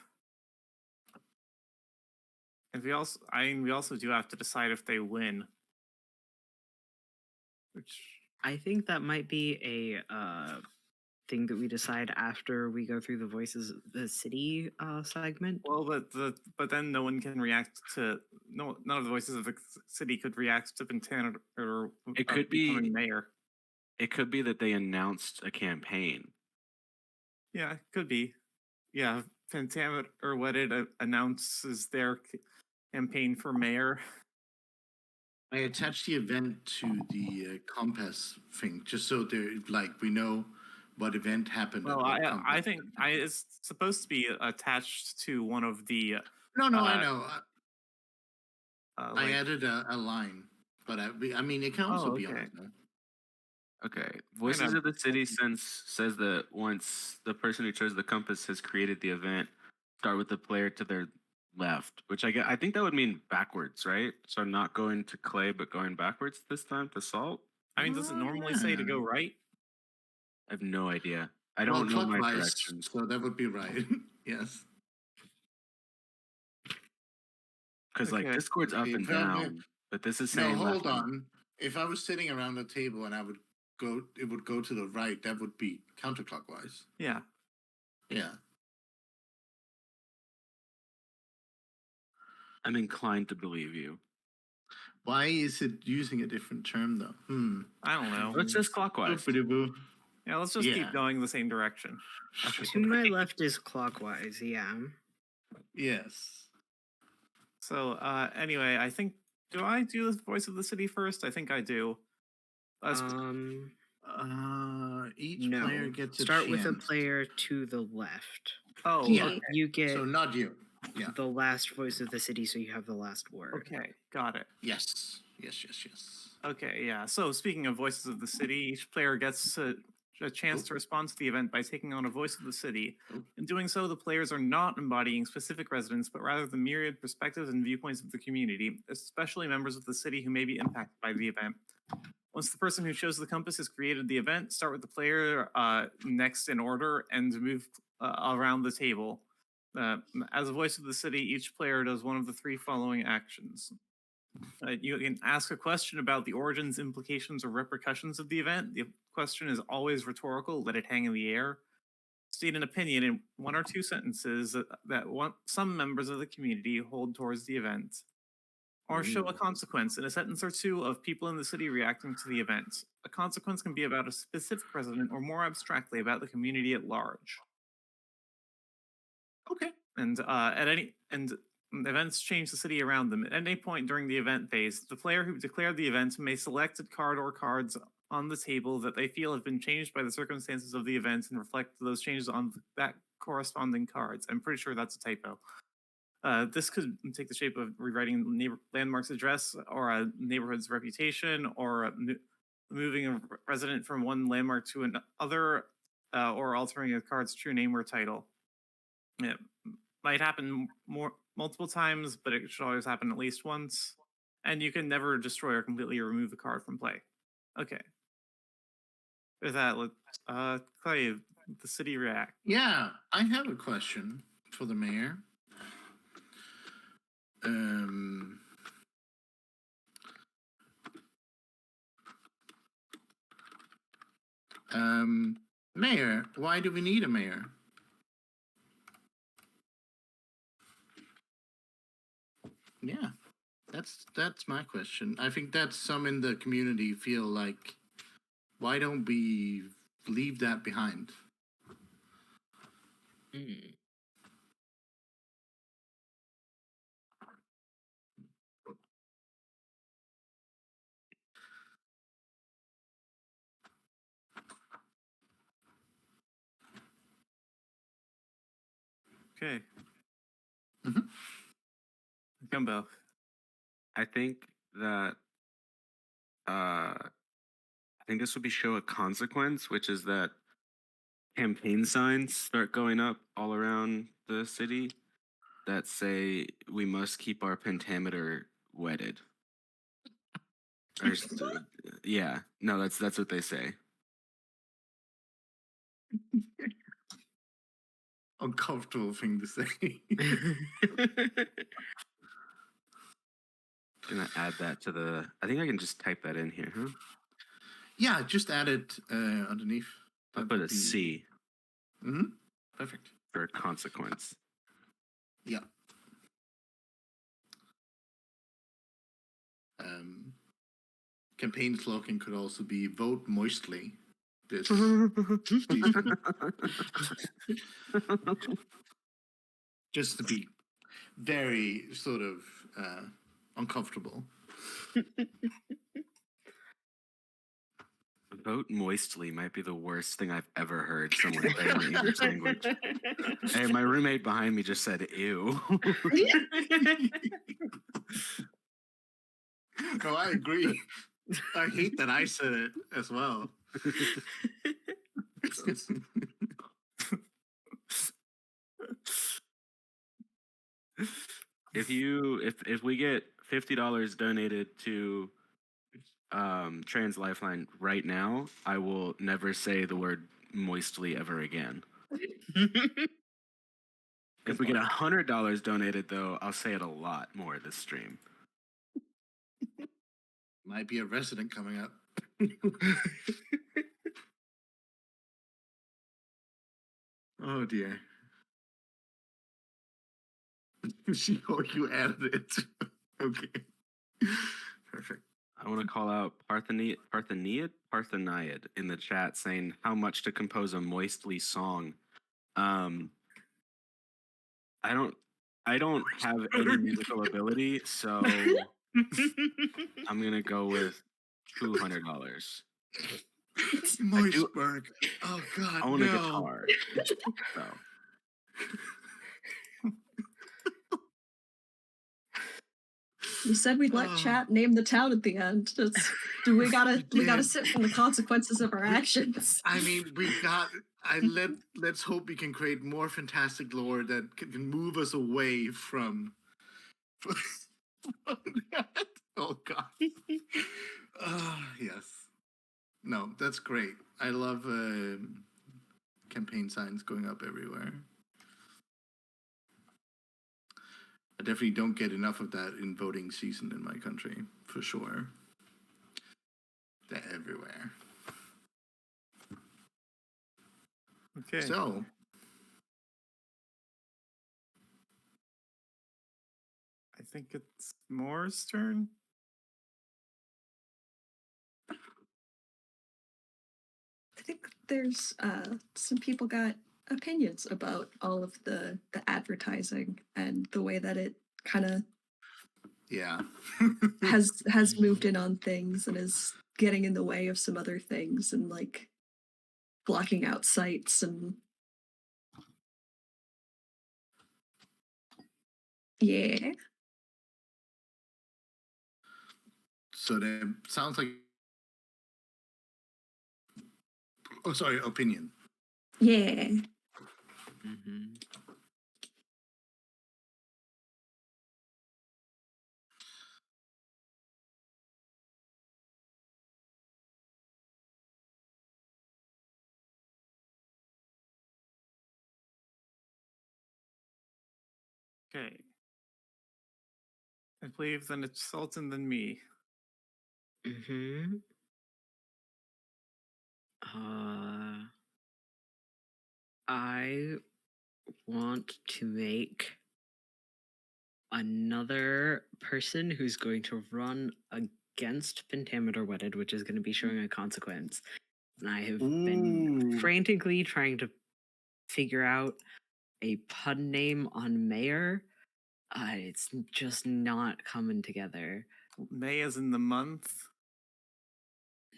[SPEAKER 1] And we also, we also do have to decide if they win. Which.
[SPEAKER 5] I think that might be a thing that we decide after we go through the Voices of the City segment.
[SPEAKER 1] Well, but then no one can react to none of the voices of the city could react to Pentameter or
[SPEAKER 3] It could be
[SPEAKER 1] becoming mayor.
[SPEAKER 3] It could be that they announced a campaign.
[SPEAKER 1] Yeah, it could be. Yeah, Pentameter Wedded announces their campaign for mayor.
[SPEAKER 2] I attached the event to the compass thing, just so there, like, we know what event happened.
[SPEAKER 1] Well,
[SPEAKER 2] at what
[SPEAKER 1] I
[SPEAKER 2] compass.
[SPEAKER 1] think it's supposed to be attached to one of the.
[SPEAKER 2] No, I know. I
[SPEAKER 1] like,
[SPEAKER 2] added a line, but I mean, it can also be on
[SPEAKER 1] okay.
[SPEAKER 2] it. No?
[SPEAKER 3] Okay. Voices of the City says that once the person who chose the compass has created the event, start with the player to their left, which I think that would mean backwards, right? So not going to Clay, but going backwards this time to Salt.
[SPEAKER 1] I mean, does it normally say to go right?
[SPEAKER 3] I have no idea. I
[SPEAKER 2] Well,
[SPEAKER 3] don't know my
[SPEAKER 2] clockwise,
[SPEAKER 3] directions.
[SPEAKER 2] so that would be right. Yes.
[SPEAKER 3] Because like
[SPEAKER 1] Okay.
[SPEAKER 3] Discord's up
[SPEAKER 2] Okay,
[SPEAKER 3] and
[SPEAKER 2] well,
[SPEAKER 3] down, but this is
[SPEAKER 2] No,
[SPEAKER 3] saying
[SPEAKER 2] hold
[SPEAKER 3] left.
[SPEAKER 2] on. If I was sitting around a table and it would go to the right. That would be counterclockwise.
[SPEAKER 1] Yeah.
[SPEAKER 2] Yeah.
[SPEAKER 3] I'm inclined to believe you.
[SPEAKER 2] Why is it using a different term though?
[SPEAKER 1] I don't know.
[SPEAKER 3] Let's just clockwise.
[SPEAKER 2] Boop-a-doo-boo.
[SPEAKER 1] Yeah, let's just
[SPEAKER 2] Yeah.
[SPEAKER 1] keep going the same direction.
[SPEAKER 5] To my left is clockwise, yeah.
[SPEAKER 2] Yes.
[SPEAKER 1] So anyway, I think do I do the voice of the city first? I think I do.
[SPEAKER 2] Each
[SPEAKER 5] No.
[SPEAKER 2] player gets a
[SPEAKER 5] Start with a
[SPEAKER 2] chance.
[SPEAKER 5] player to the left.
[SPEAKER 1] Oh,
[SPEAKER 4] Yeah.
[SPEAKER 1] okay.
[SPEAKER 5] You get
[SPEAKER 2] So not you. Yeah.
[SPEAKER 5] the last voice of the city, so you have the last word.
[SPEAKER 1] Okay, got it.
[SPEAKER 2] Yes. Yes.
[SPEAKER 1] Okay, yeah. So speaking of voices of the city, each player gets a chance to respond to the event by taking on a voice of the city.
[SPEAKER 2] Oh.
[SPEAKER 1] In doing so, the players are not embodying specific residents, but rather the myriad perspectives and viewpoints of the community, especially members of the city who may be impacted by the event. Once the person who chose the compass has created the event, start with the player next in order and move around the table. As a voice of the city, each player does one of the three following actions. You can ask a question about the origins, implications, or repercussions of the event. The question is always rhetorical, let it hang in the air. State an opinion in one or two sentences that some members of the community hold towards the event. Or show a consequence in a sentence or two of people in the city reacting to the event. A consequence can be about a specific resident or more abstractly about the community at large.
[SPEAKER 2] Okay.
[SPEAKER 1] And events change the city around them. At any point during the event phase, the player who declared the event may select a card or cards on the table that they feel have been changed by the circumstances of the event and reflect those changes on that corresponding cards. I'm pretty sure that's a typo. This could take the shape of rewriting landmark's address or a neighborhood's reputation or moving a resident from one landmark to another or altering a card's true name or title. It might happen multiple times, but it should always happen at least once. And you can never destroy or completely remove a card from play. Okay. With that, let's Clay, the city react.
[SPEAKER 2] Yeah, I have a question for the mayor. Mayor, why do we need a mayor? Yeah, that's my question. I think that some in the community feel like, why don't we leave that behind?
[SPEAKER 1] Okay.
[SPEAKER 2] Mhm.
[SPEAKER 1] Gumbo.
[SPEAKER 3] I think that I think this would be show a consequence, which is that campaign signs start going up all around the city that say we must keep our pentameter wetted. Yeah, no, that's what they say.
[SPEAKER 2] Uncomfortable thing to say.
[SPEAKER 3] Gonna add that to the. I think I can just type that in here, huh?
[SPEAKER 2] Yeah, just add it underneath.
[SPEAKER 3] I'll put a C
[SPEAKER 2] Perfect.
[SPEAKER 3] for consequence.
[SPEAKER 2] Yeah. Campaign slogan could also be "Vote moistly." This just to be very sort of uncomfortable.
[SPEAKER 3] Vote moistly might be the worst thing I've ever heard someone say in the English language. Hey, my roommate behind me just said "ew."
[SPEAKER 2] No, I agree. I hate that I said it as well.
[SPEAKER 3] If we get $50 donated to Trans Lifeline right now, I will never say the word moistly ever again. If we get $100 donated, though, I'll say it a lot more this stream.
[SPEAKER 2] Might be a resident coming up. Oh dear. You added it. Okay. Perfect.
[SPEAKER 3] I want to call out Partheniad in the chat saying how much to compose a moistly song. I don't have any musical ability, so I'm gonna go with $200.
[SPEAKER 2] Moistberg. Oh God.
[SPEAKER 3] I want a
[SPEAKER 2] no.
[SPEAKER 3] guitar. So
[SPEAKER 4] You said we'd let chat name the town at the end. We gotta sit from the consequences of our actions.
[SPEAKER 2] I mean, let's hope we can create more fantastic lore that can move us away from that. Oh God. Yes. No, that's great. I love campaign signs going up everywhere. I definitely don't get enough of that in voting season in my country, for sure. They're everywhere.
[SPEAKER 1] Okay.
[SPEAKER 2] So,
[SPEAKER 1] I think it's Moore's turn.
[SPEAKER 4] I think there's some people got opinions about all of the advertising and the way that it kind of
[SPEAKER 2] yeah.
[SPEAKER 4] has moved in on things and is getting in the way of some other things and like blocking out sites and yeah.
[SPEAKER 2] So that sounds like, oh sorry, opinion.
[SPEAKER 4] Yeah.
[SPEAKER 5] Mm-hmm.
[SPEAKER 1] Okay. I believe then it's Sultan then me.
[SPEAKER 5] Mm-hmm. I want to make another person who's going to run against Pentameter Wedded, which is going to be showing a consequence. And I have been
[SPEAKER 2] Ooh.
[SPEAKER 5] frantically trying to figure out a pun name on Mayor. It's just not coming together.
[SPEAKER 1] May is in the month.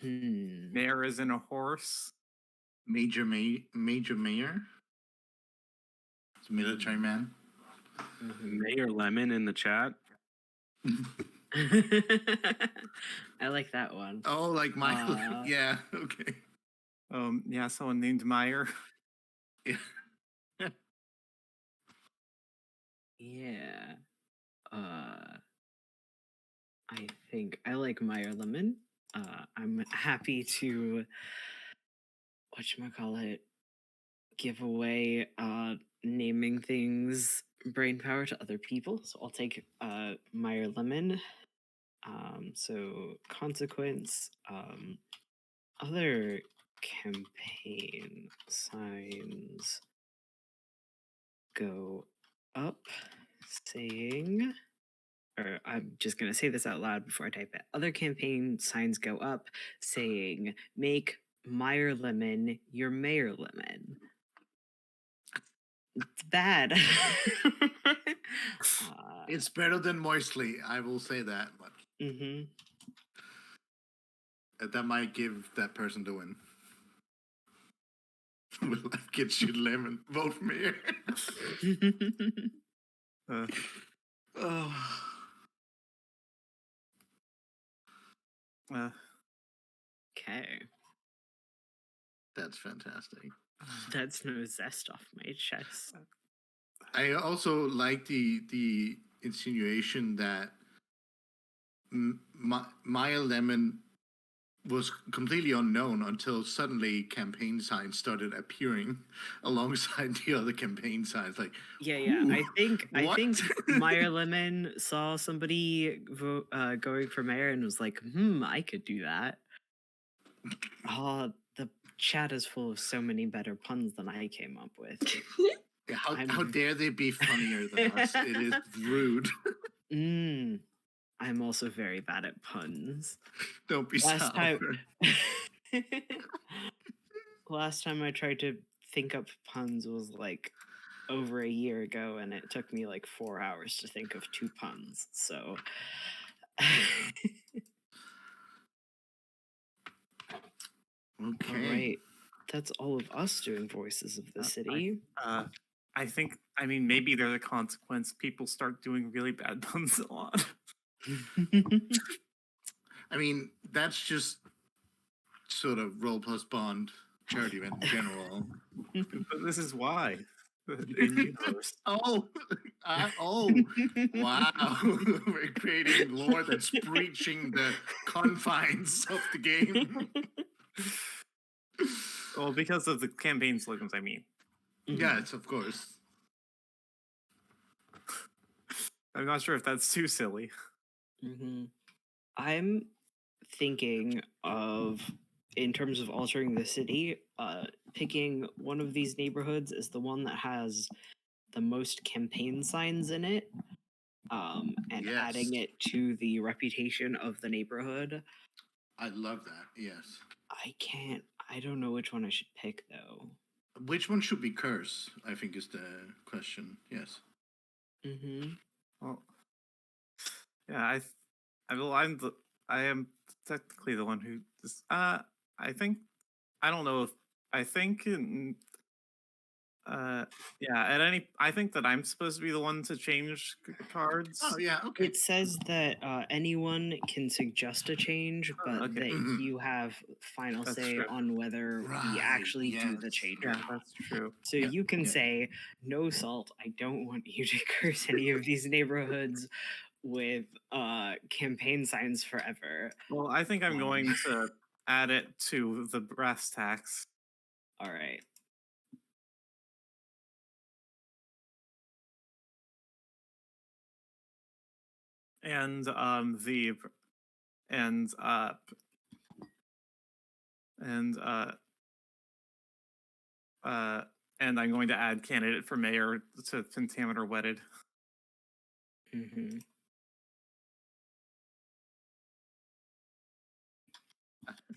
[SPEAKER 1] Mayor is in a horse.
[SPEAKER 2] Major Mayor. It's a military man.
[SPEAKER 3] Mayor Lemon in the chat.
[SPEAKER 5] I like that one.
[SPEAKER 2] Oh, like Michael. Yeah. Okay.
[SPEAKER 1] Yeah, someone named Meyer.
[SPEAKER 2] Yeah.
[SPEAKER 5] Yeah. I think I like Meyer Lemon. I'm happy to whatchamacallit give away naming things brain power to other people. So I'll take Meyer Lemon. So consequence, other campaign signs go up saying, or I'm just going to say this out loud before I type it. Other campaign signs go up saying, make Meyer Lemon your Mayor Lemon. It's bad.
[SPEAKER 2] It's better than Moistly. I will say that much.
[SPEAKER 5] Mm-hmm.
[SPEAKER 2] That might give that person the win. Life gets you lemon. Vote for me. Oh.
[SPEAKER 5] Okay.
[SPEAKER 2] That's fantastic.
[SPEAKER 5] That's no zest off my chest.
[SPEAKER 2] I also like the insinuation that Maya Lemon was completely unknown until suddenly campaign signs started appearing alongside the other campaign signs. Like,
[SPEAKER 5] Yeah.
[SPEAKER 2] "Ooh,
[SPEAKER 5] I think
[SPEAKER 2] what?"
[SPEAKER 5] Meyer Lemon saw somebody going for mayor and was like, I could do that. Oh, the chat is full of so many better puns than I came up with.
[SPEAKER 2] Yeah, how
[SPEAKER 5] I'm-
[SPEAKER 2] dare they be funnier than us? It is rude.
[SPEAKER 5] I'm also very bad at puns.
[SPEAKER 2] Don't be
[SPEAKER 5] Last
[SPEAKER 2] sour.
[SPEAKER 5] time last time I tried to think up puns was like over a year ago, and it took me like 4 hours to think of 2 puns. So
[SPEAKER 2] Okay.
[SPEAKER 5] all right. That's all of us doing voices of the
[SPEAKER 1] I-
[SPEAKER 5] city.
[SPEAKER 1] I think, I mean, maybe there's a consequence. People start doing really bad puns a lot.
[SPEAKER 2] I mean, that's just sort of roll plus bond charity event in general.
[SPEAKER 1] But this is why. In universe.
[SPEAKER 2] Oh, wow. We're creating lore that's breaching the confines of the game.
[SPEAKER 1] Well, because of the campaign slogans, I mean.
[SPEAKER 2] Yes, of course.
[SPEAKER 1] I'm not sure if that's too silly.
[SPEAKER 5] I'm thinking of, in terms of altering the city, picking one of these neighborhoods as the one that has the most campaign signs in it, and adding
[SPEAKER 2] Yes.
[SPEAKER 5] it to the reputation of the neighborhood.
[SPEAKER 2] I love that. Yes.
[SPEAKER 5] I don't know which one I should pick though.
[SPEAKER 2] Which one should be curse? I think is the question. Yes.
[SPEAKER 1] Well, yeah, I am technically the one who just, I think, I don't know if, I think, I think that I'm supposed to be the one to change cards.
[SPEAKER 2] Oh yeah. Okay.
[SPEAKER 5] It says that anyone can suggest a change, but
[SPEAKER 1] okay.
[SPEAKER 5] that
[SPEAKER 2] Mhm.
[SPEAKER 5] you have final
[SPEAKER 1] That's
[SPEAKER 5] say
[SPEAKER 1] true.
[SPEAKER 5] on whether we
[SPEAKER 2] Right,
[SPEAKER 5] actually do the
[SPEAKER 2] yes.
[SPEAKER 5] change or
[SPEAKER 1] Yeah,
[SPEAKER 5] not.
[SPEAKER 1] that's true.
[SPEAKER 5] So
[SPEAKER 2] Yeah,
[SPEAKER 5] you can
[SPEAKER 2] yeah.
[SPEAKER 5] say, no, Salt, I don't want you to curse any of these neighborhoods with campaign signs forever.
[SPEAKER 1] Well, I think I'm
[SPEAKER 2] Wow.
[SPEAKER 1] going to add it to the brass tacks.
[SPEAKER 5] All right.
[SPEAKER 1] And and I'm going to add candidate for mayor to Pentameter Wedded.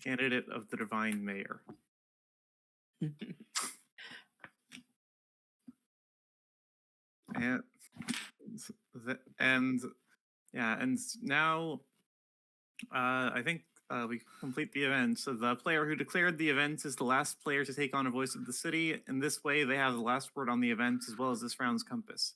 [SPEAKER 1] Candidate of the Divine Mayor. And now I think we complete the event. So the player who declared the event is the last player to take on a voice of the city. In this way, they have the last word on the event as well as this round's compass.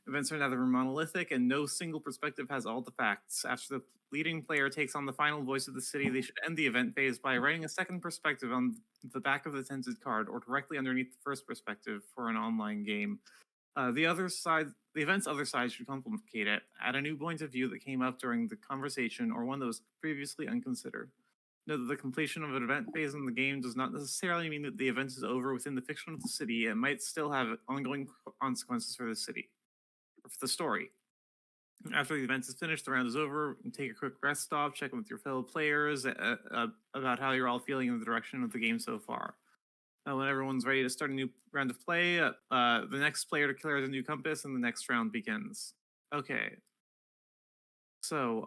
[SPEAKER 1] Events are neither monolithic, and no single perspective has all the facts. After the leading player takes on the final voice of the city, they should end the event phase by writing a second perspective on the back of the tinted card or directly underneath the first perspective for an online game. The event's other side should complicate it, add a new point of view that came up during the conversation or one that was previously unconsidered. Note that the completion of an event phase in the game does not necessarily mean that the event is over within the fiction of the city. It might still have ongoing consequences for the city, or for the story. After the event is finished, the round is over. Take a quick rest stop, check in with your fellow players about how you're all feeling in the direction of the game so far. When everyone's ready to start a new round of play, the next player declares a new compass, and the next round begins. Okay. So,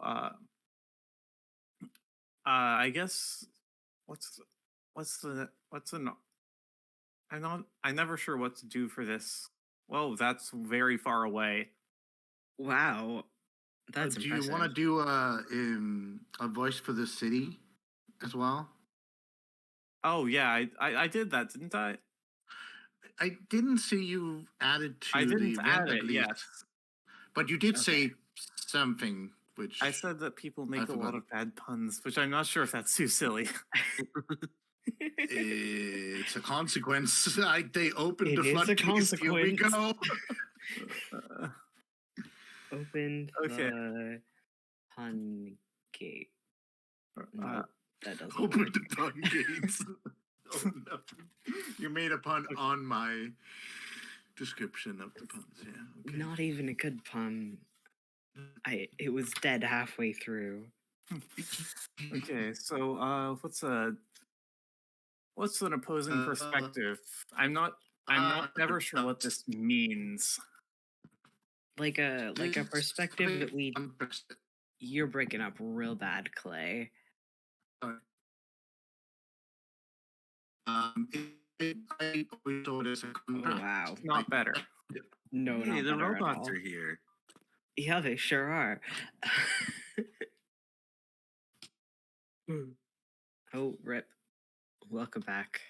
[SPEAKER 1] I guess I'm never sure what to do for this. Well, that's very far away.
[SPEAKER 5] Wow. That's
[SPEAKER 2] Do
[SPEAKER 5] impressive.
[SPEAKER 2] you want to do a voice for the city as well?
[SPEAKER 1] Oh yeah, I did that, didn't I?
[SPEAKER 2] I didn't see you added to
[SPEAKER 1] I
[SPEAKER 2] the
[SPEAKER 1] didn't
[SPEAKER 2] event
[SPEAKER 1] add
[SPEAKER 2] at
[SPEAKER 1] it.
[SPEAKER 2] least,
[SPEAKER 1] Yes,
[SPEAKER 2] but you did
[SPEAKER 1] Okay.
[SPEAKER 2] say something which
[SPEAKER 1] I said that people make a
[SPEAKER 2] forgot.
[SPEAKER 1] lot of bad puns, which I'm not sure if that's too silly.
[SPEAKER 2] It's a consequence. They opened
[SPEAKER 5] It
[SPEAKER 2] the
[SPEAKER 5] is a
[SPEAKER 2] floodgates. Here we
[SPEAKER 5] consequence.
[SPEAKER 2] go.
[SPEAKER 5] Opened
[SPEAKER 1] Okay.
[SPEAKER 5] the pun gate.
[SPEAKER 1] Uh,
[SPEAKER 5] Nope. That doesn't
[SPEAKER 2] Open
[SPEAKER 5] work.
[SPEAKER 2] the pun gates. Oh no. You made a pun on my description of the puns, yeah. Okay.
[SPEAKER 5] Not even a good pun. It was dead halfway through.
[SPEAKER 1] Okay, so what's an opposing perspective? I'm not never sure what this means.
[SPEAKER 5] Like a
[SPEAKER 2] Just
[SPEAKER 5] perspective that we
[SPEAKER 2] understand.
[SPEAKER 5] you're breaking up real bad, Clay.
[SPEAKER 2] Sorry. I always saw it as a
[SPEAKER 5] Oh wow.
[SPEAKER 1] Not better.
[SPEAKER 5] No,
[SPEAKER 3] Hey,
[SPEAKER 5] not
[SPEAKER 3] the
[SPEAKER 5] better at
[SPEAKER 3] robots
[SPEAKER 5] all.
[SPEAKER 3] are here.
[SPEAKER 5] Yeah, they sure are. Oh, rip. Welcome back.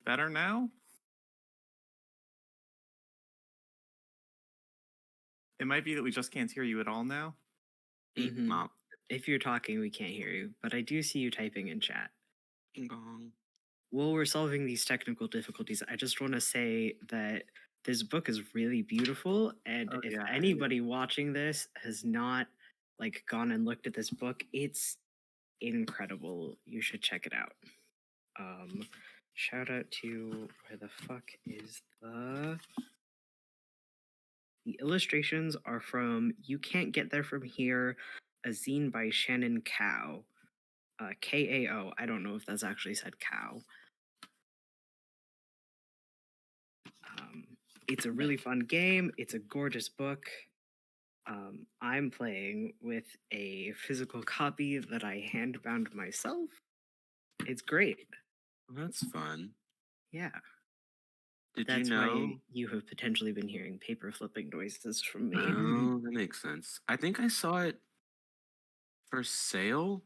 [SPEAKER 1] Better now? It might be that we just can't hear you at all now.
[SPEAKER 5] Mhm.
[SPEAKER 3] Mop.
[SPEAKER 5] If you're talking, we can't hear you, but I do see you typing in chat.
[SPEAKER 3] Ding dong.
[SPEAKER 5] While we're solving these technical difficulties, I just want to say that this book is really beautiful, and
[SPEAKER 1] Oh,
[SPEAKER 5] if
[SPEAKER 1] yeah,
[SPEAKER 5] anybody watching this has not like gone and looked at this book, it's incredible. You should check it out. Shout out to where the fuck is the illustrations are from You Can't Get There From Here, a zine by Shannon Kao. Kao. I don't know if that's actually said cow. It's a really fun game. It's a gorgeous book. I'm playing with a physical copy that I handbound myself. It's great.
[SPEAKER 3] Well, that's fun.
[SPEAKER 5] Yeah.
[SPEAKER 3] Did
[SPEAKER 5] That's
[SPEAKER 3] you
[SPEAKER 5] why
[SPEAKER 3] know?
[SPEAKER 5] you have potentially been hearing paper flipping noises from me.
[SPEAKER 3] Oh, that makes sense. I think I saw it for sale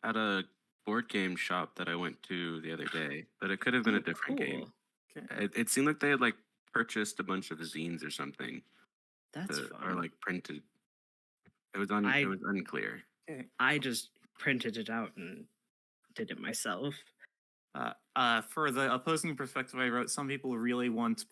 [SPEAKER 3] at a board game shop that I went to the other day, but it could have been
[SPEAKER 5] Oh,
[SPEAKER 3] a different game.
[SPEAKER 1] Okay.
[SPEAKER 3] It seemed like they had like purchased a bunch of zines or something,
[SPEAKER 5] That's
[SPEAKER 3] or
[SPEAKER 5] fun.
[SPEAKER 3] like printed. It was unclear.
[SPEAKER 1] Okay.
[SPEAKER 5] I just printed it out and did it myself.
[SPEAKER 1] For the opposing perspective, I wrote some people really want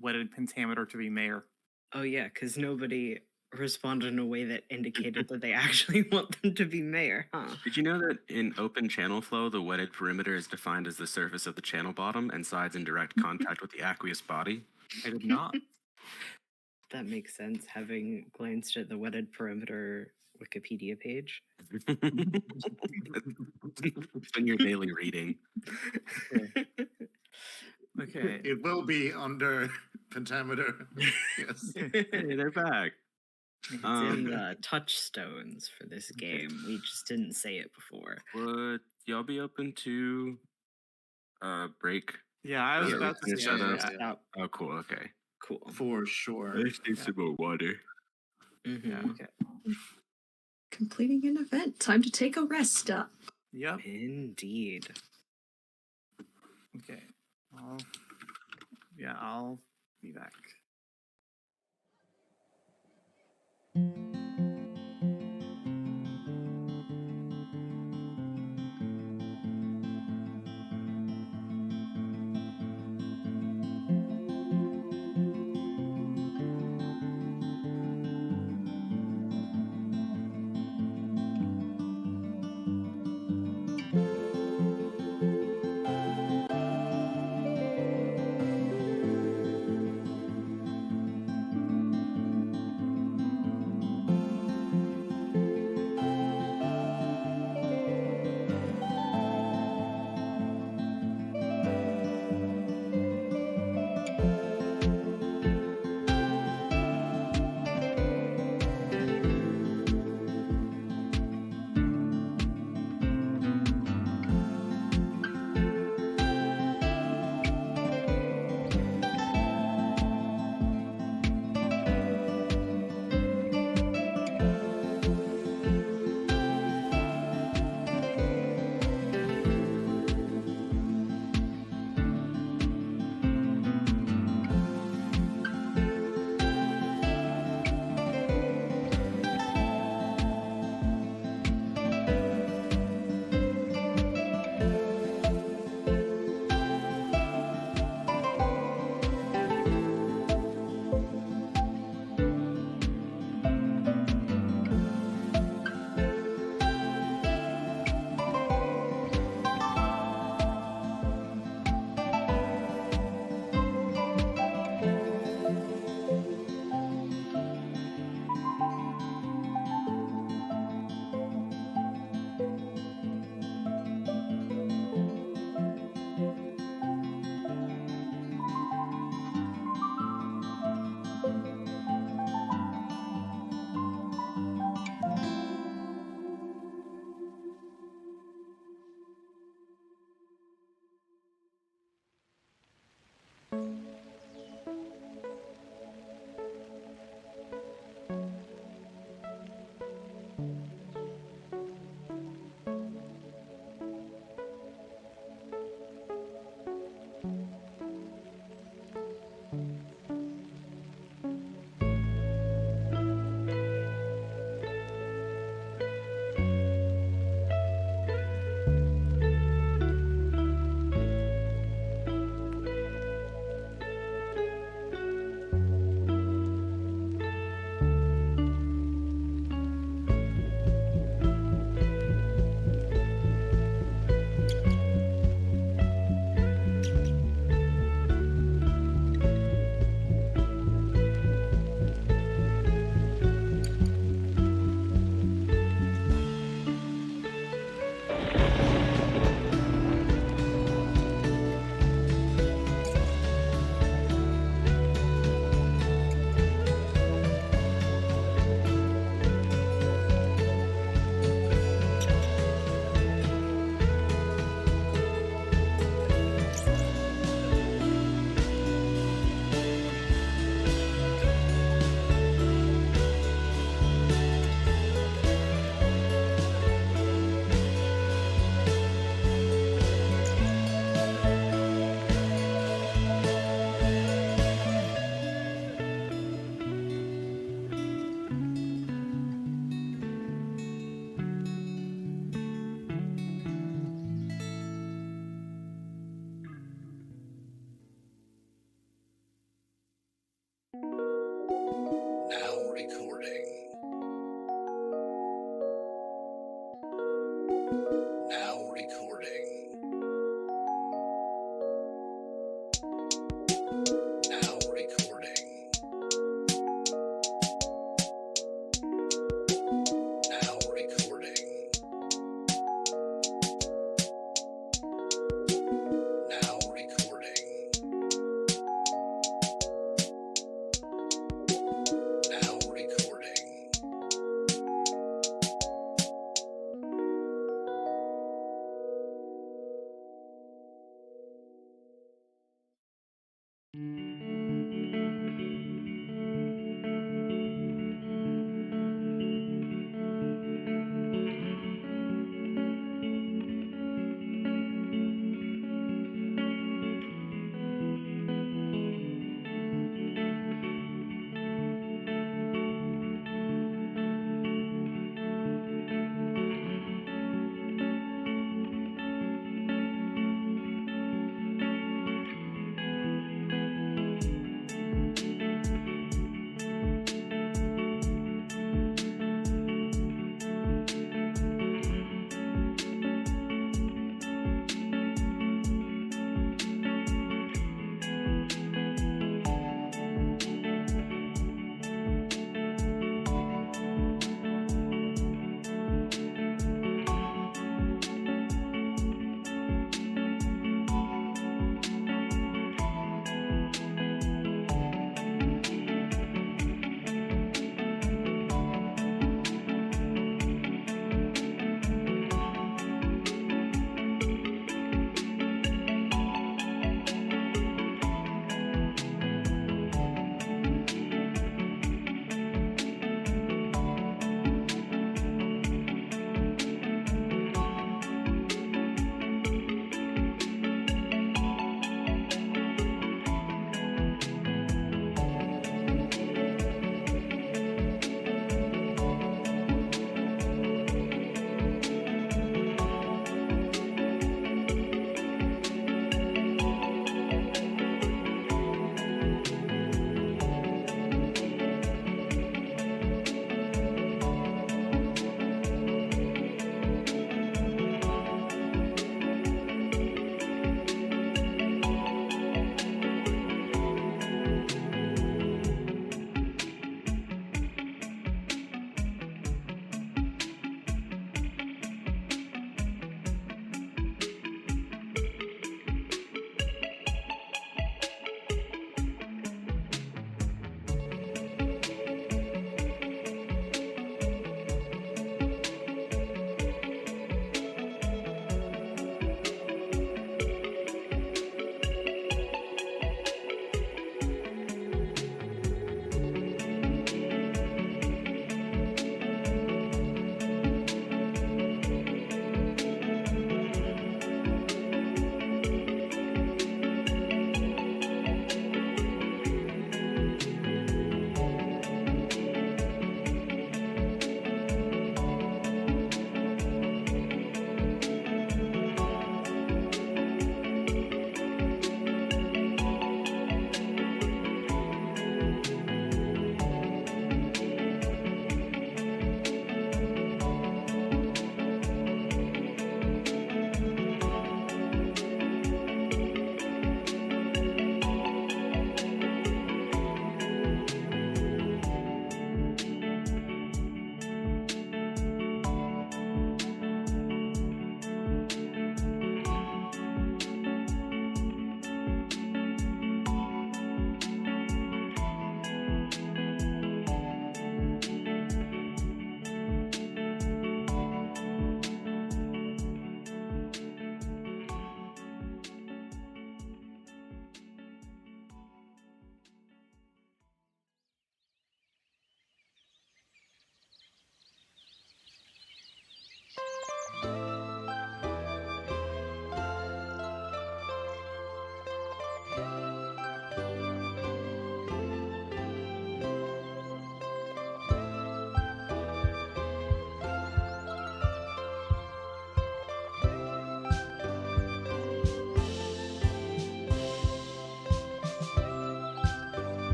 [SPEAKER 1] wedded pentameter to be mayor.
[SPEAKER 5] Oh yeah, because nobody responded in a way that indicated that they actually want them to be mayor, huh?
[SPEAKER 3] Did you know that in open channel flow, the wetted perimeter is defined as the surface of the channel bottom and sides in direct contact with the aqueous body?
[SPEAKER 1] I did not.
[SPEAKER 5] That makes sense, having glanced at the wetted perimeter Wikipedia page.
[SPEAKER 3] It's been your daily reading.
[SPEAKER 1] Okay.
[SPEAKER 2] It will be under pentameter. Yes.
[SPEAKER 3] Hey, they're back.
[SPEAKER 5] It's in the touchstones for this game. We just didn't say it before.
[SPEAKER 3] Would y'all be open to break?
[SPEAKER 1] Yeah, I was
[SPEAKER 3] Yeah,
[SPEAKER 1] about to
[SPEAKER 3] finish
[SPEAKER 1] say.
[SPEAKER 3] that up.
[SPEAKER 1] Yeah,
[SPEAKER 5] Stop.
[SPEAKER 3] Oh, cool. Okay.
[SPEAKER 5] Cool.
[SPEAKER 2] For sure.
[SPEAKER 3] just need some more water.
[SPEAKER 1] yeah,
[SPEAKER 5] Mhm.
[SPEAKER 1] okay.
[SPEAKER 4] Completing an event. Time to take a rest up.
[SPEAKER 1] Yep.
[SPEAKER 5] Indeed.
[SPEAKER 1] Okay. I'll be back.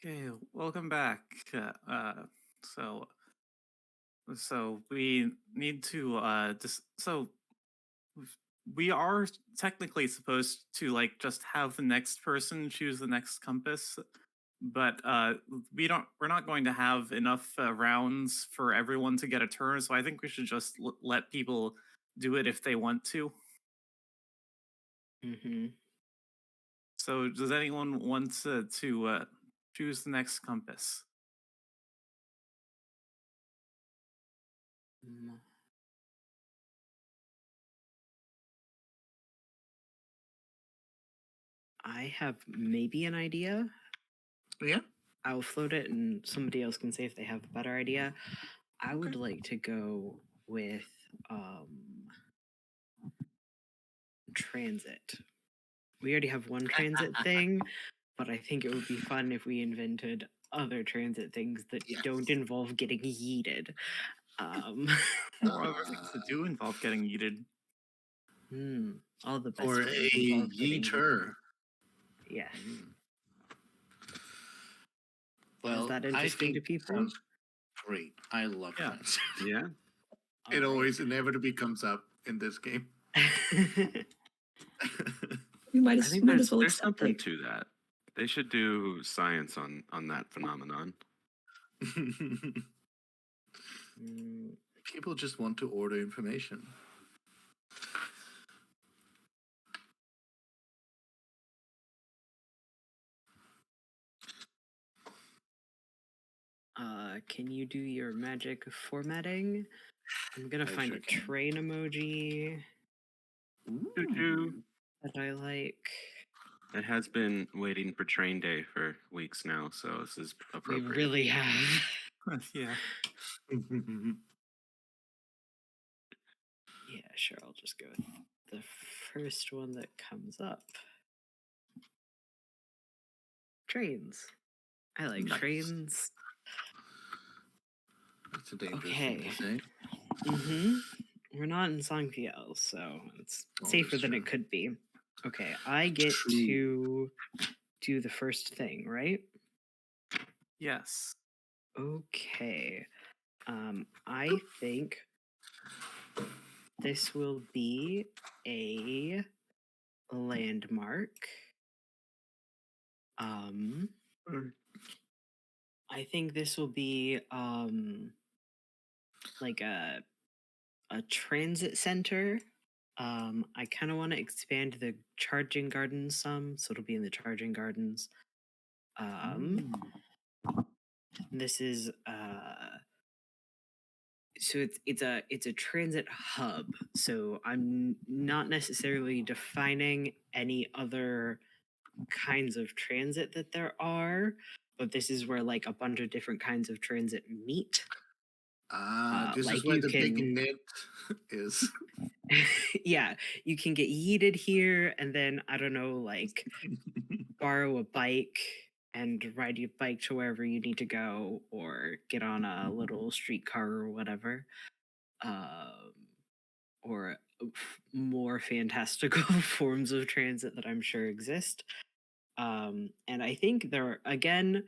[SPEAKER 1] Okay, welcome back. So, so we need to so we are technically supposed to like just have the next person choose the next compass, but we're not going to have enough rounds for everyone to get a turn. So I think we should just let people do it if they want to.
[SPEAKER 5] Mm-hmm.
[SPEAKER 1] So does anyone want to choose the next compass?
[SPEAKER 5] I have maybe an idea.
[SPEAKER 2] Yeah.
[SPEAKER 5] I'll float it and somebody else can say if they have a better idea. I would like to go with transit. We already have one transit thing, but I think it would be fun if we invented other transit things that don't
[SPEAKER 2] Yes.
[SPEAKER 5] involve getting yeeted.
[SPEAKER 1] Or other things that do involve getting yeeted.
[SPEAKER 5] All the best
[SPEAKER 2] Or
[SPEAKER 5] ones
[SPEAKER 2] a
[SPEAKER 5] involve getting
[SPEAKER 2] yeeter.
[SPEAKER 5] yeeted. Yes.
[SPEAKER 2] Well,
[SPEAKER 5] that
[SPEAKER 2] I
[SPEAKER 5] interesting to
[SPEAKER 2] think
[SPEAKER 5] people?
[SPEAKER 2] sounds great. I love
[SPEAKER 1] Yeah.
[SPEAKER 2] transit.
[SPEAKER 3] Yeah.
[SPEAKER 2] It
[SPEAKER 5] All
[SPEAKER 2] always inevitably comes up in this game.
[SPEAKER 5] right.
[SPEAKER 4] We might
[SPEAKER 3] I
[SPEAKER 4] as,
[SPEAKER 3] think
[SPEAKER 4] might as well
[SPEAKER 3] there's
[SPEAKER 4] accept
[SPEAKER 3] something
[SPEAKER 4] it.
[SPEAKER 3] to that. They should do science on that phenomenon.
[SPEAKER 2] People just want to order information.
[SPEAKER 5] Can you do your magic formatting? I'm gonna
[SPEAKER 2] I
[SPEAKER 5] find
[SPEAKER 2] sure
[SPEAKER 5] a
[SPEAKER 2] can.
[SPEAKER 5] train emoji
[SPEAKER 3] Choo-choo.
[SPEAKER 5] that I like.
[SPEAKER 3] It has been waiting for train day for weeks now, so this is
[SPEAKER 5] We
[SPEAKER 3] appropriate.
[SPEAKER 5] really have.
[SPEAKER 1] Yeah.
[SPEAKER 5] Yeah, sure. I'll just go with the first one that comes up. Trains. I like
[SPEAKER 2] Nice.
[SPEAKER 5] trains.
[SPEAKER 2] That's a dangerous thing to
[SPEAKER 5] Okay.
[SPEAKER 2] say.
[SPEAKER 5] We're not in Songfiel, so it's
[SPEAKER 2] Oh,
[SPEAKER 5] safer
[SPEAKER 2] that's
[SPEAKER 5] than
[SPEAKER 2] true.
[SPEAKER 5] it could be. Okay, I get
[SPEAKER 2] True.
[SPEAKER 5] to do the first thing, right?
[SPEAKER 1] Yes.
[SPEAKER 5] Okay. I think this will be a landmark. I think this will be like a transit center. I kind of want to expand the charging gardens some, so it'll be in the charging gardens. This is so it's a transit hub. So I'm not necessarily defining any other kinds of transit that there are, but this is where like a bunch of different kinds of transit meet.
[SPEAKER 2] This
[SPEAKER 5] like
[SPEAKER 2] is where
[SPEAKER 5] you
[SPEAKER 2] the big
[SPEAKER 5] can-
[SPEAKER 2] net is.
[SPEAKER 5] Yeah, you can get yeeted here, and then I don't know, like borrow a bike and ride your bike to wherever you need to go, or get on a little streetcar or whatever, or more fantastical forms of transit that I'm sure exist. And I think there are, again,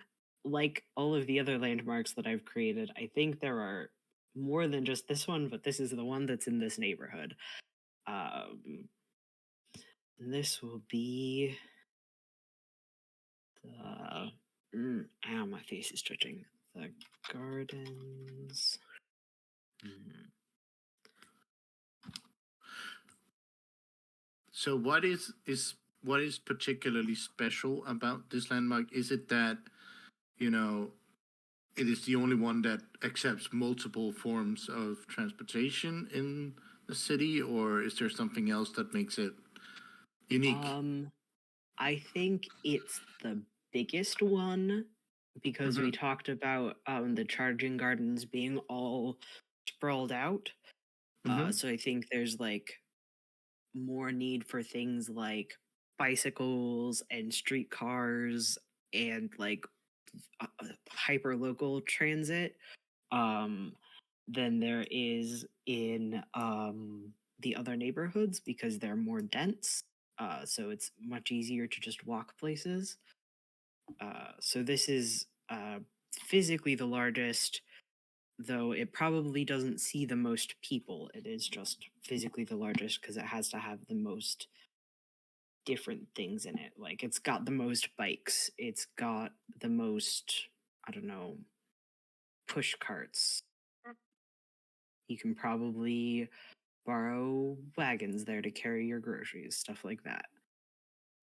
[SPEAKER 5] like all of the other landmarks that I've created, I think there are more than just this one, but this is the one that's in this neighborhood. This will be the ow, my face is twitching. The gardens.
[SPEAKER 2] So what is particularly special about this landmark? Is it that, you know, it is the only one that accepts multiple forms of transportation in the city, or is there something else that makes it unique?
[SPEAKER 5] I think it's the biggest one because we talked about the charging gardens being all sprawled out. So I think there's like more need for things like bicycles and streetcars and like hyper local transit than there is in the other neighborhoods because they're more dense. So it's much easier to just walk places. So this is physically the largest, though it probably doesn't see the most people. It is just physically the largest because it has to have the most different things in it. Like it's got the most bikes, it's got the most, I don't know, push carts. You can probably borrow wagons there to carry your groceries, stuff like that.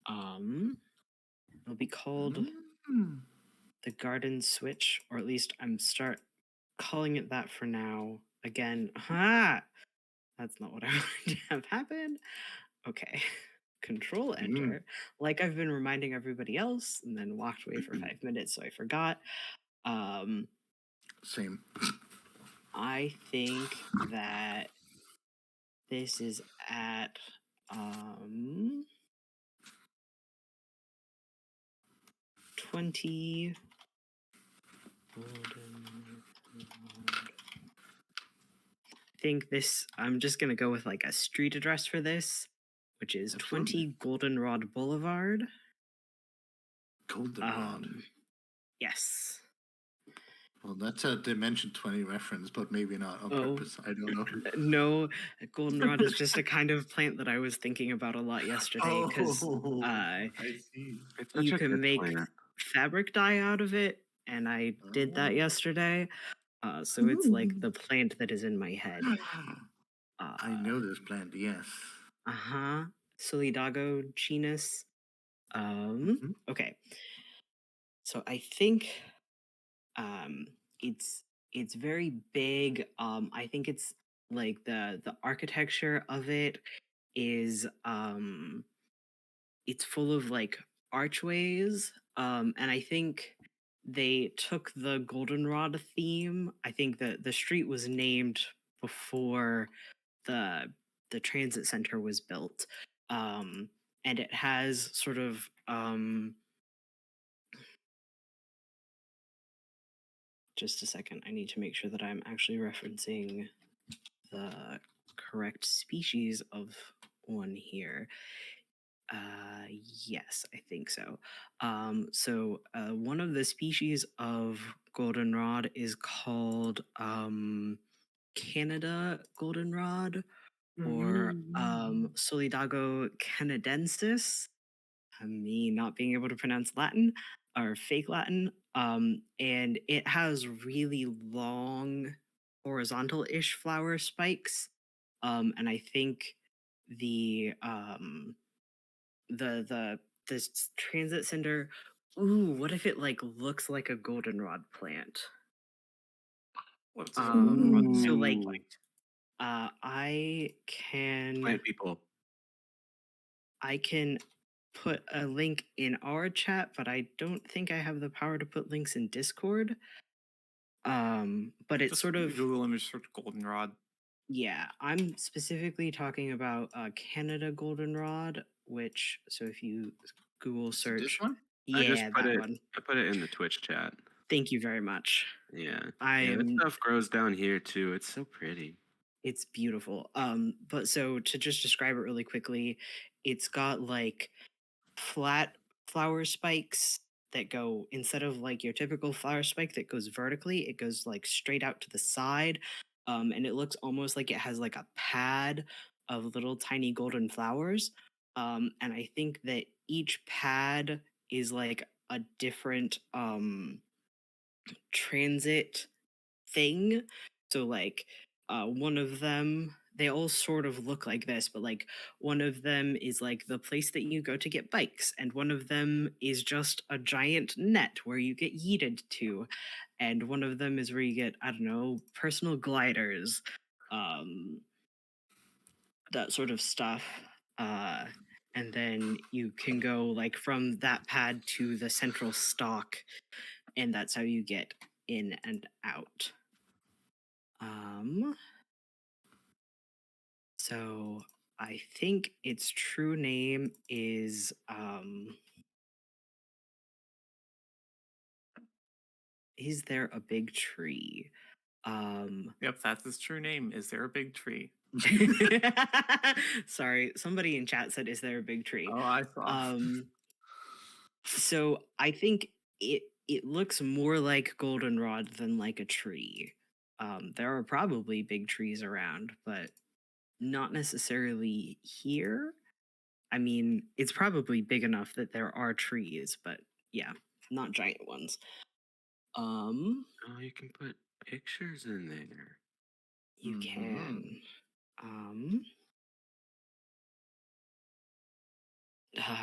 [SPEAKER 5] It'll be called
[SPEAKER 2] Mm.
[SPEAKER 5] the Garden Switch, or at least I'm start calling it that for now. Again, that's not what I wanted to have happen. Okay. Control enter. Like I've been reminding everybody else, and then walked away for 5 minutes, so I forgot.
[SPEAKER 2] Same.
[SPEAKER 5] I think that this is at 20 golden. I think this, I'm just gonna go with like a street address for this, which is
[SPEAKER 2] Absolutely.
[SPEAKER 5] 20 Goldenrod Boulevard.
[SPEAKER 2] Goldenrod.
[SPEAKER 5] Yes.
[SPEAKER 2] Well, that's a Dimension 20 reference, but maybe not on
[SPEAKER 5] Oh.
[SPEAKER 2] purpose. I don't know.
[SPEAKER 5] No, goldenrod is just a kind of plant that I was thinking about a lot yesterday because
[SPEAKER 2] I see.
[SPEAKER 3] It's such
[SPEAKER 5] you
[SPEAKER 3] a
[SPEAKER 5] can
[SPEAKER 3] good
[SPEAKER 5] make
[SPEAKER 3] plant.
[SPEAKER 5] fabric dye out of it, and I did that
[SPEAKER 2] Oh.
[SPEAKER 5] yesterday. So it's like
[SPEAKER 4] Ooh.
[SPEAKER 5] the plant that is in my head.
[SPEAKER 2] I know this plant, yes.
[SPEAKER 5] Solidago genus.
[SPEAKER 2] Mhm.
[SPEAKER 5] Okay. So I think it's very big. I think it's like the architecture of it is it's full of like archways. And I think they took the goldenrod theme. I think that the street was named before the transit center was built. And it has sort of just a second. I need to make sure that I'm actually referencing the correct species of one here. Yes, I think so. One of the species of goldenrod is called Canada goldenrod or Solidago canadensis. Me not being able to pronounce Latin or fake Latin. And it has really long horizontal-ish flower spikes. And I think the this transit center. Ooh, what if it like looks like a goldenrod plant?
[SPEAKER 1] What's
[SPEAKER 5] So like
[SPEAKER 3] Ooh.
[SPEAKER 5] I can
[SPEAKER 3] Plant people.
[SPEAKER 5] put a link in our chat, but I don't think I have the power to put links in Discord. But it's
[SPEAKER 1] just
[SPEAKER 5] sort of
[SPEAKER 1] Google image search goldenrod.
[SPEAKER 5] yeah. I'm specifically talking about Canada goldenrod, which so if you Google
[SPEAKER 2] This
[SPEAKER 5] search,
[SPEAKER 2] one?
[SPEAKER 3] I just
[SPEAKER 5] yeah,
[SPEAKER 3] put
[SPEAKER 5] that
[SPEAKER 3] it.
[SPEAKER 5] one.
[SPEAKER 3] I put it in the Twitch chat.
[SPEAKER 5] Thank you very much.
[SPEAKER 3] Yeah. Yeah,
[SPEAKER 5] I'm
[SPEAKER 3] that stuff grows down here too. It's so pretty.
[SPEAKER 5] It's beautiful. But so to just describe it really quickly, it's got like flat flower spikes that go instead of like your typical flower spike that goes vertically, it goes like straight out to the side. And it looks almost like it has like a pad of little tiny golden flowers. And I think that each pad is like a different transit thing. So like one of them, they all sort of look like this, but like one of them is like the place that you go to get bikes, and one of them is just a giant net where you get yeeted to, and one of them is where you get, I don't know, personal gliders, that sort of stuff. And then you can go like from that pad to the central stock, and that's how you get in and out. So I think its true name is Is There a Big Tree?
[SPEAKER 1] Yep, that's his true name. Is there a big tree?
[SPEAKER 5] Sorry, somebody in chat said, "Is there a big tree?"
[SPEAKER 1] Oh, I saw.
[SPEAKER 5] So I think it looks more like goldenrod than like a tree. There are probably big trees around, but not necessarily here. I mean, it's probably big enough that there are trees, but yeah, not giant ones. Um,
[SPEAKER 3] Oh, you can put pictures in there.
[SPEAKER 5] you
[SPEAKER 2] Mhm.
[SPEAKER 5] can.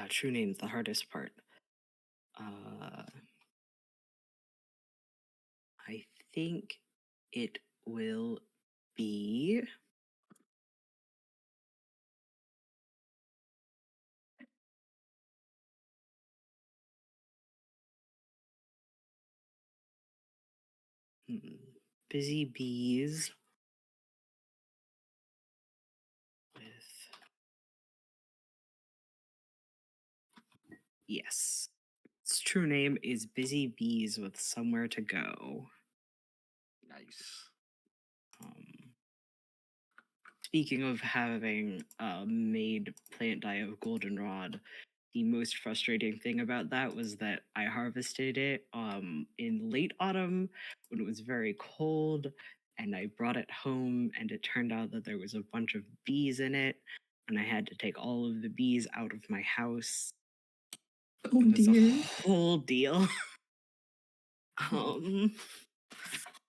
[SPEAKER 5] True name's the hardest part. I think it will be. Busy bees with. Yes. Its true name is Busy Bees with Somewhere to Go.
[SPEAKER 2] Nice.
[SPEAKER 5] Um, Speaking of having made plant dye of goldenrod, the most frustrating thing about that was that I harvested it in late autumn when it was very cold, and I brought it home, and it turned out that there was a bunch of bees in it, and I had to take all of the bees out of my house.
[SPEAKER 4] Oh
[SPEAKER 5] It was a
[SPEAKER 4] dear.
[SPEAKER 5] whole deal. um,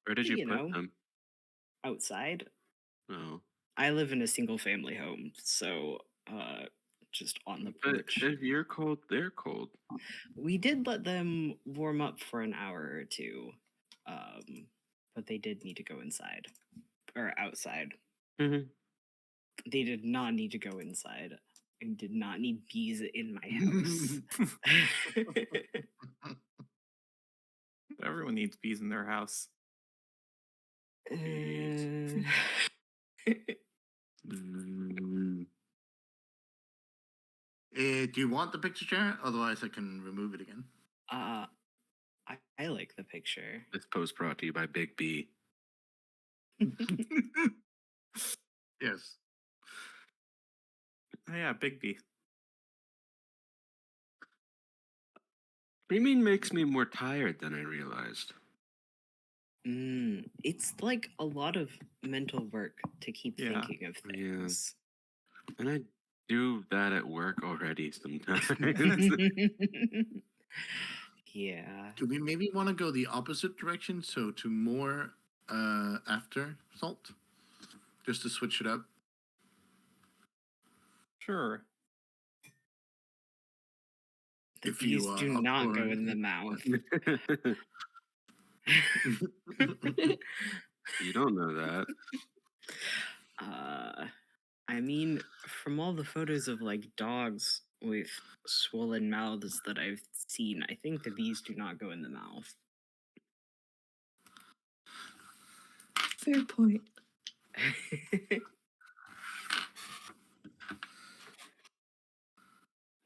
[SPEAKER 3] Where did you
[SPEAKER 5] you
[SPEAKER 3] put
[SPEAKER 5] know,
[SPEAKER 3] them?
[SPEAKER 5] outside.
[SPEAKER 3] Oh,
[SPEAKER 5] I live in a single family home, so just on the
[SPEAKER 3] but
[SPEAKER 5] porch.
[SPEAKER 3] if you're cold, they're cold.
[SPEAKER 5] We did let them warm up for an hour or two, but they did need to go inside or outside.
[SPEAKER 3] Mm-hmm.
[SPEAKER 5] They did not need to go inside. I did not need bees in my house.
[SPEAKER 1] Everyone needs bees in their house.
[SPEAKER 3] Bees. Mm.
[SPEAKER 2] Do you want the picture share? Otherwise, I can remove it again.
[SPEAKER 5] I like the picture.
[SPEAKER 3] This post brought to you by Big B.
[SPEAKER 2] Yes.
[SPEAKER 1] Oh, yeah, Big B.
[SPEAKER 3] Streaming makes me more tired than I realized.
[SPEAKER 5] It's like a lot of mental work to keep
[SPEAKER 1] Yeah.
[SPEAKER 5] thinking of
[SPEAKER 3] Yeah.
[SPEAKER 5] things.
[SPEAKER 3] And I do that at work already sometimes.
[SPEAKER 5] Yeah.
[SPEAKER 2] Do we maybe want to go the opposite direction? So to more after salt? Just to switch it up?
[SPEAKER 1] Sure.
[SPEAKER 5] The
[SPEAKER 2] If you
[SPEAKER 5] bees
[SPEAKER 2] are
[SPEAKER 5] do
[SPEAKER 2] up
[SPEAKER 5] not
[SPEAKER 2] for
[SPEAKER 5] go in
[SPEAKER 2] it.
[SPEAKER 5] the mouth.
[SPEAKER 3] You don't know that.
[SPEAKER 5] I mean, from all the photos of like dogs with swollen mouths that I've seen, I think the bees do not go in the mouth.
[SPEAKER 4] Fair point.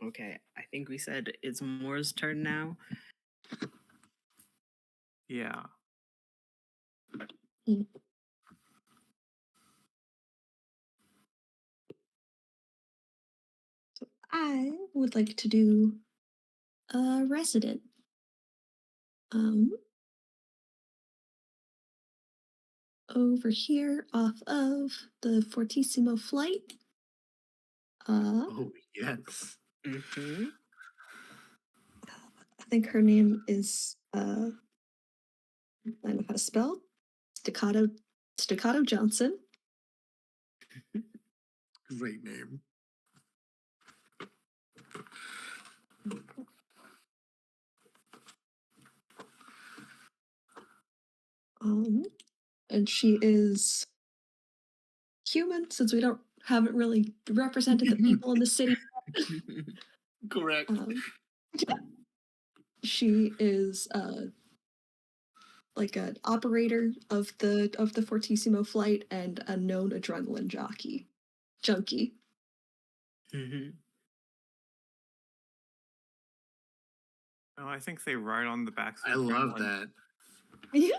[SPEAKER 5] Okay, I think we said it's Moore's turn now.
[SPEAKER 1] Yeah.
[SPEAKER 4] So I would like to do a resident. Over here off of the Fortissimo flight.
[SPEAKER 2] Oh, yes.
[SPEAKER 5] Mm-hmm.
[SPEAKER 4] I think her name is I don't know how to spell. Staccato Johnson.
[SPEAKER 2] Great name.
[SPEAKER 4] And she is human since we haven't really represented the people in the city.
[SPEAKER 2] Correct.
[SPEAKER 4] She is like an operator of the Fortissimo flight and a known adrenaline junkie.
[SPEAKER 5] Mm-hmm.
[SPEAKER 1] Oh, I think they ride on the backs
[SPEAKER 2] I
[SPEAKER 1] of
[SPEAKER 2] love
[SPEAKER 1] adrenaline.
[SPEAKER 2] that.
[SPEAKER 4] Yeah.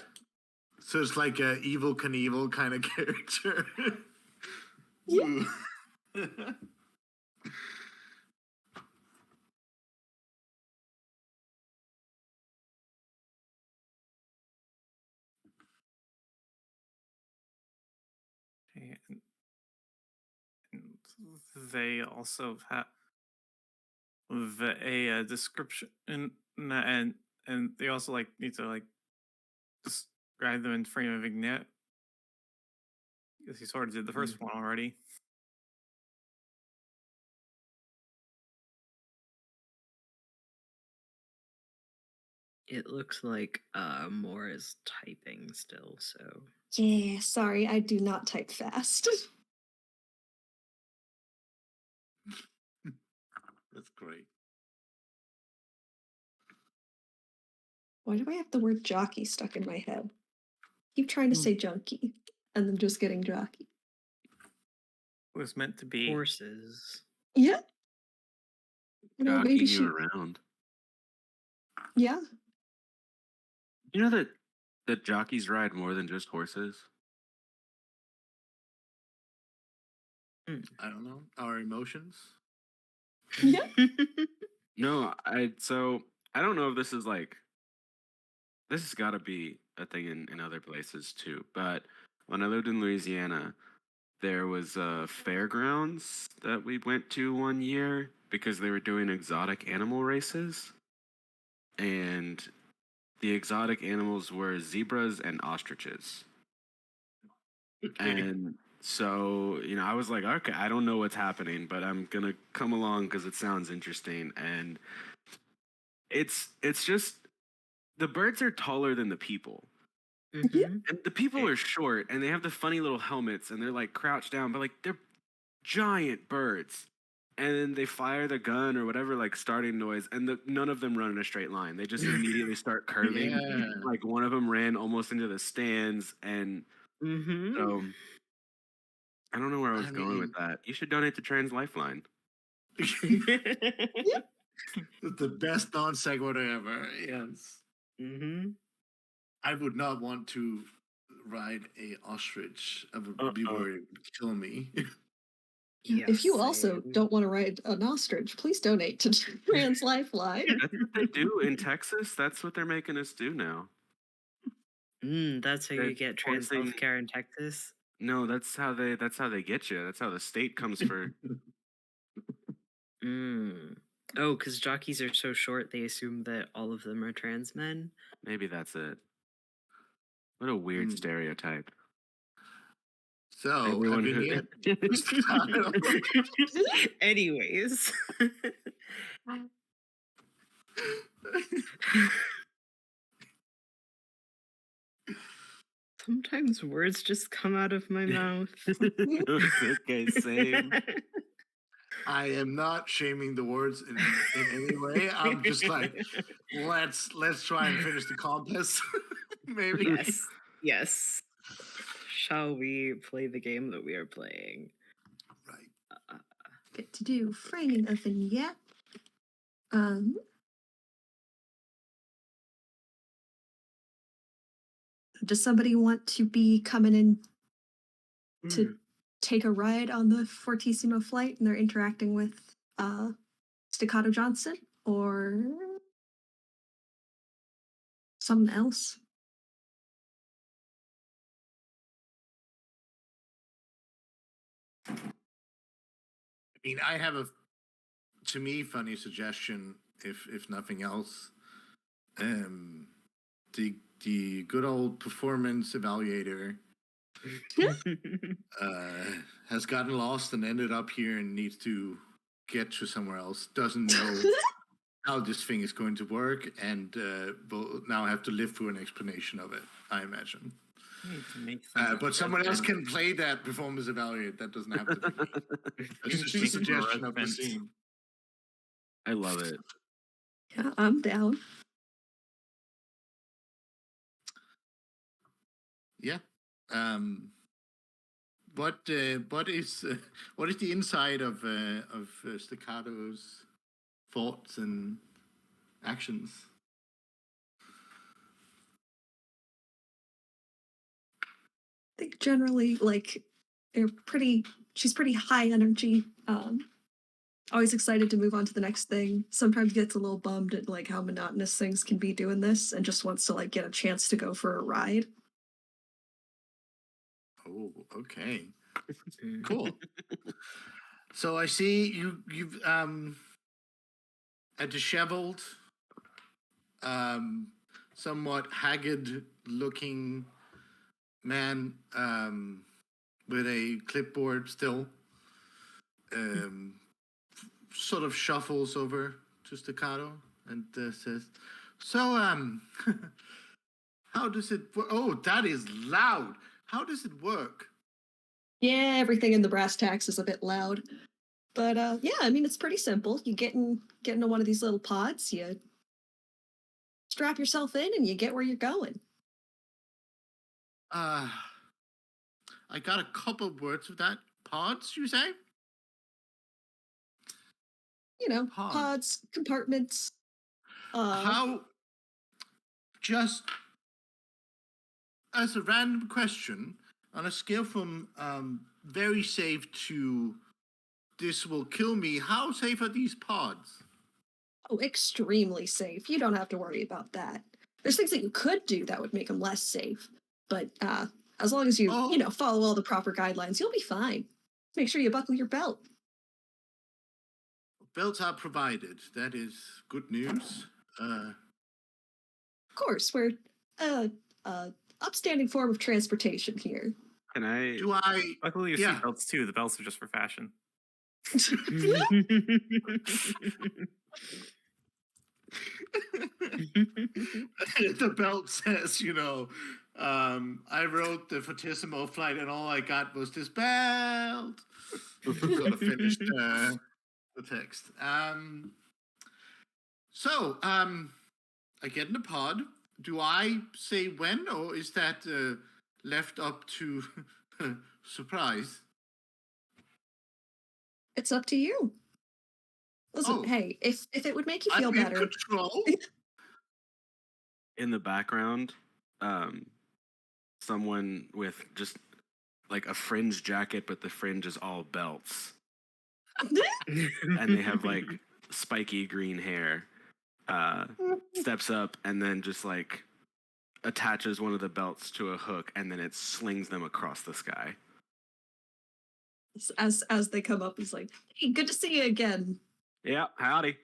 [SPEAKER 2] So it's like a Evil Knievel kind of character.
[SPEAKER 4] Yeah.
[SPEAKER 1] they also have a description, and they also like need to like describe them in frame of vignette because he sort of did the first one already.
[SPEAKER 5] It looks like more is typing still, so
[SPEAKER 4] Yeah, sorry, I do not type fast.
[SPEAKER 2] That's great.
[SPEAKER 4] Why do I have the word jockey stuck in my head? Keep trying to say junkie and then just getting jockey.
[SPEAKER 1] It was meant to be.
[SPEAKER 5] horses.
[SPEAKER 4] Yeah. You know,
[SPEAKER 3] Jockeying
[SPEAKER 4] maybe
[SPEAKER 3] you
[SPEAKER 4] she.
[SPEAKER 3] around.
[SPEAKER 4] Yeah.
[SPEAKER 3] You know that jockeys ride more than just horses?
[SPEAKER 2] I don't know. Our emotions.
[SPEAKER 4] Yeah.
[SPEAKER 3] No, so I don't know if this is like this has got to be a thing in other places too. But when I lived in Louisiana, there was fairgrounds that we went to one year because they were doing exotic animal races, and the exotic animals were zebras and ostriches. And so, I was like, okay, I don't know what's happening, but I'm gonna come along because it sounds interesting. And it's just the birds are taller than the people.
[SPEAKER 5] Mhm.
[SPEAKER 3] And the people are short and they have the funny little helmets and they're like crouched down, but like they're giant birds. And then they fire the gun or whatever, like starting noise, and none of them run in a straight line. They just immediately start curving.
[SPEAKER 2] Yeah.
[SPEAKER 3] Like one of them ran almost into the stands, and
[SPEAKER 5] Mhm.
[SPEAKER 3] so I don't know where I was
[SPEAKER 2] I
[SPEAKER 3] going with
[SPEAKER 2] mean-
[SPEAKER 3] that. You should donate to Trans Lifeline.
[SPEAKER 2] The best non sequitur ever. Yes.
[SPEAKER 5] Mhm.
[SPEAKER 2] I would not want to ride a ostrich. I would be worried it would kill me.
[SPEAKER 4] If you
[SPEAKER 5] Yes,
[SPEAKER 4] also
[SPEAKER 5] same.
[SPEAKER 4] don't want to ride an ostrich, please donate to Trans Lifeline.
[SPEAKER 3] That's what they do in Texas. That's what they're making us do now.
[SPEAKER 5] That's how
[SPEAKER 3] They're
[SPEAKER 5] you get trans
[SPEAKER 3] forcing-
[SPEAKER 5] healthcare in Texas.
[SPEAKER 3] No, that's how they get you. That's how the state comes for.
[SPEAKER 5] Oh, because jockeys are so short, they assume that all of them are trans men.
[SPEAKER 3] Maybe that's it. What a weird stereotype.
[SPEAKER 2] So,
[SPEAKER 3] Everyone
[SPEAKER 2] have you
[SPEAKER 3] who-
[SPEAKER 2] yet?
[SPEAKER 5] Anyways. Sometimes words just come out of my mouth.
[SPEAKER 3] Okay, same.
[SPEAKER 2] I am not shaming the words in any way. I'm just like, let's try and finish the contest. Maybe.
[SPEAKER 5] Yes. Yes. Shall we play the game that we are playing?
[SPEAKER 2] Right.
[SPEAKER 4] Get to do framing a vignette. Does somebody want to be coming in to take a ride on the Fortissimo flight and they're interacting with Staccato Johnson or something else?
[SPEAKER 2] I mean, I have a, to me, funny suggestion. If nothing else, the good old performance evaluator has gotten lost and ended up here and needs to get to somewhere else. Doesn't know how this thing is going to work, and will now have to live through an explanation of it, I imagine. But someone else can play that performance evaluator. That doesn't have to be me. It's just a suggestion of the scene.
[SPEAKER 3] I love it.
[SPEAKER 4] Yeah, I'm down.
[SPEAKER 2] Yeah. What is the inside of Staccato's thoughts and actions?
[SPEAKER 4] I think generally, like, she's pretty high energy. Always excited to move on to the next thing. Sometimes gets a little bummed at like how monotonous things can be doing this and just wants to like get a chance to go for a ride.
[SPEAKER 2] Oh, okay. Cool. So I see you've a disheveled, somewhat haggard-looking man with a clipboard still. Sort of shuffles over to Staccato and says, "So, how does it work? Oh, that is loud. How does it work?"
[SPEAKER 4] Yeah, everything in the brass tacks is a bit loud. But yeah, I mean it's pretty simple. You get into one of these little pods, you strap yourself in and you get where you're going.
[SPEAKER 2] I got a couple words of that. Pods, you say?
[SPEAKER 4] You know,
[SPEAKER 2] Pods.
[SPEAKER 4] pods, compartments.
[SPEAKER 2] How? Just as a random question, on a scale from very safe to this will kill me, how safe are these pods?
[SPEAKER 4] Oh, extremely safe. You don't have to worry about that. There's things that you could do that would make them less safe, but as long as you
[SPEAKER 2] Oh.
[SPEAKER 4] you know follow all the proper guidelines, you'll be fine. Make sure you buckle your belt.
[SPEAKER 2] Belts are provided. That is good news.
[SPEAKER 4] Of course, we're upstanding form of transportation here.
[SPEAKER 3] Can I?
[SPEAKER 2] Do I?
[SPEAKER 1] Luckily, your
[SPEAKER 2] Yeah.
[SPEAKER 1] seatbelts too. The belts are just for fashion.
[SPEAKER 2] The belt says, I wrote the Fortissimo flight and all I got was this belt. Sort of finished the text. So, I get in the pod. Do I say when, or is that left up to surprise?
[SPEAKER 4] It's up to you. Listen,
[SPEAKER 2] Oh.
[SPEAKER 4] hey, if it would make you feel
[SPEAKER 2] I'm in
[SPEAKER 4] better,
[SPEAKER 2] control.
[SPEAKER 3] In the background, someone with just like a fringe jacket, but the fringe is all belts, and they have like spiky green hair. Steps up and then just like attaches one of the belts to a hook, and then it slings them across the sky.
[SPEAKER 4] as they come up, he's like, "Hey, good to see you again."
[SPEAKER 3] Yeah, howdy.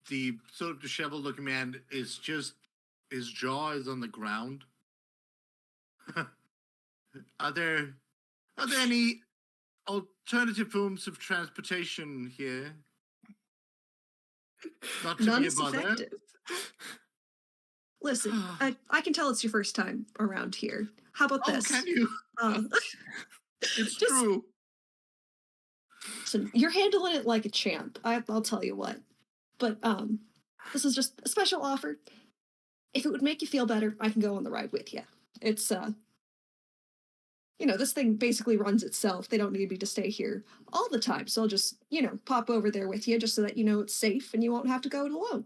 [SPEAKER 2] The sort of disheveled looking man is just, his jaw is on the ground. Are there any alternative forms of transportation here? Not to
[SPEAKER 4] None
[SPEAKER 2] be a
[SPEAKER 4] is
[SPEAKER 2] bother.
[SPEAKER 4] effective. Listen, I can tell it's your first time around here. How about
[SPEAKER 2] Oh,
[SPEAKER 4] this?
[SPEAKER 2] can you?
[SPEAKER 4] Just-
[SPEAKER 2] It's true.
[SPEAKER 4] Listen, you're handling it like a champ. I'll tell you what. But this is just a special offer. If it would make you feel better, I can go on the ride with you. It's this thing basically runs itself. They don't need me to stay here all the time. So I'll just, pop over there with you just so that you know it's safe and you won't have to go it alone.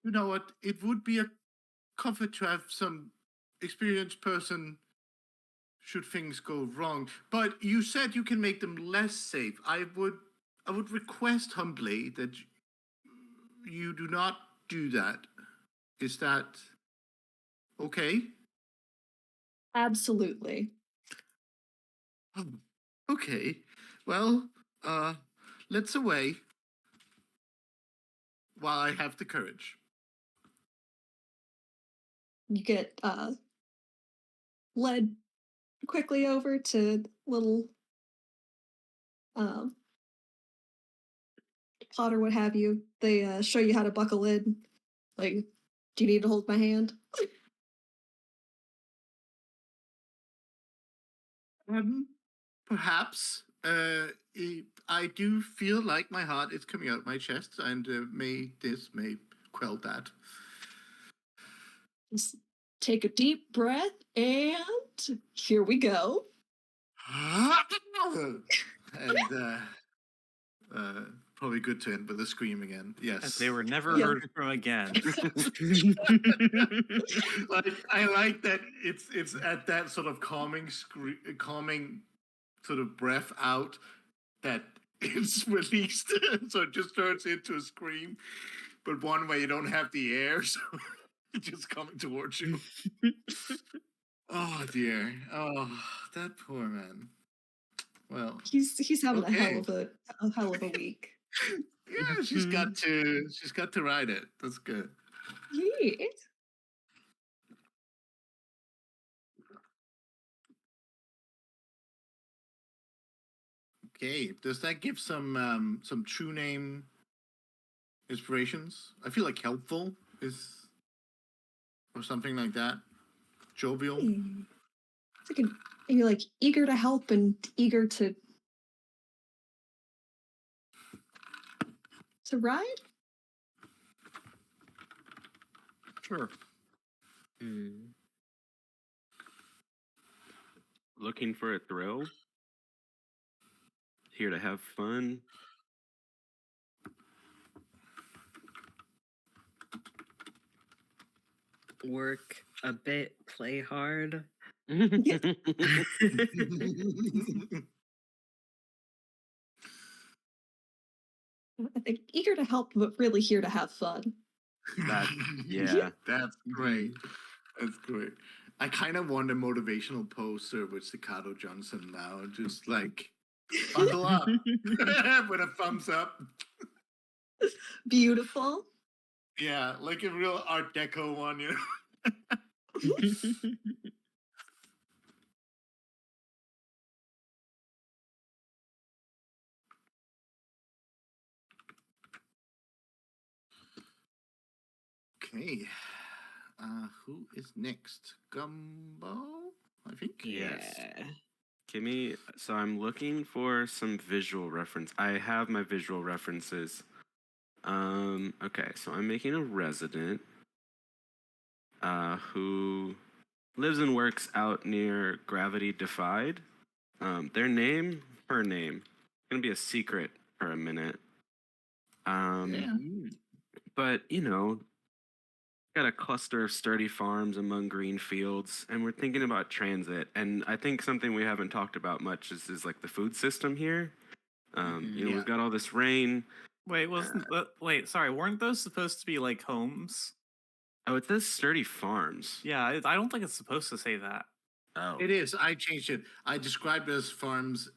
[SPEAKER 2] You know what? It would be a comfort to have some experienced person should things go wrong. But you said you can make them less safe. I would request humbly that you do not do that. Is that okay?
[SPEAKER 4] Absolutely.
[SPEAKER 2] Okay. Well, let's away while I have the courage.
[SPEAKER 4] You get led quickly over to little pot or what have you. They show you how to buckle in. Like, do you need to hold my hand?
[SPEAKER 2] Perhaps. I do feel like my heart is coming out my chest, and may quell that.
[SPEAKER 4] Just take a deep breath, and here we go.
[SPEAKER 2] And probably good to end with a scream again. Yes.
[SPEAKER 1] As they were never
[SPEAKER 4] Yeah.
[SPEAKER 1] heard from again.
[SPEAKER 2] I like that it's at that sort of calming sort of breath out that it's released, so it just turns into a scream, but one where you don't have the air, so it's just coming towards you. Oh dear. Oh, that poor man. Well,
[SPEAKER 4] He's having
[SPEAKER 2] Okay.
[SPEAKER 4] a hell of a week.
[SPEAKER 2] yeah, she's got to ride it. That's good.
[SPEAKER 4] Yeah.
[SPEAKER 2] Okay. Does that give some true name inspirations? I feel like helpful is or something like that. Jovial.
[SPEAKER 4] It's like you're like eager to help and eager to ride.
[SPEAKER 2] Sure.
[SPEAKER 5] Mm.
[SPEAKER 3] Looking for a thrill. Here to have fun.
[SPEAKER 5] Work a bit, play hard.
[SPEAKER 4] I think eager to help, but really here to have fun.
[SPEAKER 3] That- yeah.
[SPEAKER 2] That's great. That's great. I kind of want a motivational poster with Staccato Johnson now. Just like bundle up with a thumbs up.
[SPEAKER 4] Beautiful.
[SPEAKER 2] Yeah, like a real Art Deco one, you know. Okay. Who is next? Gumbo, I think.
[SPEAKER 3] Yes.
[SPEAKER 5] Yeah.
[SPEAKER 3] Kimmy, so I'm looking for some visual reference. I have my visual references. Okay, so I'm making a resident who lives and works out near Gravity Defied. Her name, gonna be a secret for a minute.
[SPEAKER 2] Yeah.
[SPEAKER 3] But you know, got a cluster of sturdy farms among green fields, and we're thinking about transit. And I think something we haven't talked about much is like the food system here. You know,
[SPEAKER 2] Yeah.
[SPEAKER 3] we've got all this rain.
[SPEAKER 1] Wait, wait, sorry, weren't those supposed to be like homes?
[SPEAKER 3] Oh, it says sturdy farms.
[SPEAKER 1] Yeah, I don't think it's supposed to say that.
[SPEAKER 3] Oh,
[SPEAKER 2] It is. I changed it. I described it as farms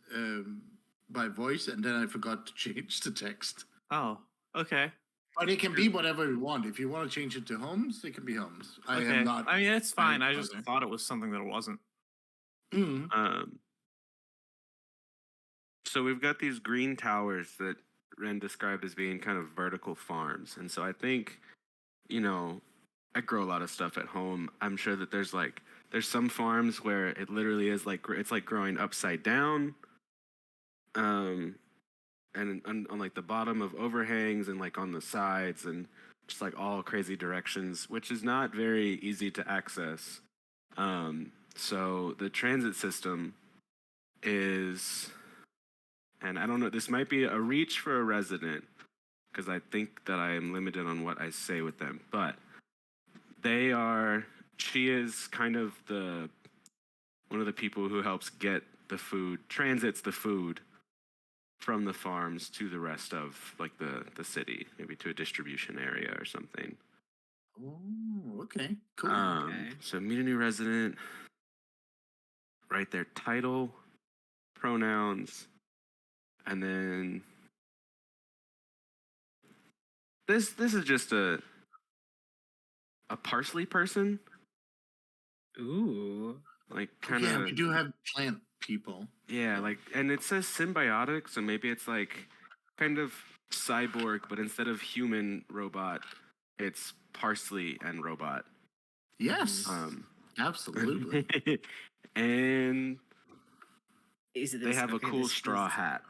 [SPEAKER 2] by voice, and then I forgot to change the text.
[SPEAKER 1] Oh, okay.
[SPEAKER 2] But it can be whatever you want. If you want to change it to homes, it can be homes. I
[SPEAKER 1] Okay.
[SPEAKER 2] am not.
[SPEAKER 1] I mean, it's fine. I just
[SPEAKER 2] bother.
[SPEAKER 1] thought it was something that it wasn't.
[SPEAKER 2] Mm.
[SPEAKER 3] So we've got these green towers that Ren described as being kind of vertical farms, and so I think, you know, I grow a lot of stuff at home. I'm sure that there's some farms where it literally is like it's like growing upside down, and on like the bottom of overhangs and like on the sides and just like all crazy directions, which is not very easy to access. So the transit system is, and I don't know, this might be a reach for a resident because I think that I am limited on what I say with them, but she is kind of one of the people who helps get the food, transits the food from the farms to the rest of like the city, maybe to a distribution area or something.
[SPEAKER 2] Oh, okay. Cool.
[SPEAKER 5] Okay.
[SPEAKER 3] So meet a new resident, write their title, pronouns, and then this is just a parsley person,
[SPEAKER 5] Ooh.
[SPEAKER 3] like kind
[SPEAKER 2] Yeah,
[SPEAKER 3] of.
[SPEAKER 2] we do have plant people.
[SPEAKER 3] Yeah, like, and it says symbiotic, so maybe it's like kind of cyborg, but instead of human robot, it's parsley and robot.
[SPEAKER 2] Yes. Absolutely.
[SPEAKER 3] And
[SPEAKER 5] Is this,
[SPEAKER 3] they have a
[SPEAKER 5] okay,
[SPEAKER 3] cool
[SPEAKER 5] this
[SPEAKER 3] straw
[SPEAKER 5] feels
[SPEAKER 3] hat.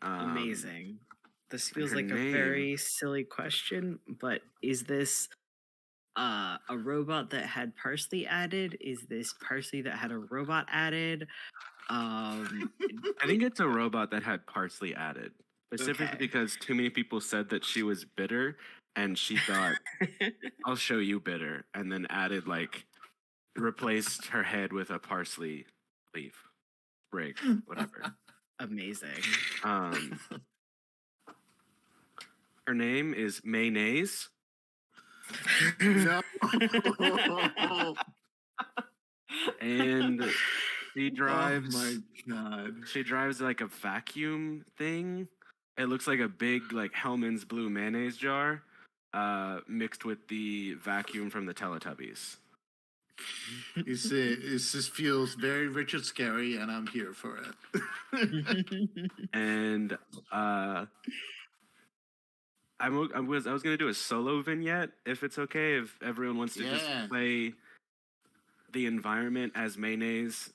[SPEAKER 5] amazing. This feels
[SPEAKER 3] her
[SPEAKER 5] like a
[SPEAKER 3] name-
[SPEAKER 5] very silly question, but is this a robot that had parsley added? Is this parsley that had a robot added?
[SPEAKER 3] I think it's a robot that had parsley added, specifically
[SPEAKER 5] Okay.
[SPEAKER 3] because too many people said that she was bitter, and she thought, "I'll show you bitter," and then added like replaced her head with a parsley leaf, sprig, whatever.
[SPEAKER 5] Amazing.
[SPEAKER 3] Her name is Mayonnaise.
[SPEAKER 2] No.
[SPEAKER 3] And She drives.
[SPEAKER 2] Oh my god.
[SPEAKER 3] She drives like a vacuum thing. It looks like a big like Hellman's blue mayonnaise jar, mixed with the vacuum from the Teletubbies.
[SPEAKER 2] It just feels very Richard Scary, and I'm here for it.
[SPEAKER 3] And I was gonna do a solo vignette if it's okay, if everyone wants to
[SPEAKER 2] Yeah.
[SPEAKER 3] just play the environment as mayonnaise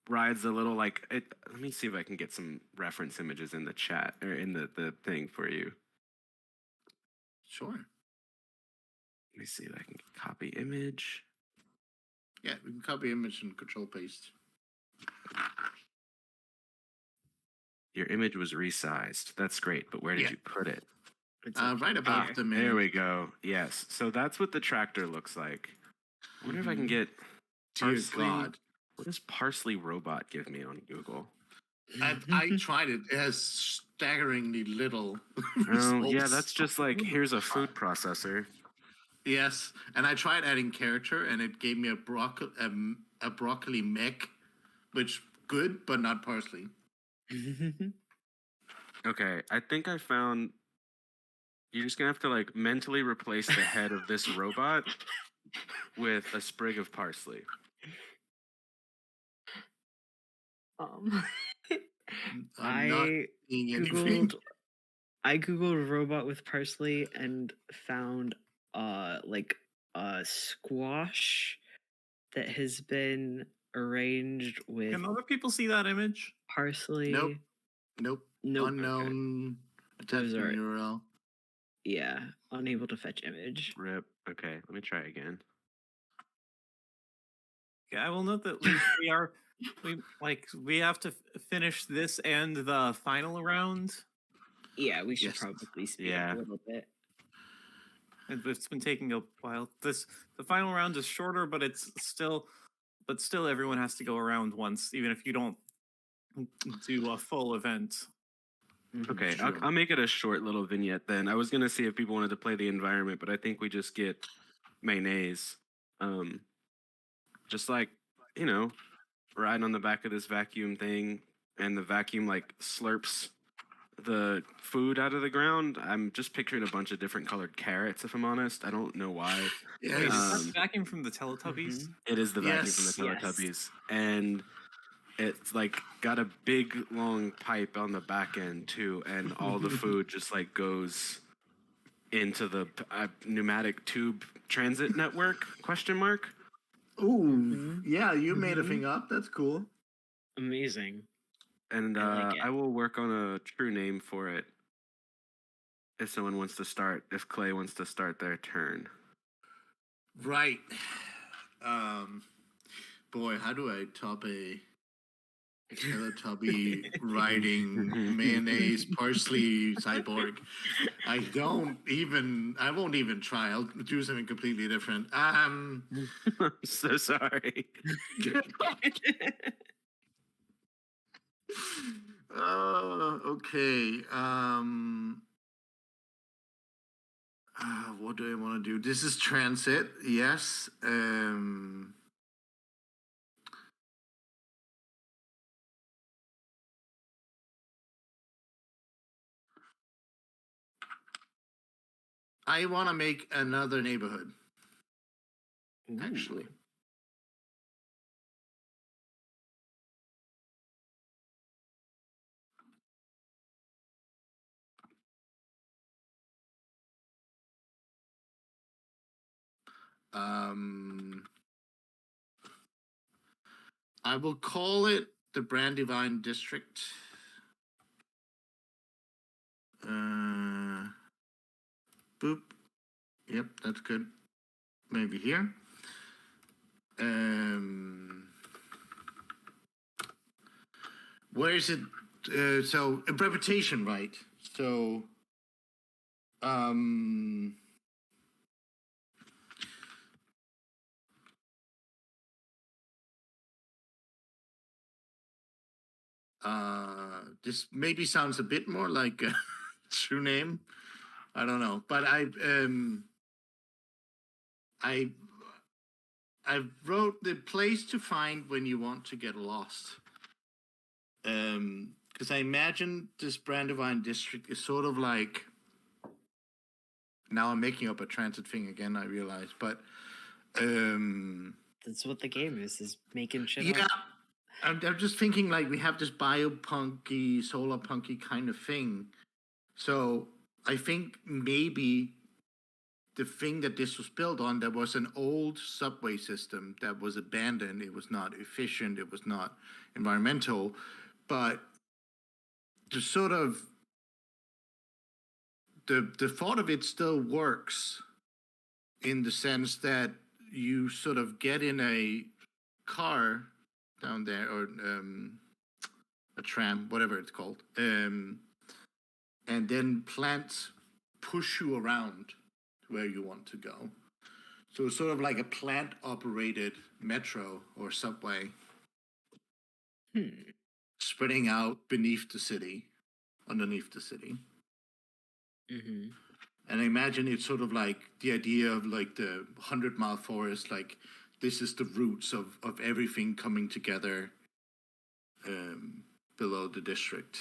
[SPEAKER 3] rides a little like it. Let me see if I can get some reference images in the chat or in the thing for you.
[SPEAKER 2] Sure.
[SPEAKER 3] Let me see if I can copy image.
[SPEAKER 2] Yeah, we can copy image and control paste.
[SPEAKER 3] Your image was resized. That's great, but where did
[SPEAKER 2] Yeah.
[SPEAKER 3] you put it?
[SPEAKER 5] It's up
[SPEAKER 2] Right about
[SPEAKER 5] here.
[SPEAKER 2] the
[SPEAKER 3] There
[SPEAKER 2] minute.
[SPEAKER 3] we go. Yes. So that's what the tractor looks like. I wonder if I can
[SPEAKER 2] Mhm.
[SPEAKER 3] get
[SPEAKER 2] Dear
[SPEAKER 3] parsley.
[SPEAKER 2] God.
[SPEAKER 3] What does parsley robot give me on Google?
[SPEAKER 2] I tried it. It has staggeringly little.
[SPEAKER 3] Oh, yeah,
[SPEAKER 2] results.
[SPEAKER 3] that's just like here's a food processor.
[SPEAKER 2] Yes, and I tried adding character, and it gave me a broccoli mech, which good, but not parsley.
[SPEAKER 3] Okay, I think I found. You're just gonna have to like mentally replace the head of this robot with a sprig of parsley.
[SPEAKER 5] um,
[SPEAKER 2] I'm not
[SPEAKER 5] I
[SPEAKER 2] seeing anything.
[SPEAKER 5] googled robot with parsley and found like a squash that has been arranged with
[SPEAKER 1] Can other people see that image?
[SPEAKER 5] parsley.
[SPEAKER 2] Nope. Nope.
[SPEAKER 5] Nope.
[SPEAKER 2] Unknown attachment
[SPEAKER 5] alright.
[SPEAKER 2] URL.
[SPEAKER 5] Yeah, unable to fetch image.
[SPEAKER 3] Rip. Okay, let me try again.
[SPEAKER 1] Yeah, I will note that we have to finish this and the final round.
[SPEAKER 5] Yeah, we should
[SPEAKER 2] Yes.
[SPEAKER 5] probably speed
[SPEAKER 3] Yeah.
[SPEAKER 5] up a little bit.
[SPEAKER 1] And it's been taking a while. The final round is shorter, but still everyone has to go around once, even if you don't do a full event.
[SPEAKER 3] Okay,
[SPEAKER 2] Sure.
[SPEAKER 3] I'll make it a short little vignette then. I was gonna see if people wanted to play the environment, but I think we just get mayonnaise. Just like, riding on the back of this vacuum thing, and the vacuum like slurps the food out of the ground. I'm just picturing a bunch of different colored carrots, if I'm honest. I don't know why.
[SPEAKER 1] Wait,
[SPEAKER 2] Yes.
[SPEAKER 1] is that
[SPEAKER 3] Um,
[SPEAKER 1] the vacuum from the Teletubbies?
[SPEAKER 3] It is the vacuum
[SPEAKER 2] Yes.
[SPEAKER 3] from the
[SPEAKER 5] Yes.
[SPEAKER 3] Teletubbies. And it's like got a big long pipe on the back end too, and all the food just like goes into the pneumatic tube transit network ?
[SPEAKER 2] Ooh, yeah, you made a
[SPEAKER 5] Mhm.
[SPEAKER 2] thing up. That's cool.
[SPEAKER 5] Amazing.
[SPEAKER 3] And
[SPEAKER 5] I like it.
[SPEAKER 3] I will work on a true name for it if someone wants to start, if Clay wants to start their turn.
[SPEAKER 2] Right. Boy, how do I top a Teletubby riding mayonnaise parsley cyborg? I won't even try. I'll do something completely different.
[SPEAKER 3] I'm so sorry.
[SPEAKER 2] Okay. What do I want to do? This is transit. Yes. I want to make another neighborhood. Actually. I will call it the Brandywine District. Boop. Yep, that's good. Maybe here. Where is it? So reputation, right? So, this maybe sounds a bit more like a true name. I don't know, but I I wrote the place to find when you want to get lost. Because I imagine this Brandywine district is sort of like. Now I'm making up a transit thing again. I realize, but
[SPEAKER 5] That's what the game is making shit
[SPEAKER 2] yeah,
[SPEAKER 5] up.
[SPEAKER 2] I'm just thinking like we have this biopunky, solar punky kind of thing. So I think maybe the thing that this was built on, there was an old subway system that was abandoned. It was not efficient. It was not environmental, but the sort of the thought of it still works in the sense that you sort of get in a car down there or a tram, whatever it's called, and then plants push you around where you want to go. So it's sort of like a plant operated metro or subway spreading out beneath the city, underneath the city.
[SPEAKER 5] Mm-hmm.
[SPEAKER 2] And I imagine it's sort of like the idea of like the 100-mile forest, like this is the roots of everything coming together below the district.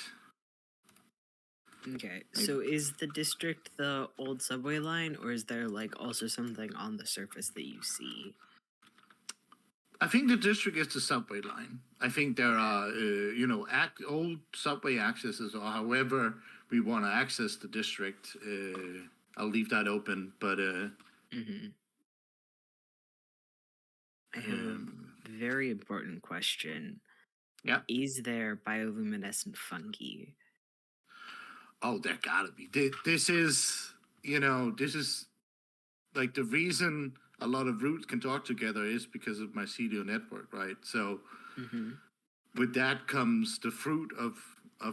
[SPEAKER 5] Okay, so is the district the old subway line, or is there like also something on the surface that you see?
[SPEAKER 2] I think the district is the subway line. I think there are, old subway accesses, or however we want to access the district. I'll leave that open, but
[SPEAKER 5] Mm-hmm. I have a very important question.
[SPEAKER 2] Yeah.
[SPEAKER 5] Is there bioluminescent fungi?
[SPEAKER 2] Oh, there gotta be. This is like the reason a lot of roots can talk together is because of mycelial network, right? So with that comes the fruit of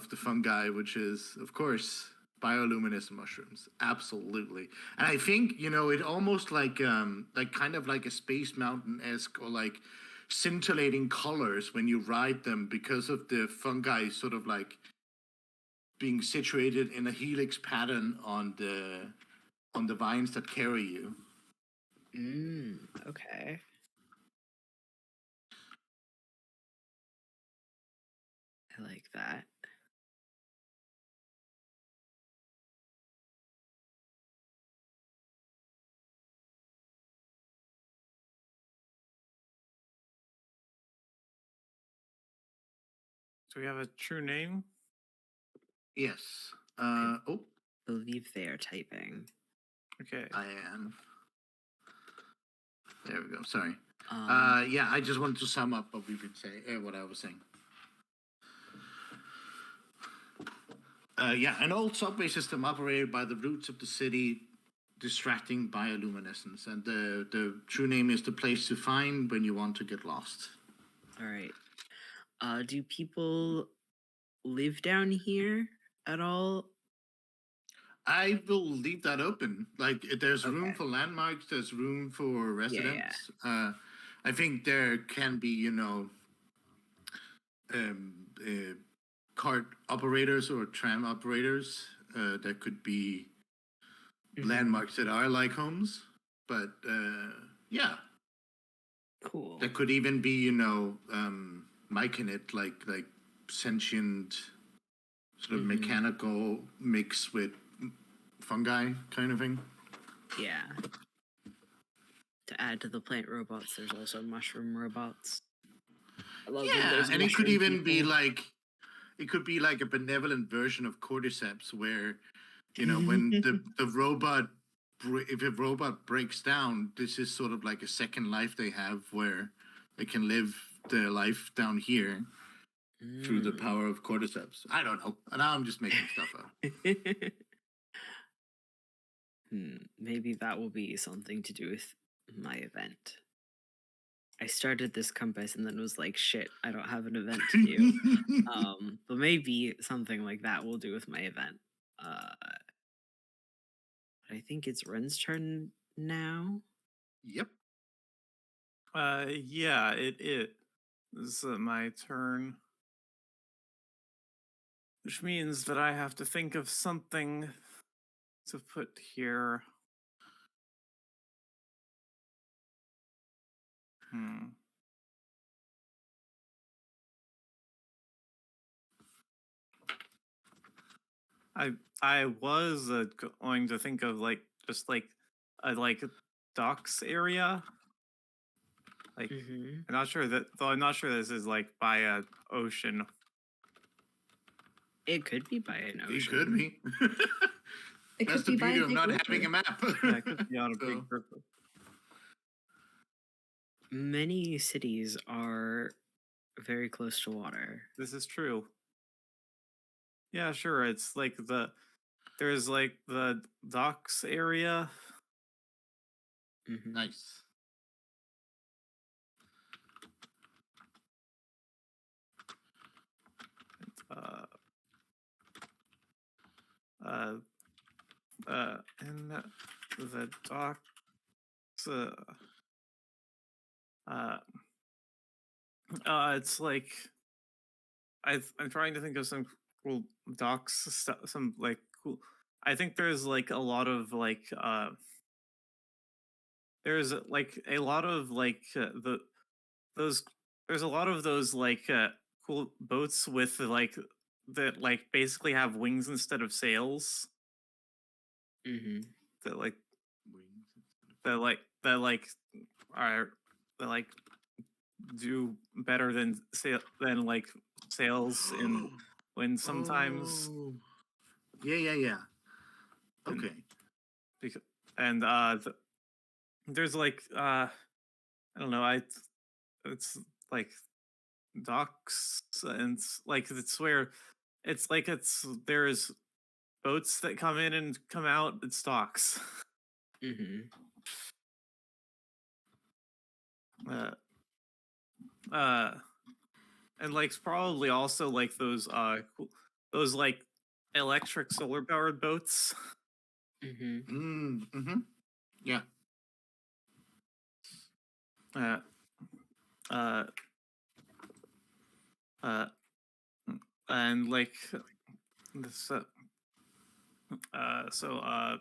[SPEAKER 2] the fungi, which is, of course, bioluminescent mushrooms. Absolutely. And I think, it almost like kind of like a Space Mountain-esque or like scintillating colors when you ride them because of the fungi sort of like being situated in a helix pattern on the vines that carry you.
[SPEAKER 5] Okay. I like that.
[SPEAKER 1] Do we have a true name?
[SPEAKER 2] Yes.
[SPEAKER 5] I believe they are typing.
[SPEAKER 1] Okay.
[SPEAKER 2] I am. There we go. Sorry.
[SPEAKER 5] Um,
[SPEAKER 2] Yeah, I just wanted to sum up what we've been saying, what I was saying. Yeah, an old subway system operated by the roots of the city, distracting bioluminescence, and the true name is the place to find when you want to get lost.
[SPEAKER 5] all right. Do people live down here at all?
[SPEAKER 2] I will leave that open. Like, there's room
[SPEAKER 5] Okay.
[SPEAKER 2] for landmarks. There's room for residents. I think there can be, cart operators or tram operators. There could be landmarks that are like homes, but yeah,
[SPEAKER 5] Cool.
[SPEAKER 2] there could even be, myconid, like sentient, sort of mechanical mix with fungi kind of thing.
[SPEAKER 5] Yeah. To add to the plant robots, there's also mushroom robots. I love when
[SPEAKER 2] Yeah,
[SPEAKER 5] there's
[SPEAKER 2] and it could
[SPEAKER 5] mushroom
[SPEAKER 2] even be
[SPEAKER 5] people.
[SPEAKER 2] like, it could be like a benevolent version of cordyceps, where when the robot, if a robot breaks down, this is sort of like a second life they have, where they can live their life down here through the power of cordyceps. I don't know. Now I'm just making stuff up.
[SPEAKER 5] Maybe that will be something to do with my event. I started this compass and then was like, shit, I don't have an event to do. But maybe something like that will do with my event. I think it's Ren's turn now.
[SPEAKER 2] Yep.
[SPEAKER 1] Yeah, it is my turn. Which means that I have to think of something to put here. Hmm. I was going to think of like just like a docks area. Like
[SPEAKER 5] Mm-hmm.
[SPEAKER 1] I'm not sure that though I'm not sure this is like by a ocean.
[SPEAKER 5] It could be by an
[SPEAKER 2] It
[SPEAKER 5] ocean.
[SPEAKER 2] could be.
[SPEAKER 4] It
[SPEAKER 2] That's
[SPEAKER 4] could
[SPEAKER 2] the
[SPEAKER 4] be by
[SPEAKER 2] beauty
[SPEAKER 4] a
[SPEAKER 2] of
[SPEAKER 4] big
[SPEAKER 2] not
[SPEAKER 4] river.
[SPEAKER 2] having a map.
[SPEAKER 1] Yeah, it could be on a
[SPEAKER 2] So,
[SPEAKER 1] big river.
[SPEAKER 5] Many cities are very close to water.
[SPEAKER 1] This is true. Yeah, sure. It's like there's like the docks area.
[SPEAKER 5] Mm-hmm.
[SPEAKER 2] nice.
[SPEAKER 1] Uh, and the docks. Uh, it's like I'm trying to think of some cool docks stuff. Some like cool. I think there's like a lot of like there's like a lot of like those there's a lot of those like cool boats with like that like basically have wings instead of sails
[SPEAKER 5] Mm-hmm.
[SPEAKER 1] that like
[SPEAKER 2] Wings.
[SPEAKER 1] that like are that like do better than like sails in wind sometimes.
[SPEAKER 2] Oh. Yeah.
[SPEAKER 1] And
[SPEAKER 2] Okay.
[SPEAKER 1] because and there's like I don't know, it's like docks and like it's where it's like there's boats that come in and come out. It's docks.
[SPEAKER 5] Mm-hmm.
[SPEAKER 1] uh, uh, and like probably also like those like electric solar powered boats.
[SPEAKER 5] Mm-hmm.
[SPEAKER 2] Mm-hmm. Yeah.
[SPEAKER 1] Uh, uh, uh, and like this. So uh,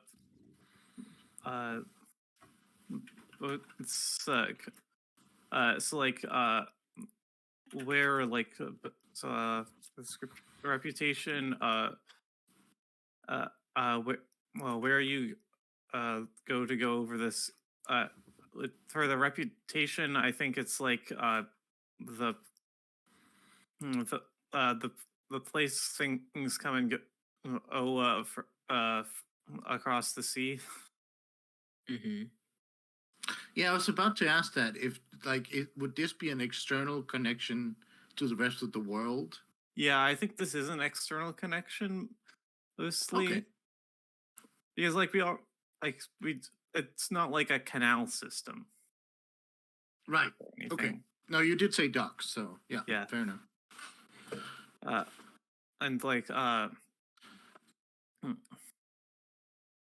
[SPEAKER 1] but it's so like where like so the script reputation where well where you go over this for the reputation. I think it's like the the the place things come and go across the sea.
[SPEAKER 5] Mm-hmm.
[SPEAKER 2] Yeah, I was about to ask that if would this be an external connection to the rest of the world?
[SPEAKER 1] Yeah, I think this is an external connection mostly.
[SPEAKER 2] Okay.
[SPEAKER 1] Because like we it's not like a canal system
[SPEAKER 2] Right.
[SPEAKER 1] or
[SPEAKER 2] Okay.
[SPEAKER 1] anything.
[SPEAKER 2] No, you did say docks, so yeah.
[SPEAKER 1] Yeah.
[SPEAKER 2] Fair enough.
[SPEAKER 1] And like hmm,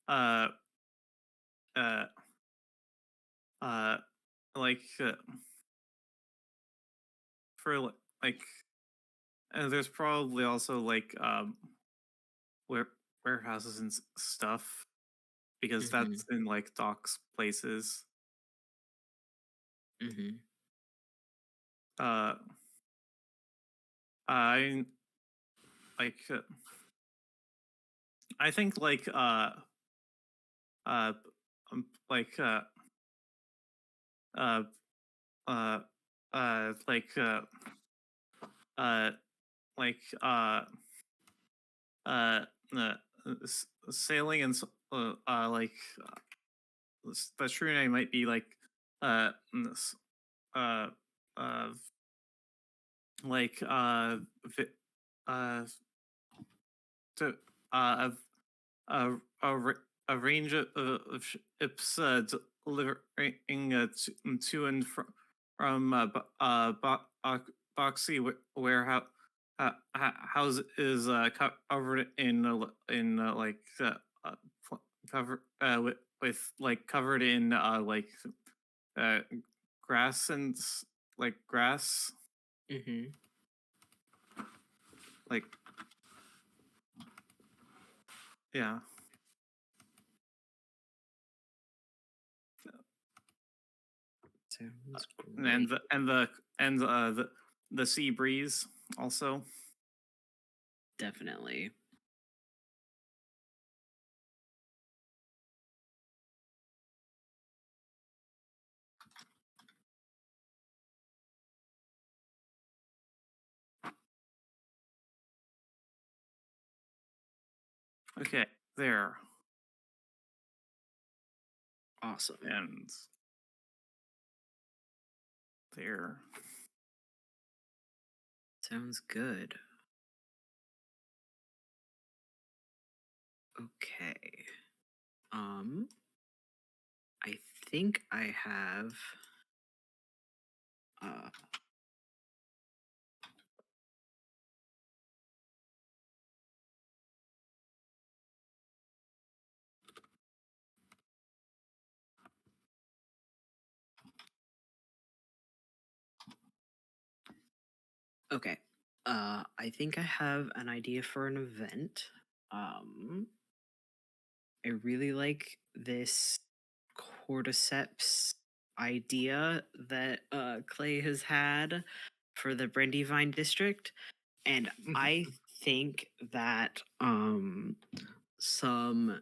[SPEAKER 1] uh uh uh like for like and there's probably also like where warehouses and stuff because
[SPEAKER 5] Mm-hmm.
[SPEAKER 1] that's in like docks places.
[SPEAKER 5] Mm-hmm.
[SPEAKER 1] uh I like I think uh like uh uh like uh like uh, uh sailing and like the true name might be like uh uh like vi- uh to of a, a range of ships delivering to and from Boxy warehouse house is covered in like cover with like covered in like uh grass and like grass
[SPEAKER 5] Mm-hmm.
[SPEAKER 1] like yeah.
[SPEAKER 5] Sounds
[SPEAKER 1] and
[SPEAKER 5] great.
[SPEAKER 1] the sea breeze also.
[SPEAKER 5] Definitely.
[SPEAKER 1] Okay, there.
[SPEAKER 5] Awesome.
[SPEAKER 1] And there.
[SPEAKER 5] Sounds good. Okay. I think I have okay. I think I have an idea for an event. I really like this cordyceps idea that Clay has had for the Brandywine district, and I think that some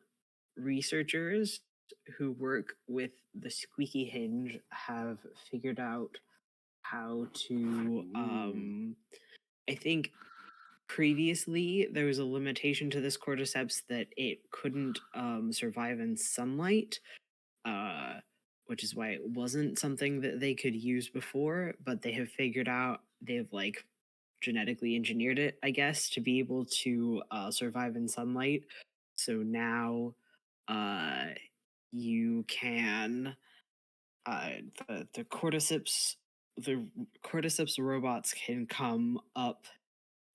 [SPEAKER 5] researchers who work with the Squeaky Hinge have figured out how to I think previously there was a limitation to this cordyceps that it couldn't survive in sunlight, uh, which is why it wasn't something that they could use before, but they have figured out they've like genetically engineered it, I guess, to be able to survive in sunlight. So now uh, you can the cordyceps robots can come up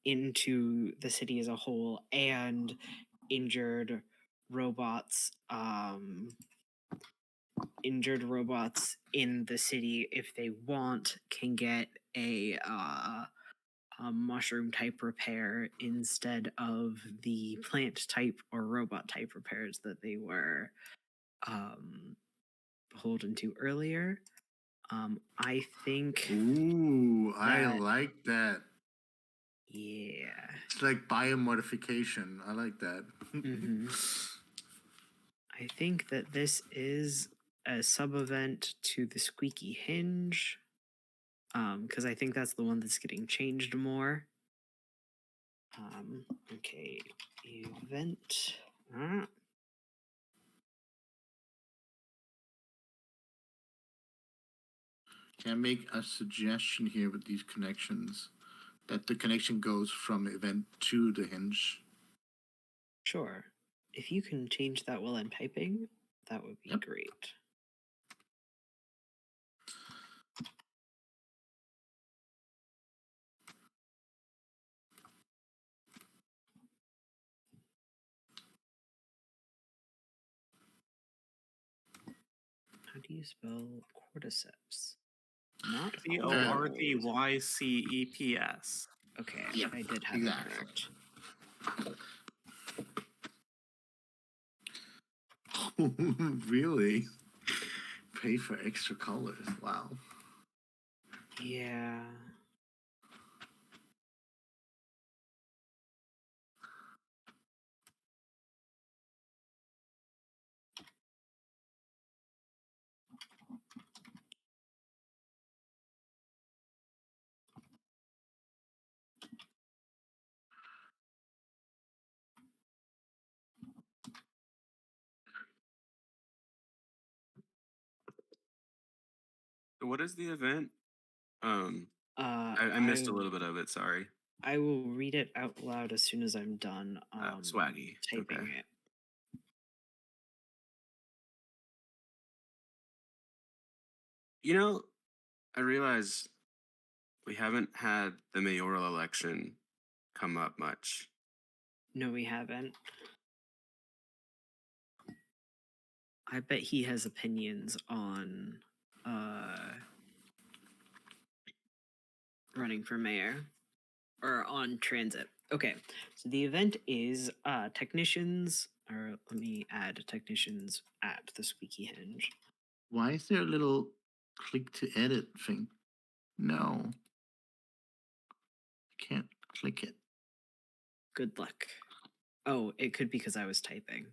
[SPEAKER 5] into the city as a whole, and injured robots injured robots in the city, if they want, can get a mushroom type repair instead of the plant type or robot type repairs that they were beholden to earlier. I think
[SPEAKER 2] Ooh, I
[SPEAKER 5] that-
[SPEAKER 2] like that.
[SPEAKER 5] yeah.
[SPEAKER 2] It's like biomodification. I like that.
[SPEAKER 5] Mhm. I think that this is a sub event to the Squeaky Hinge. Because I think that's the one that's getting changed more. Okay, event.
[SPEAKER 2] Can I make a suggestion here with these connections? That the connection goes from event to the hinge.
[SPEAKER 5] Sure. If you can change that while I'm typing, that would be
[SPEAKER 2] Yep.
[SPEAKER 5] great. How do you spell cordyceps? Not
[SPEAKER 1] CORDYCEPS.
[SPEAKER 5] Okay,
[SPEAKER 2] Yep,
[SPEAKER 5] I did have
[SPEAKER 2] exactly.
[SPEAKER 5] it correct.
[SPEAKER 2] Really? Pay for extra colors. Wow.
[SPEAKER 5] Yeah.
[SPEAKER 3] What is the event?
[SPEAKER 5] Uh,
[SPEAKER 3] I missed a little bit of it. Sorry.
[SPEAKER 5] I will read it out loud as soon as I'm done
[SPEAKER 3] Swaggy.
[SPEAKER 5] typing
[SPEAKER 3] Okay.
[SPEAKER 5] it.
[SPEAKER 3] You know, I realize we haven't had the mayoral election come up much.
[SPEAKER 5] No, we haven't. I bet he has opinions on running for mayor or on transit. Okay, so the event is technicians, or let me add technicians at the Squeaky Hinge.
[SPEAKER 2] Why is there a little click to edit thing. No. I can't click it.
[SPEAKER 5] Good luck. Oh, it could be because I was typing.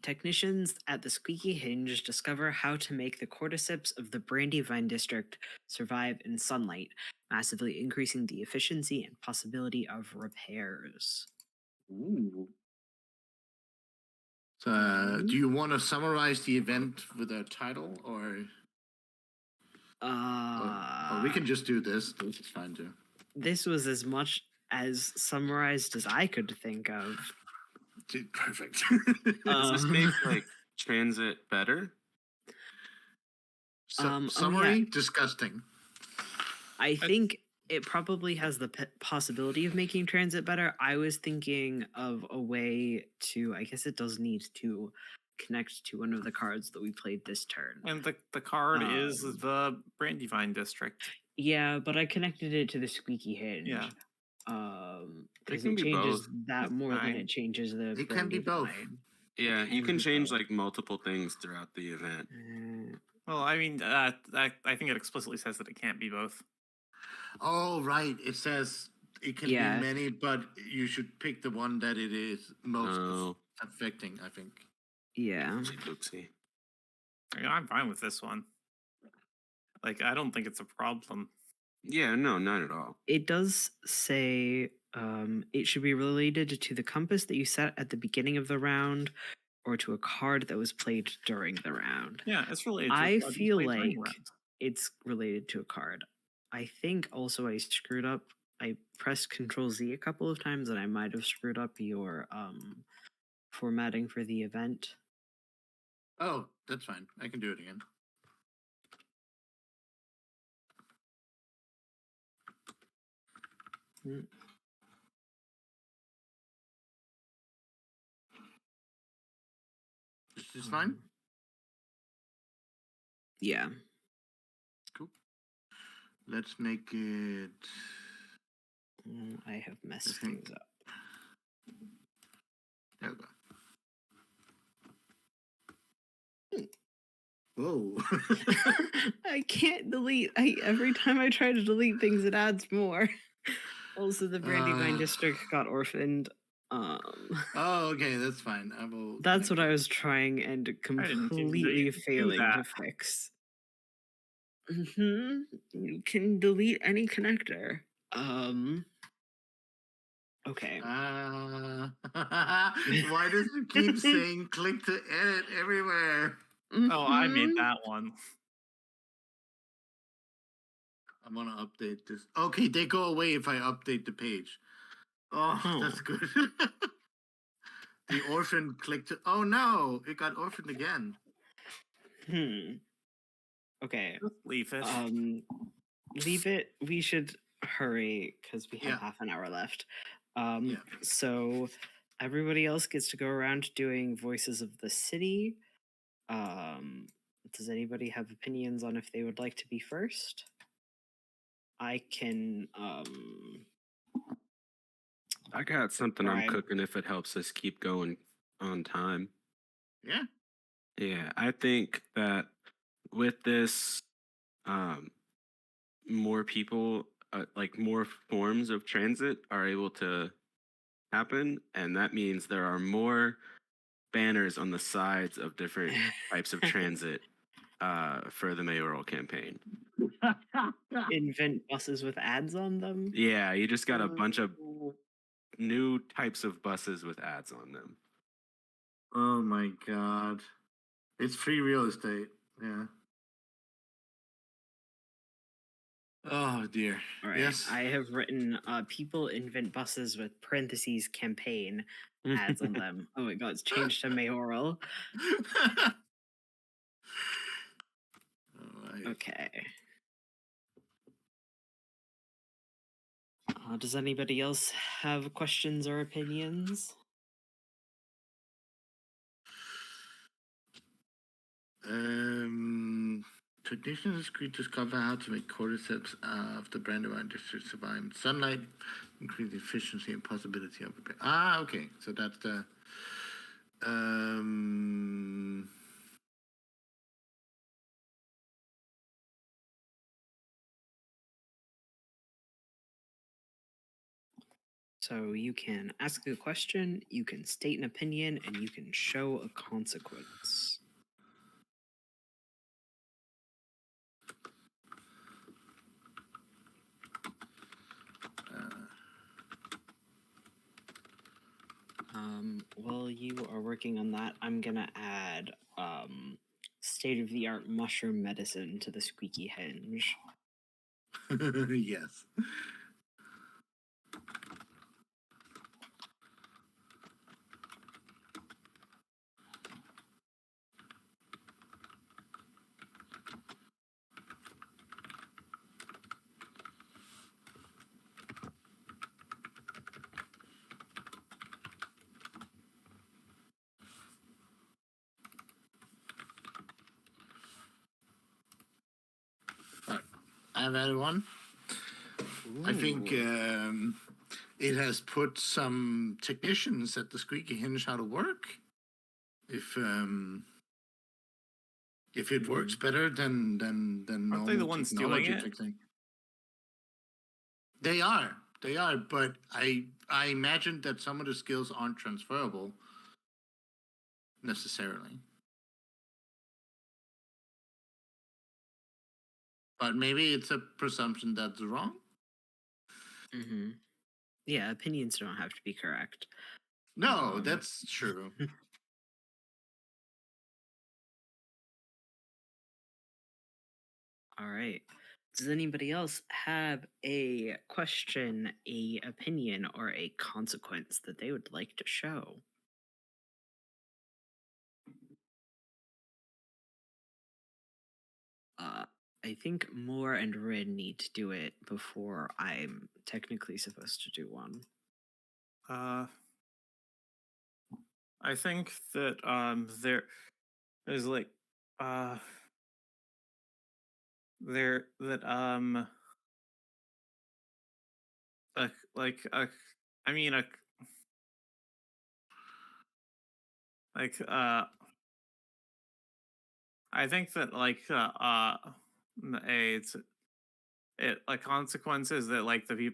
[SPEAKER 5] Technicians at the Squeaky Hinge discover how to make the cordyceps of the Brandywine district survive in sunlight, massively increasing the efficiency and possibility of repairs.
[SPEAKER 3] Ooh.
[SPEAKER 2] So, do you want to summarize the event with a title, or we can just do this? This is fine too.
[SPEAKER 5] This was as much as summarized as I could think of.
[SPEAKER 2] Dude, perfect.
[SPEAKER 3] Does this make like transit better?
[SPEAKER 2] Summary: disgusting.
[SPEAKER 5] I think it probably has the possibility of making transit better. I was thinking of a way to, I guess it does need to connect to one of the cards that we played this turn.
[SPEAKER 1] And the card is the Brandywine district.
[SPEAKER 5] Yeah, but I connected it to the Squeaky Hinge.
[SPEAKER 1] Yeah.
[SPEAKER 5] Because
[SPEAKER 3] can
[SPEAKER 5] it
[SPEAKER 3] be
[SPEAKER 5] changes
[SPEAKER 3] both.
[SPEAKER 5] that more than
[SPEAKER 1] Fine.
[SPEAKER 5] it changes the.
[SPEAKER 2] It can be both.
[SPEAKER 5] Brandywine.
[SPEAKER 3] Yeah, you
[SPEAKER 5] can
[SPEAKER 3] can
[SPEAKER 5] be
[SPEAKER 3] change
[SPEAKER 5] both.
[SPEAKER 3] like multiple things throughout the event.
[SPEAKER 1] Well, I mean, I think it explicitly says that it can't be both.
[SPEAKER 2] Oh, right. It says it can
[SPEAKER 5] Yeah.
[SPEAKER 2] be many, but you should pick the one that it is most
[SPEAKER 3] Oh,
[SPEAKER 2] affecting, I think.
[SPEAKER 5] Yeah.
[SPEAKER 3] oopsie.
[SPEAKER 1] I mean, I'm fine with this one. Like, I don't think it's a problem.
[SPEAKER 3] Yeah, no, not at all.
[SPEAKER 5] It does say it should be related to the compass that you set at the beginning of the round or to a card that was played during the round.
[SPEAKER 1] Yeah, it's related. To
[SPEAKER 5] I
[SPEAKER 1] a card you
[SPEAKER 5] feel
[SPEAKER 1] played during the
[SPEAKER 5] like
[SPEAKER 1] round.
[SPEAKER 5] it's related to a card. I think also I screwed up. I pressed Control Z a couple of times and I might have screwed up your formatting for the event.
[SPEAKER 2] Oh, that's fine. I can do it again.
[SPEAKER 5] Mm.
[SPEAKER 2] This is fine?
[SPEAKER 5] Yeah.
[SPEAKER 2] Cool. Let's make it...
[SPEAKER 5] I have messed
[SPEAKER 2] think-
[SPEAKER 5] things up.
[SPEAKER 2] There we go. Whoa.
[SPEAKER 5] I can't delete. Every time I try to delete things, it adds more. Also, the Brandywine district got orphaned.
[SPEAKER 2] Oh, okay, that's fine. I will.
[SPEAKER 5] That's what I was trying and
[SPEAKER 1] didn't do
[SPEAKER 5] completely failing to
[SPEAKER 1] that.
[SPEAKER 5] fix. You can delete any connector. Okay.
[SPEAKER 2] Why does it keep saying click to edit everywhere?
[SPEAKER 1] Oh, I made
[SPEAKER 5] Mhm.
[SPEAKER 1] that one.
[SPEAKER 2] I'm gonna update this. Okay, they go away if I update the page. Oh, that's
[SPEAKER 5] Oh.
[SPEAKER 2] good. The orphan clicked to. Oh no, it got orphaned again.
[SPEAKER 5] Okay.
[SPEAKER 1] Just leave it.
[SPEAKER 5] Leave it. We should hurry because we have
[SPEAKER 2] Yeah.
[SPEAKER 5] half an hour left.
[SPEAKER 2] Yeah.
[SPEAKER 5] So everybody else gets to go around doing voices of the city. Does anybody have opinions on if they would like to be first? I can
[SPEAKER 3] I got something I'm
[SPEAKER 5] Right.
[SPEAKER 3] cooking if it helps us keep going on time.
[SPEAKER 2] Yeah.
[SPEAKER 3] Yeah, I think that with this, more people, like more forms of transit are able to happen, and that means there are more banners on the sides of different types of transit for the mayoral campaign.
[SPEAKER 5] invent buses with ads on them.
[SPEAKER 3] Yeah, you just got a bunch of new types of buses with ads on them.
[SPEAKER 2] Oh my god. It's free real estate. Yeah. Oh dear.
[SPEAKER 5] All right.
[SPEAKER 2] Yes.
[SPEAKER 5] I have written people invent buses with parentheses campaign ads on them. Oh my god, it's changed to mayoral.
[SPEAKER 2] Alright.
[SPEAKER 5] Okay. Does anybody else have questions or opinions?
[SPEAKER 2] Technicians discover how to make cordyceps of the Brandywine district survive in sunlight, increase the efficiency and possibility of repair. Okay. So that's the
[SPEAKER 5] So you can ask a question, you can state an opinion, and you can show a consequence. While you are working on that, I'm gonna add state-of-the-art mushroom medicine to the squeaky hinge.
[SPEAKER 2] Yes. I've added one. I think
[SPEAKER 5] Ooh.
[SPEAKER 2] it has put some technicians at the Squeaky Hinge how to work. If it works better than
[SPEAKER 1] Aren't they the
[SPEAKER 2] normal
[SPEAKER 1] ones doing
[SPEAKER 2] technology
[SPEAKER 1] it?
[SPEAKER 2] fixing. They are, but I imagine that some of the skills aren't transferable necessarily. But maybe it's a presumption that's wrong.
[SPEAKER 5] Mm-hmm. Yeah, opinions don't have to be correct.
[SPEAKER 2] No, that's true.
[SPEAKER 5] All right. Does anybody else have a question, a opinion, or a consequence that they would like to show? I think Moore and Rin need to do it before I'm technically supposed to do one.
[SPEAKER 1] I think that there is like there that like I mean like I think that like a consequence is that like the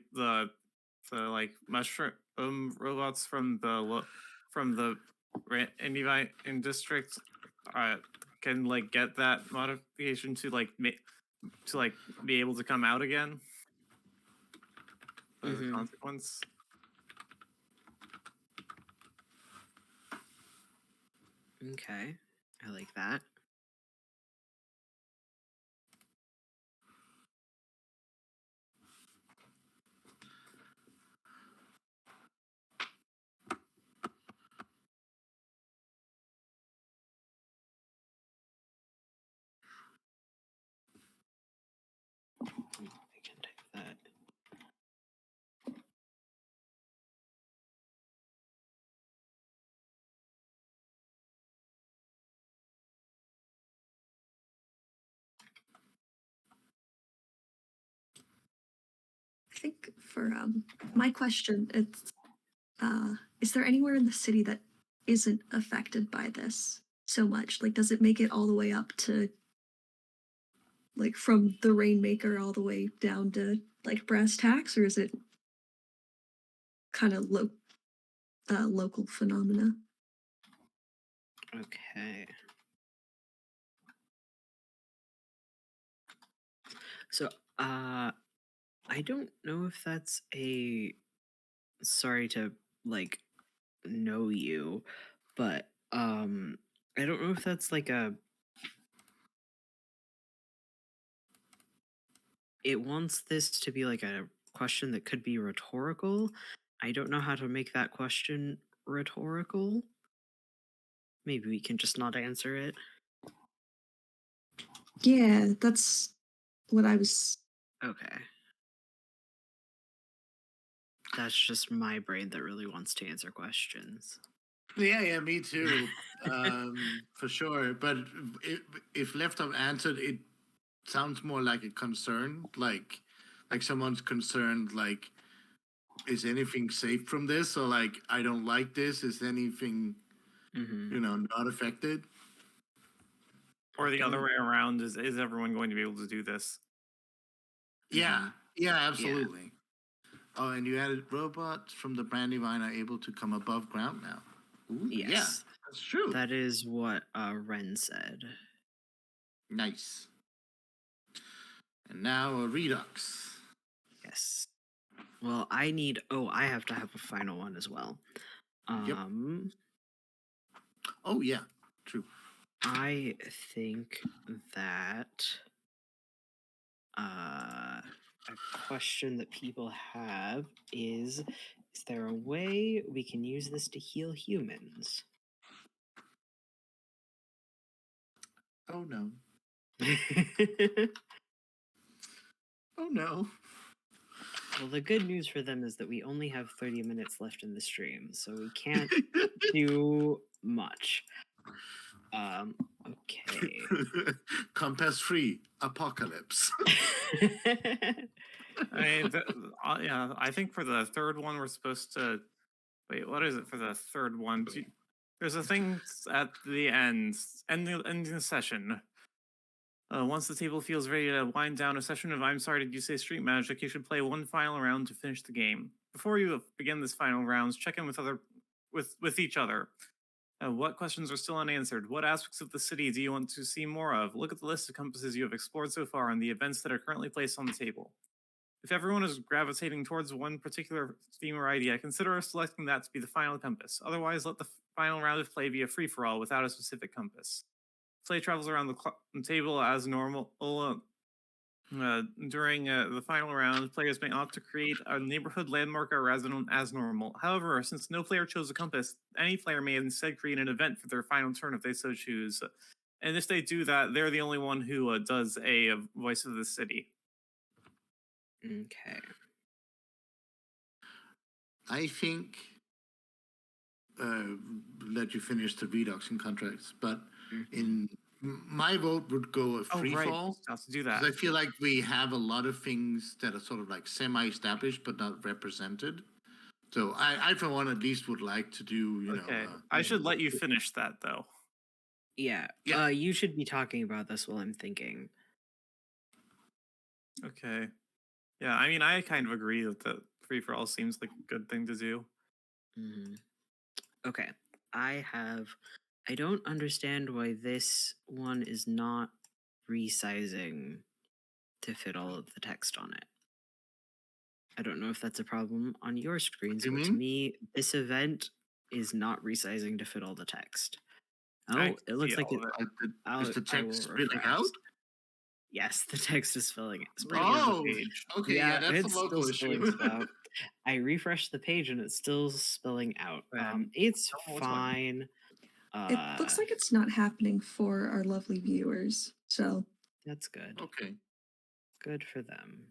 [SPEAKER 1] like mushroom robots from the Indie in district can like get that modification to like be able to come out again as a
[SPEAKER 5] Mhm.
[SPEAKER 1] consequence.
[SPEAKER 5] Okay, I like that. I can type that.
[SPEAKER 4] I think for my question, it's is there anywhere in the city that isn't affected by this so much? Like, does it make it all the way up to like from the Rainmaker all the way down to like Brass Tacks, or is it kind of local phenomena?
[SPEAKER 5] Okay. So, I don't know if that's a. Sorry to like know you, but I don't know if that's like a. It wants this to be like a question that could be rhetorical. I don't know how to make that question rhetorical. Maybe we can just not answer it.
[SPEAKER 4] Yeah, that's what I was.
[SPEAKER 5] Okay. That's just my brain that really wants to answer questions.
[SPEAKER 2] Yeah, me too. For sure. But if left unanswered, it sounds more like a concern, like someone's concerned, like, is anything safe from this, or like, I don't like this. Is anything,
[SPEAKER 5] Mm-hmm.
[SPEAKER 2] not affected?
[SPEAKER 1] Or the other way around, is everyone going to be able to do this?
[SPEAKER 2] Yeah, absolutely. Oh, and you added robots from the Brandywine are able to come above ground now. Ooh, yeah,
[SPEAKER 5] Yes.
[SPEAKER 2] that's true.
[SPEAKER 5] That is what Ren said.
[SPEAKER 2] Nice. And now a Redux.
[SPEAKER 5] Yes. Well, I have to have a final one as well.
[SPEAKER 2] Yep. Oh, yeah, true.
[SPEAKER 5] I think that a question that people have is there a way we can use this to heal humans?
[SPEAKER 2] Oh, no. Oh, no.
[SPEAKER 5] Well, the good news for them is that we only have 30 minutes left in the stream, so we can't do much. Okay.
[SPEAKER 2] Compass free apocalypse.
[SPEAKER 1] I mean, yeah, I think for the third one, we're supposed to. Wait, what is it for the third one? There's a thing at the end, ending the session. Once the table feels ready to wind down a session of I'm Sorry Did You Say Street Magic, you should play one final round to finish the game. Before you begin this final rounds, check in with each other. What questions are still unanswered? What aspects of the city do you want to see more of? Look at the list of compasses you have explored so far and the events that are currently placed on the table. If everyone is gravitating towards one particular theme or idea, consider selecting that to be the final compass. Otherwise, let the final round of play be a free-for-all without a specific compass. Play travels around the table as normal. During the final round, players may opt to create a neighborhood landmark or as normal. However, since no player chose a compass, any player may instead create an event for their final turn if they so choose. And if they do that, they're the only one who does a voice of the city.
[SPEAKER 5] Okay.
[SPEAKER 2] I think let you finish the Redux and contracts, but in my vote would go a free fall.
[SPEAKER 1] Right. To do that.
[SPEAKER 2] I feel like we have a lot of things that are sort of like semi-established but not represented. So I for one, at least would like to do, you know.
[SPEAKER 1] I should let you finish that though.
[SPEAKER 5] Yeah. You should be talking about this while I'm thinking.
[SPEAKER 1] Okay. Yeah, I mean, I kind of agree that the free for all seems like a good thing to do.
[SPEAKER 5] Mm-hmm. Okay. I don't understand why this one is not resizing to fit all of the text on it. I don't know if that's a problem on your screens, but to me, this event is not resizing to fit all the text. Oh, it looks like it.
[SPEAKER 2] Is the text spilling out?
[SPEAKER 5] Yes, the text is spilling out.
[SPEAKER 2] Oh, okay, yeah, that's
[SPEAKER 5] it's
[SPEAKER 2] a local issue.
[SPEAKER 5] I refreshed the page and it's still spilling out. It's fine.
[SPEAKER 4] It looks like it's not happening for our lovely viewers, so
[SPEAKER 5] that's good.
[SPEAKER 2] Okay,
[SPEAKER 5] good for them.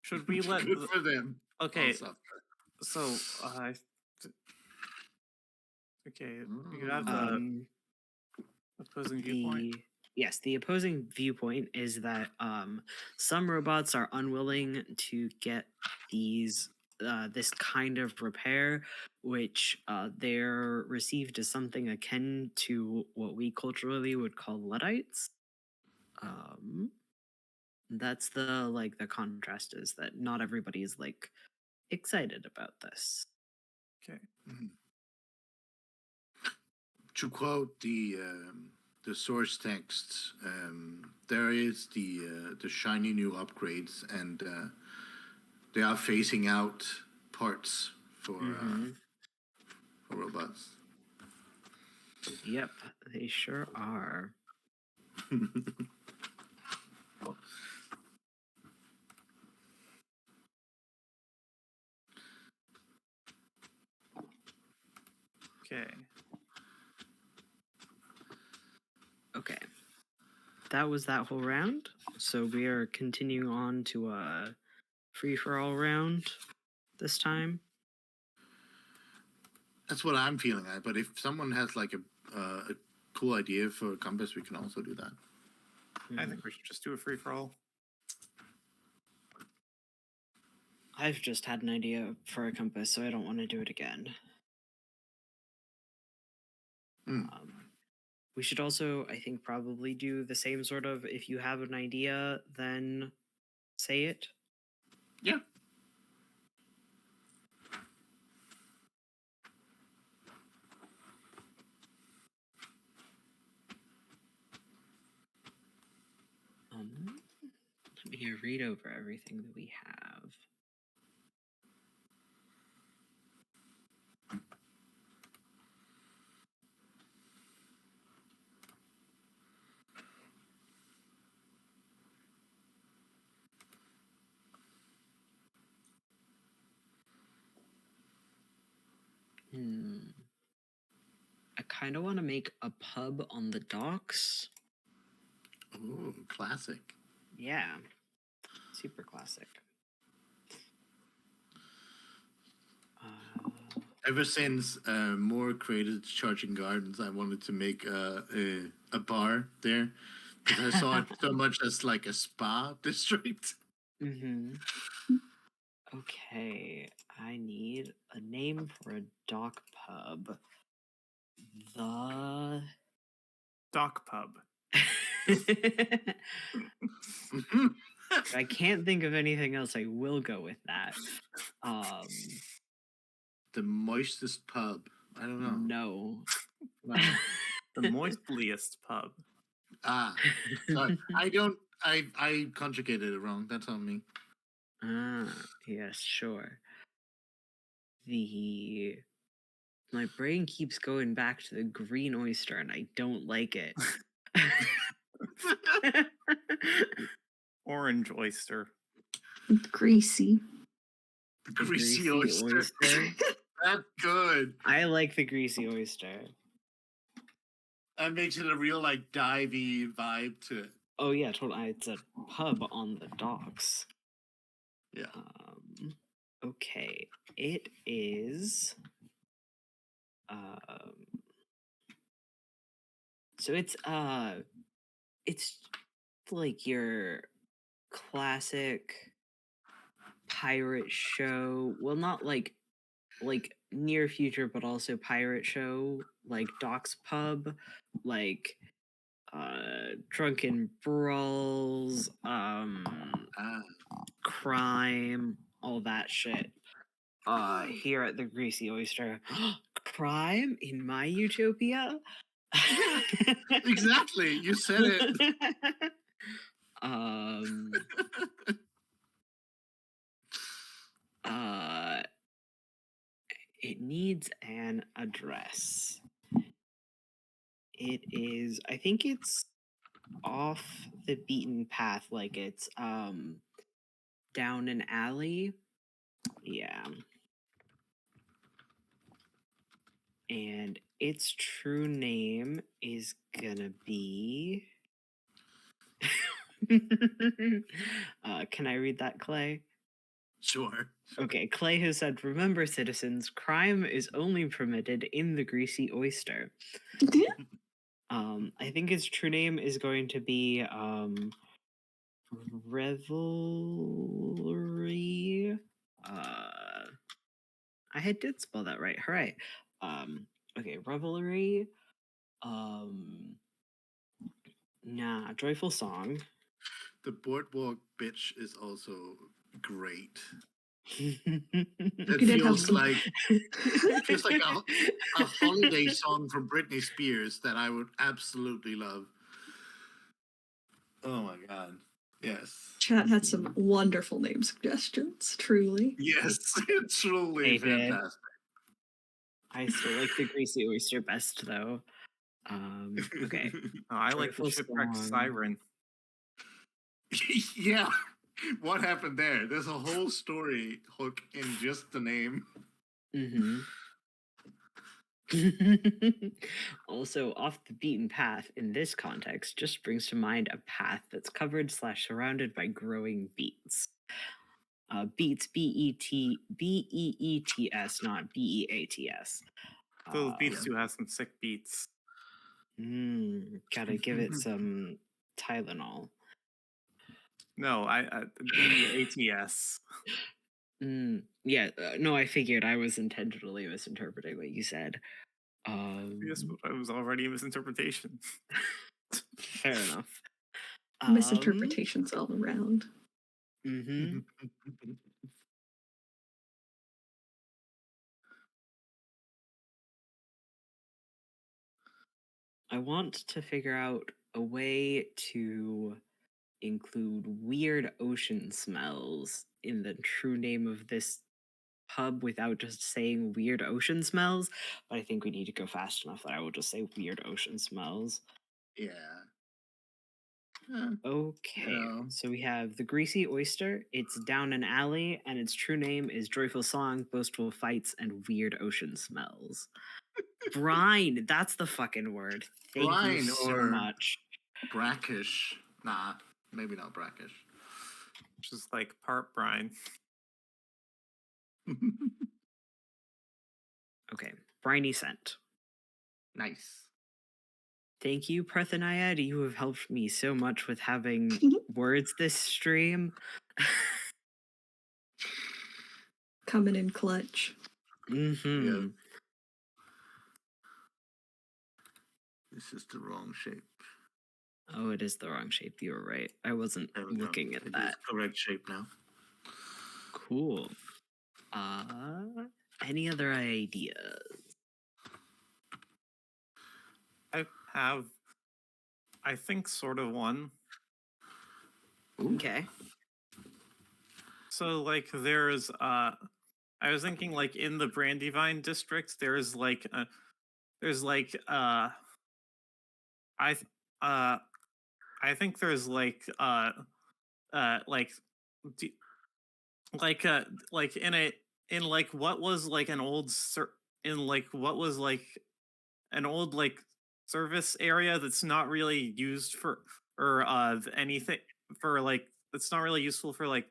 [SPEAKER 1] Should we let
[SPEAKER 2] good for them?
[SPEAKER 1] Okay, so okay, you have the opposing viewpoint.
[SPEAKER 5] Yes, the opposing viewpoint is that some robots are unwilling to get these this kind of repair, which they're received as something akin to what we culturally would call Luddites. That's the contrast is that not everybody is like excited about this.
[SPEAKER 1] Okay.
[SPEAKER 2] To quote the source text, there is the shiny new upgrades, and they are phasing out parts for robots.
[SPEAKER 5] Yep, they sure are. Okay. That was that whole round. So we are continuing on to a free-for-all round this time.
[SPEAKER 2] That's what I'm feeling at. But if someone has like a cool idea for a compass, we can also do that.
[SPEAKER 1] I think we should just do a free-for-all.
[SPEAKER 5] I've just had an idea for a compass, so I don't want to do it again. We should also, I think, probably do the same sort of, if you have an idea, then say it.
[SPEAKER 2] Yeah.
[SPEAKER 5] Yeah, read over everything that we have. I kind of want to make a pub on the docks.
[SPEAKER 2] Oh, classic.
[SPEAKER 5] Yeah, super classic.
[SPEAKER 2] Ever since More created Charging Gardens, I wanted to make a bar there because I saw it so much as like a spa district.
[SPEAKER 5] Okay, I need a name for a dock pub. The
[SPEAKER 1] Dock Pub.
[SPEAKER 5] I can't think of anything else. I will go with that.
[SPEAKER 2] The moistest pub. I don't know.
[SPEAKER 5] No.
[SPEAKER 1] Well, the moistliest pub.
[SPEAKER 2] Ah, sorry. I conjugated it wrong. That's on me.
[SPEAKER 5] Yes, sure. My brain keeps going back to the green oyster, and I don't like it.
[SPEAKER 1] Orange oyster.
[SPEAKER 4] Greasy.
[SPEAKER 2] Greasy oyster. That's good.
[SPEAKER 5] I like the greasy oyster.
[SPEAKER 2] That makes it a real like divey vibe to it.
[SPEAKER 5] Oh yeah, totally. It's a pub on the docks.
[SPEAKER 2] Yeah.
[SPEAKER 5] Okay, it is. So it's like your classic pirate show. Well, not like near future, but also pirate show, like Doc's Pub, like drunken brawls, crime, all that shit. Here at the Greasy Oyster. Crime in my utopia?
[SPEAKER 2] Exactly. You said it.
[SPEAKER 5] It needs an address. It is, I think it's off the beaten path, like it's down an alley. Yeah. And its true name is gonna be can I read that, Clay?
[SPEAKER 2] Sure.
[SPEAKER 5] Okay, Clay has said, remember, citizens, crime is only permitted in the Greasy Oyster. I think his true name is going to be Revelry. I did spell that right. Hooray. Okay, Revelry. Joyful Song.
[SPEAKER 2] The Boardwalk Bitch is also great. It feels like a holiday song from Britney Spears that I would absolutely love. Oh my god. Yes.
[SPEAKER 4] Chat had some wonderful name suggestions, truly.
[SPEAKER 2] Yes, it's truly fantastic.
[SPEAKER 5] I still like the Greasy Oyster best, though. Okay.
[SPEAKER 1] I like the Shipwreck Siren.
[SPEAKER 2] Yeah. What happened there? There's a whole story hook in just the name.
[SPEAKER 5] Also, off the beaten path in this context just brings to mind a path that's covered / surrounded by growing beets. Beets, B-E-E-T-S, not B-E-A-T-S.
[SPEAKER 1] Those beets do have some sick beats.
[SPEAKER 5] Gotta give it some Tylenol.
[SPEAKER 1] No, B-A-T-S.
[SPEAKER 5] Yeah, no, I figured I was intentionally misinterpreting what you said.
[SPEAKER 1] Yes, but I was already a misinterpretation.
[SPEAKER 5] Fair enough.
[SPEAKER 4] Misinterpretations all around.
[SPEAKER 5] I want to figure out a way to include weird ocean smells in the true name of this pub without just saying weird ocean smells. But I think we need to go fast enough that I will just say weird ocean smells.
[SPEAKER 2] Yeah. Yeah.
[SPEAKER 5] Okay,
[SPEAKER 2] Yeah.
[SPEAKER 5] so we have the Greasy Oyster. It's down an alley, and its true name is Joyful Song, Boastful Fights, and Weird Ocean Smells. Brine, that's the fucking word. Thank you
[SPEAKER 2] Brine
[SPEAKER 5] so
[SPEAKER 2] or-
[SPEAKER 5] much.
[SPEAKER 2] Brackish. Nah, maybe not brackish.
[SPEAKER 1] Which is like part brine.
[SPEAKER 5] Okay, briny scent.
[SPEAKER 2] Nice.
[SPEAKER 5] Thank you, Partheniad. You have helped me so much with having words this stream.
[SPEAKER 4] Coming in clutch.
[SPEAKER 5] Mm-hmm.
[SPEAKER 2] This is the wrong shape.
[SPEAKER 5] Oh, it is the wrong shape. You were right. I wasn't
[SPEAKER 2] There we go.
[SPEAKER 5] looking at
[SPEAKER 2] It is
[SPEAKER 5] that.
[SPEAKER 2] correct shape now.
[SPEAKER 5] Cool. Any other ideas?
[SPEAKER 1] I have, I think, sort of one.
[SPEAKER 2] Ooh.
[SPEAKER 5] Okay.
[SPEAKER 1] So like there's I was thinking like in the Brandywine district there's like I th- I think there's like d- like in like what was like an old in like what was like an old like service area that's not really used for or anything for like it's not really useful for like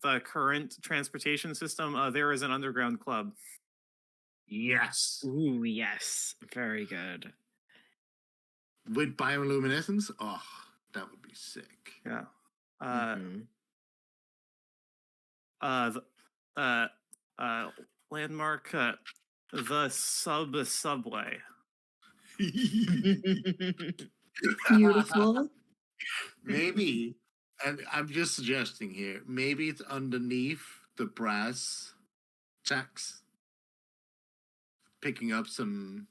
[SPEAKER 1] the current transportation system. There is an underground club.
[SPEAKER 2] Yes.
[SPEAKER 5] Ooh, yes. Very good.
[SPEAKER 2] With bioluminescence? Oh, that would be sick.
[SPEAKER 1] Yeah.
[SPEAKER 5] Mhm.
[SPEAKER 1] Landmark the subway.
[SPEAKER 4] Beautiful.
[SPEAKER 2] Maybe, and I'm just suggesting here, maybe it's underneath the brass jacks, picking up some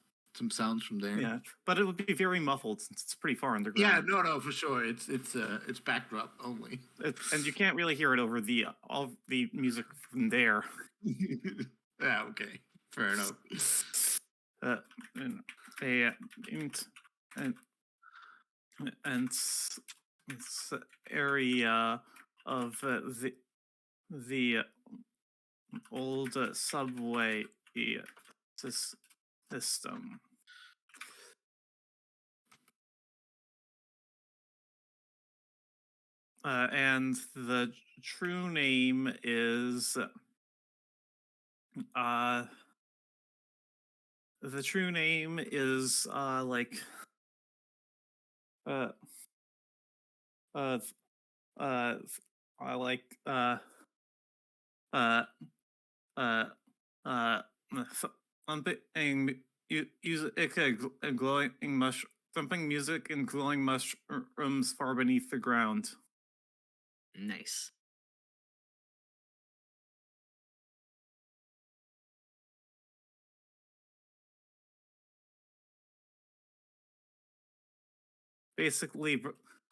[SPEAKER 2] sounds from there.
[SPEAKER 1] Yeah, but it would be very muffled since it's pretty far
[SPEAKER 2] Yeah,
[SPEAKER 1] underground.
[SPEAKER 2] no, for sure. It's backdrop only.
[SPEAKER 1] And you can't really hear it over the all the music from there.
[SPEAKER 2] Yeah, okay, fair enough.
[SPEAKER 1] And and it's area of the old subway system. And the true name is the true name is like uh uh like uh uh something music and glowing thumping music and glowing mushrooms far beneath the ground.
[SPEAKER 5] Nice.
[SPEAKER 1] Basically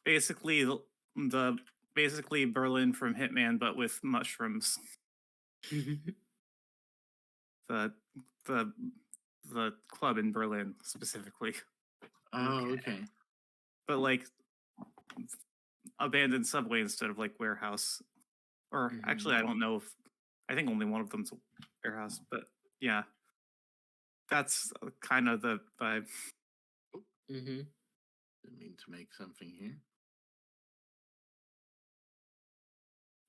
[SPEAKER 1] basically Berlin from Hitman, but with mushrooms. The the club in Berlin specifically,
[SPEAKER 2] Oh, okay.
[SPEAKER 1] but like abandoned subway instead of like warehouse. Or actually, I don't know if I think only one of them's a warehouse, but yeah, that's kind of the vibe.
[SPEAKER 5] Mm-hmm.
[SPEAKER 2] Didn't mean to make something here.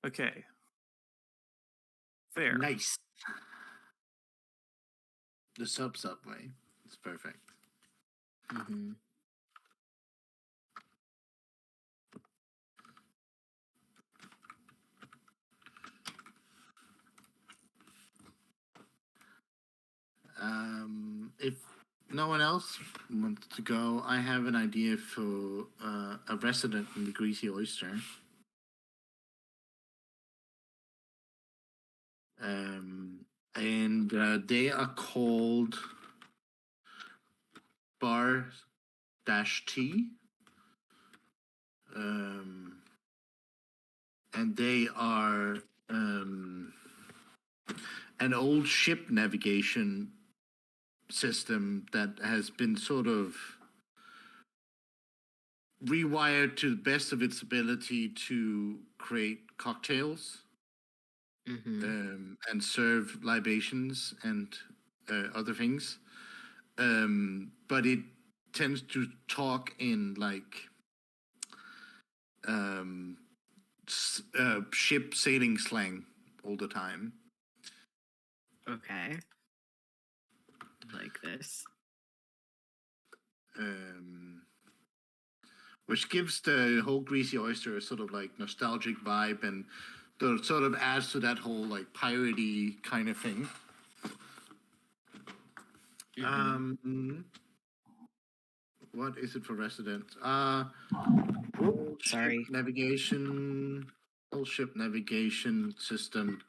[SPEAKER 1] Okay, there.
[SPEAKER 2] Nice. The subway. It's perfect.
[SPEAKER 5] Mm-hmm.
[SPEAKER 2] If no one else wants to go, I have an idea for a resident in the Greasy Oyster. And they are called Bar Dash T. and they are an old ship navigation system that has been sort of rewired to the best of its ability to create cocktails and serve libations and other things. But it tends to talk in like ship sailing slang all the time.
[SPEAKER 5] Okay. Like this.
[SPEAKER 2] Which gives the whole Greasy Oyster a sort of like nostalgic vibe, and sort of adds to that whole like piratey kind of thing. What is it for residents?
[SPEAKER 5] Sorry.
[SPEAKER 2] Old ship navigation system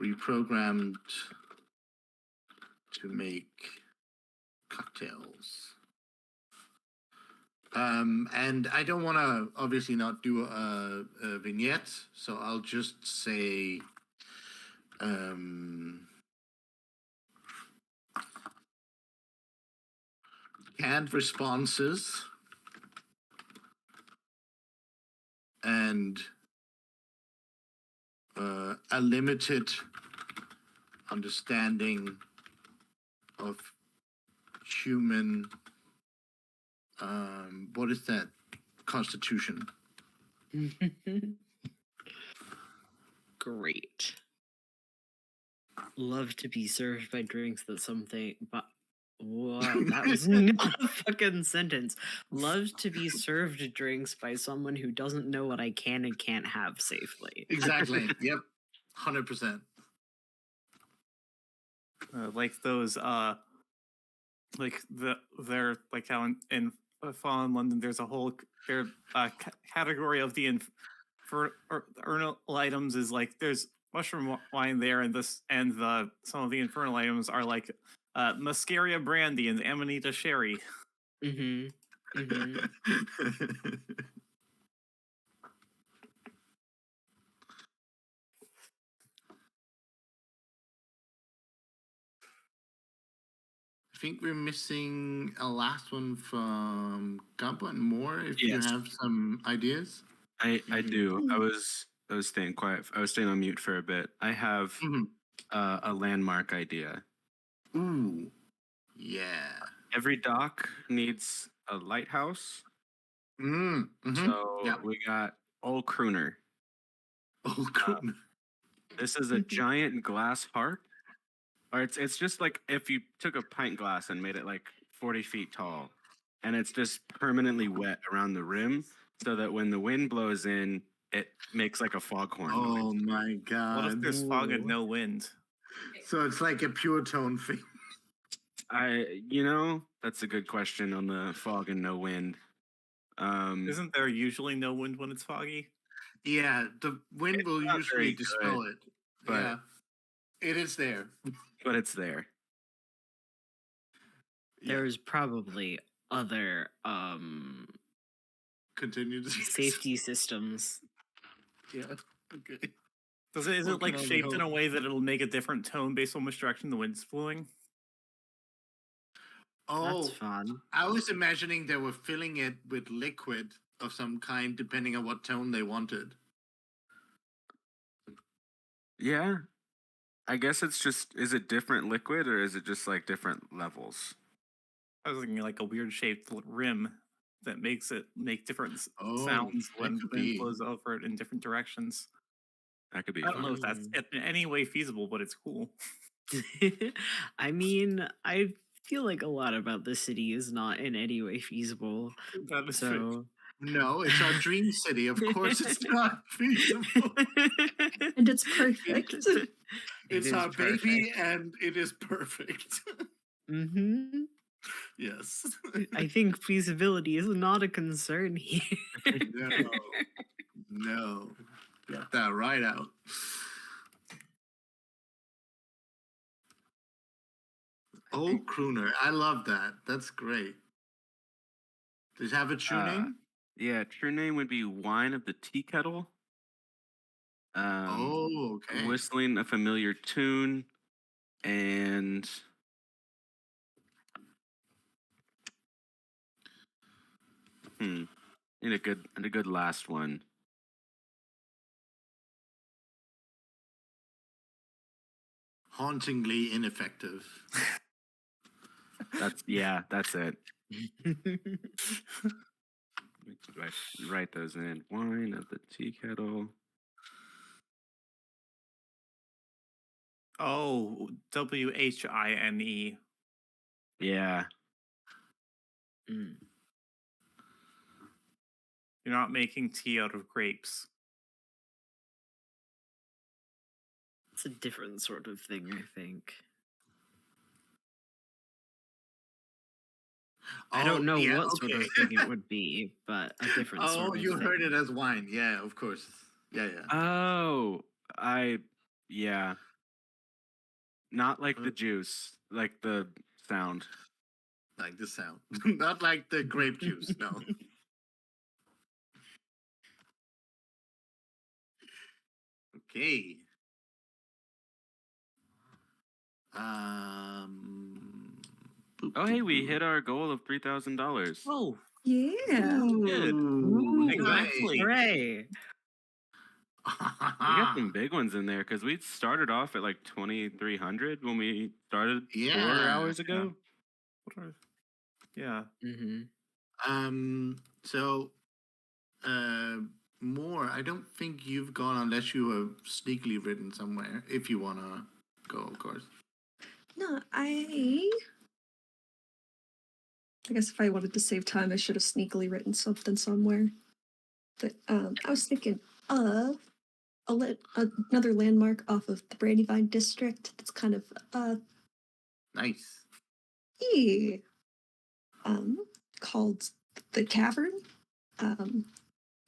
[SPEAKER 2] reprogrammed to make cocktails. And I don't want to obviously not do a vignette, so I'll just say canned responses and a limited understanding of human what is that constitution.
[SPEAKER 5] Great. Love to be served by drinks that something, but whoa, that was not a fucking sentence. Love to be served drinks by someone who doesn't know what I can and can't have safely.
[SPEAKER 2] Exactly. Yep. 100%.
[SPEAKER 1] Like those like they're like how in Fallen London there's a whole category of the infernal items is like there's mushroom wine there, and some of the infernal items are like Muscaria brandy and Amanita sherry.
[SPEAKER 2] I think we're missing a last one from Gumbo and more. If you have some ideas,
[SPEAKER 3] I do. I was staying quiet. I was staying on mute for a bit. I have a landmark idea.
[SPEAKER 2] Ooh, yeah.
[SPEAKER 3] Every dock needs a lighthouse. So we got Old Crooner.
[SPEAKER 2] Old Crooner.
[SPEAKER 3] This is a giant glass harp. Or it's just like if you took a pint glass and made it like 40 feet tall, and it's just permanently wet around the rim, so that when the wind blows in, it makes like a foghorn.
[SPEAKER 2] Oh my god!
[SPEAKER 1] What if there's fog and no wind?
[SPEAKER 2] So it's like a pure tone thing.
[SPEAKER 3] That's a good question on the fog and no wind.
[SPEAKER 1] Isn't there usually no wind when it's foggy?
[SPEAKER 2] Yeah, the wind will usually dispel it.
[SPEAKER 3] But
[SPEAKER 2] yeah, it is there.
[SPEAKER 3] But it's there.
[SPEAKER 5] There's probably other safety systems.
[SPEAKER 2] Yeah. Okay.
[SPEAKER 1] Is it like shaped in a way that it'll make a different tone based on which direction the wind's blowing?
[SPEAKER 2] Oh,
[SPEAKER 5] that's fun.
[SPEAKER 2] I was imagining they were filling it with liquid of some kind, depending on what tone they wanted.
[SPEAKER 3] Yeah. I guess it's just, is it different liquid or is it just like different levels?
[SPEAKER 1] I was thinking like a weird shaped rim that makes it make different sounds when wind blows over it in different directions.
[SPEAKER 3] That could be
[SPEAKER 1] I don't know if that's in any way feasible, but it's cool.
[SPEAKER 5] I mean, I feel like a lot about the city is not in any way feasible.
[SPEAKER 1] That is true.
[SPEAKER 2] No, it's our dream city. Of course it's not feasible.
[SPEAKER 4] And it's perfect.
[SPEAKER 2] It's our baby and it is perfect. Yes.
[SPEAKER 5] I think feasibility is not a concern here.
[SPEAKER 2] No. Get that right out. Old Crooner. I love that. That's great. Does it have a true name?
[SPEAKER 3] Yeah, true name would be Wine of the Tea Kettle.
[SPEAKER 2] Oh, okay.
[SPEAKER 3] whistling a familiar tune, and need a good last one.
[SPEAKER 2] Hauntingly ineffective.
[SPEAKER 3] That's it. Write those in. Wine of the tea kettle.
[SPEAKER 1] Oh, WHINE.
[SPEAKER 3] Yeah.
[SPEAKER 5] Mm.
[SPEAKER 1] You're not making tea out of grapes.
[SPEAKER 5] It's a different sort of thing, I think. I don't know what sort of thing it would be, but a different sort
[SPEAKER 2] Oh,
[SPEAKER 5] of
[SPEAKER 2] you
[SPEAKER 5] thing.
[SPEAKER 2] heard it as wine. Yeah, of course. Yeah.
[SPEAKER 3] Oh, yeah. Not like the juice, like the sound.
[SPEAKER 2] Like the sound. Not like the grape juice, no. Okay.
[SPEAKER 3] Oh, hey, we hit our goal of $3,000.
[SPEAKER 1] Oh,
[SPEAKER 4] Yeah.
[SPEAKER 1] good.
[SPEAKER 5] Ooh,
[SPEAKER 1] Exactly.
[SPEAKER 5] hooray!
[SPEAKER 3] We got some big ones in there because we started off at like 2,300 when we started 4
[SPEAKER 2] Yeah,
[SPEAKER 3] hours ago.
[SPEAKER 1] What are, yeah.
[SPEAKER 5] Mm-hmm.
[SPEAKER 2] So, more. I don't think you've gone unless you have sneakily written somewhere. If you wanna go, of course.
[SPEAKER 4] No, I guess if I wanted to save time, I should have sneakily written something somewhere. But I was thinking of another landmark off of the Brandywine district. That's kind of
[SPEAKER 2] Nice.
[SPEAKER 4] yeah, called the Cavern.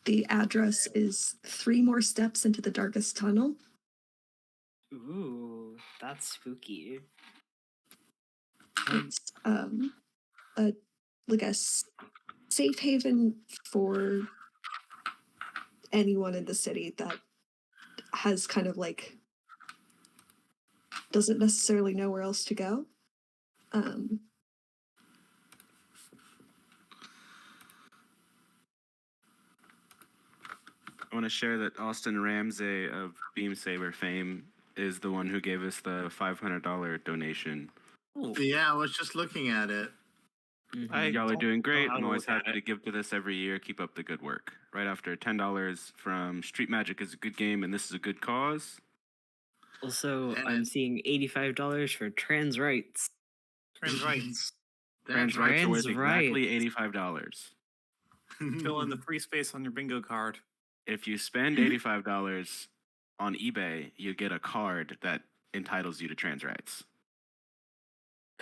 [SPEAKER 4] The address is 3 more steps into the darkest tunnel.
[SPEAKER 5] Ooh, that's spooky.
[SPEAKER 4] It's a safe haven for anyone in the city that has kind of like doesn't necessarily know where else to go.
[SPEAKER 3] I want to share that Austin Ramsey of Beam Saber fame is the one who gave us the $500 donation.
[SPEAKER 1] Oh,
[SPEAKER 2] Yeah, I was just looking at it.
[SPEAKER 3] Y'all are doing great.
[SPEAKER 1] how
[SPEAKER 3] I'm
[SPEAKER 1] to
[SPEAKER 3] always
[SPEAKER 1] look at
[SPEAKER 3] happy to give to this every year. Keep up the good work. Right after $10 from Street Magic is a good game, and this is a good cause.
[SPEAKER 5] Also,
[SPEAKER 2] And
[SPEAKER 5] I'm seeing $85 for trans rights.
[SPEAKER 1] Trans rights.
[SPEAKER 3] Trans rights are worth
[SPEAKER 5] Trans
[SPEAKER 3] exactly
[SPEAKER 5] rights.
[SPEAKER 3] $85.
[SPEAKER 1] Fill in the free space on your bingo card.
[SPEAKER 3] If you spend $85 on eBay, you get a card that entitles you to trans rights.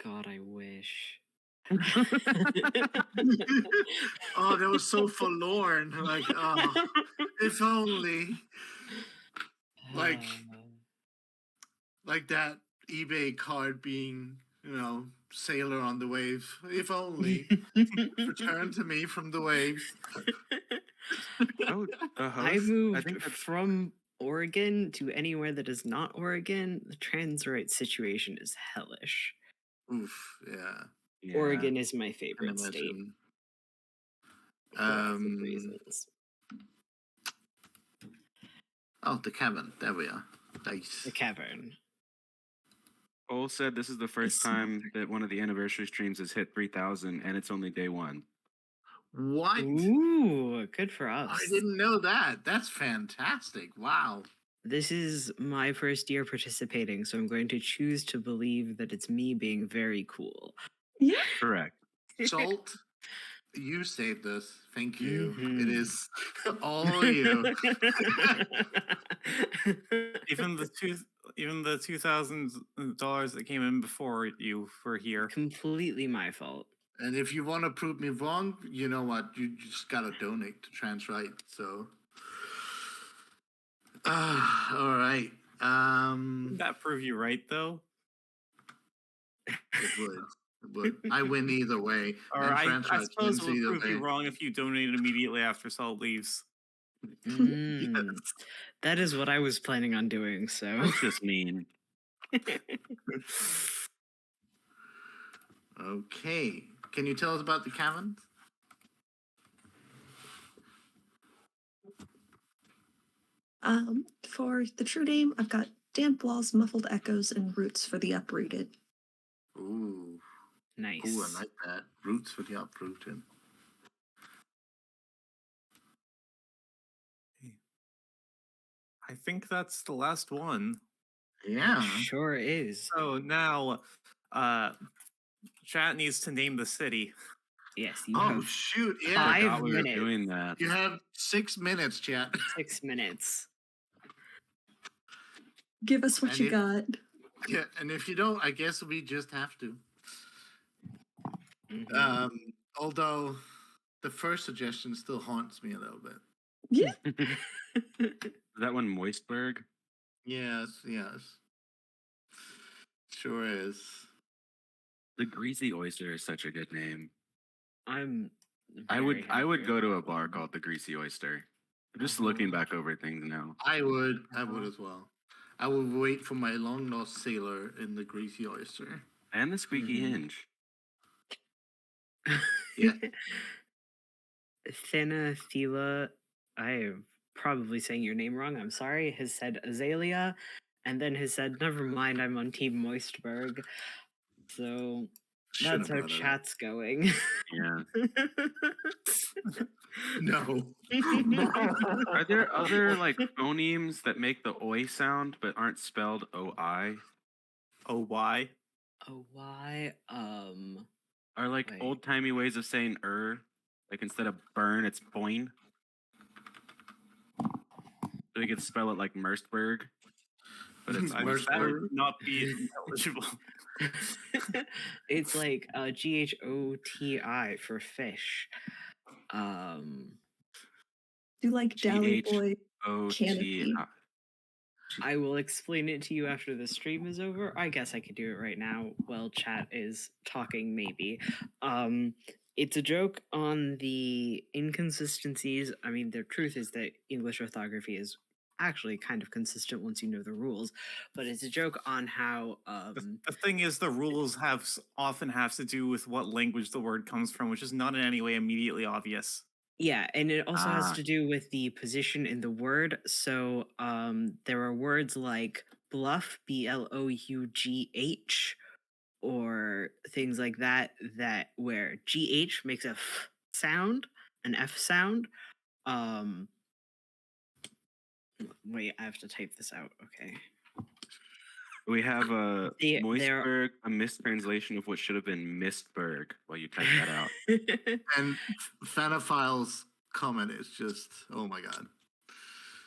[SPEAKER 5] God, I wish.
[SPEAKER 2] Oh, that was so forlorn. Like, oh, if only. Like that eBay card being, sailor on the wave. If only. Return to me from the waves.
[SPEAKER 3] Oh, the
[SPEAKER 5] I
[SPEAKER 3] host.
[SPEAKER 5] moved
[SPEAKER 3] think that's
[SPEAKER 5] from Oregon to anywhere that is not Oregon. The trans rights situation is hellish.
[SPEAKER 2] Oof, yeah.
[SPEAKER 3] yeah.
[SPEAKER 5] Oregon is my
[SPEAKER 2] I can
[SPEAKER 5] favorite state
[SPEAKER 2] imagine.
[SPEAKER 5] for lots of reasons.
[SPEAKER 2] Oh, the cabin. There we are. Nice.
[SPEAKER 5] The Cavern.
[SPEAKER 3] Cole said this is the first time that one of the anniversary streams has hit 3,000, and it's only day one.
[SPEAKER 2] What?
[SPEAKER 5] Ooh, good for us.
[SPEAKER 2] I didn't know that. That's fantastic. Wow.
[SPEAKER 5] This is my first year participating, so I'm going to choose to believe that it's me being very cool.
[SPEAKER 4] Yeah.
[SPEAKER 3] Correct.
[SPEAKER 2] Salt, you saved us. Thank you.
[SPEAKER 5] Mhm.
[SPEAKER 2] It is all you.
[SPEAKER 1] Even the $2,000 that came in before you were here.
[SPEAKER 5] Completely my fault.
[SPEAKER 2] And if you want to prove me wrong, you know what? You just gotta donate to Trans Right. So, all right.
[SPEAKER 1] Would that prove you right, though?
[SPEAKER 2] It would. It would. I win either way.
[SPEAKER 1] Or
[SPEAKER 2] and
[SPEAKER 1] I
[SPEAKER 2] Trans Right
[SPEAKER 1] suppose
[SPEAKER 2] wins
[SPEAKER 1] it would
[SPEAKER 2] either
[SPEAKER 1] prove you
[SPEAKER 2] way.
[SPEAKER 1] wrong if you donated immediately after Salt leaves.
[SPEAKER 5] Mm, that is what I was planning on doing. So
[SPEAKER 3] That's just mean.
[SPEAKER 2] Okay. Can you tell us about the caverns?
[SPEAKER 4] For the true name, I've got damp walls, muffled echoes, and roots for the uprooted.
[SPEAKER 2] Ooh.
[SPEAKER 5] nice.
[SPEAKER 2] Ooh, I like that. Roots for the uprooted.
[SPEAKER 1] I think that's the last one.
[SPEAKER 2] Yeah.
[SPEAKER 5] Sure is.
[SPEAKER 1] So now, chat needs to name the city.
[SPEAKER 5] Yes, you
[SPEAKER 2] Oh
[SPEAKER 5] have
[SPEAKER 2] shoot! Yeah.
[SPEAKER 5] Five
[SPEAKER 3] Forgot we were
[SPEAKER 5] minutes.
[SPEAKER 3] doing that.
[SPEAKER 2] You have 6 minutes, chat.
[SPEAKER 5] 6 minutes.
[SPEAKER 4] Give us what
[SPEAKER 2] And
[SPEAKER 4] you
[SPEAKER 2] it-
[SPEAKER 4] got.
[SPEAKER 2] Yeah, and if you don't, I guess we just have to.
[SPEAKER 5] Mhm.
[SPEAKER 2] Although the first suggestion still haunts me a little bit.
[SPEAKER 4] Yeah.
[SPEAKER 3] Is that one Moistberg?
[SPEAKER 2] Yes, yes. Sure is.
[SPEAKER 3] The Greasy Oyster is such a good name.
[SPEAKER 5] I'm.
[SPEAKER 3] I
[SPEAKER 5] very
[SPEAKER 3] would
[SPEAKER 5] happy
[SPEAKER 3] go
[SPEAKER 5] with
[SPEAKER 3] to a
[SPEAKER 5] that
[SPEAKER 3] bar
[SPEAKER 5] one.
[SPEAKER 3] called the Greasy Oyster. Just looking back over things now.
[SPEAKER 2] I would as well. I would wait for my long lost sailor in the Greasy Oyster.
[SPEAKER 3] And the Squeaky
[SPEAKER 5] Mhm.
[SPEAKER 3] Hinge.
[SPEAKER 2] Yeah.
[SPEAKER 5] Thila, I am probably saying your name wrong. I'm sorry. Has said Azalea, and then has said, "Never mind, I'm on Team Moistberg." So
[SPEAKER 2] Shouldn't
[SPEAKER 5] that's how
[SPEAKER 2] have brought it up.
[SPEAKER 5] chat's going.
[SPEAKER 3] Yeah.
[SPEAKER 2] No.
[SPEAKER 3] Are there other like phonemes that make the oi sound but aren't spelled oi?
[SPEAKER 1] Oh, why?
[SPEAKER 5] Oh, why?
[SPEAKER 3] Are like
[SPEAKER 5] Wait.
[SPEAKER 3] old timey ways of saying like instead of burn, it's boin. They could spell it like Merstberg, but it's
[SPEAKER 1] That
[SPEAKER 2] Merstberg.
[SPEAKER 1] would not be intelligible.
[SPEAKER 5] It's like GHOTI for fish.
[SPEAKER 4] Do like Dally Boy
[SPEAKER 3] GHOT.
[SPEAKER 4] canopy.
[SPEAKER 5] I will explain it to you after the stream is over. I guess I could do it right now while chat is talking, maybe. It's a joke on the inconsistencies. I mean, the truth is that English orthography is actually kind of consistent once you know the rules, but it's a joke on how
[SPEAKER 1] The thing is, the rules often have to do with what language the word comes from, which is not in any way immediately obvious.
[SPEAKER 5] yeah, and it also has
[SPEAKER 3] Ah.
[SPEAKER 5] to do with the position in the word. So there are words like bluff, BLOUGH, or things like that, where GH makes a f sound, an F sound. Wait, I have to type this out. Okay.
[SPEAKER 3] We have a
[SPEAKER 5] There-
[SPEAKER 3] Moistberg, a mistranslation of what should have been Mistberg while you type that out.
[SPEAKER 2] And Fanophile's comment is just, oh my god.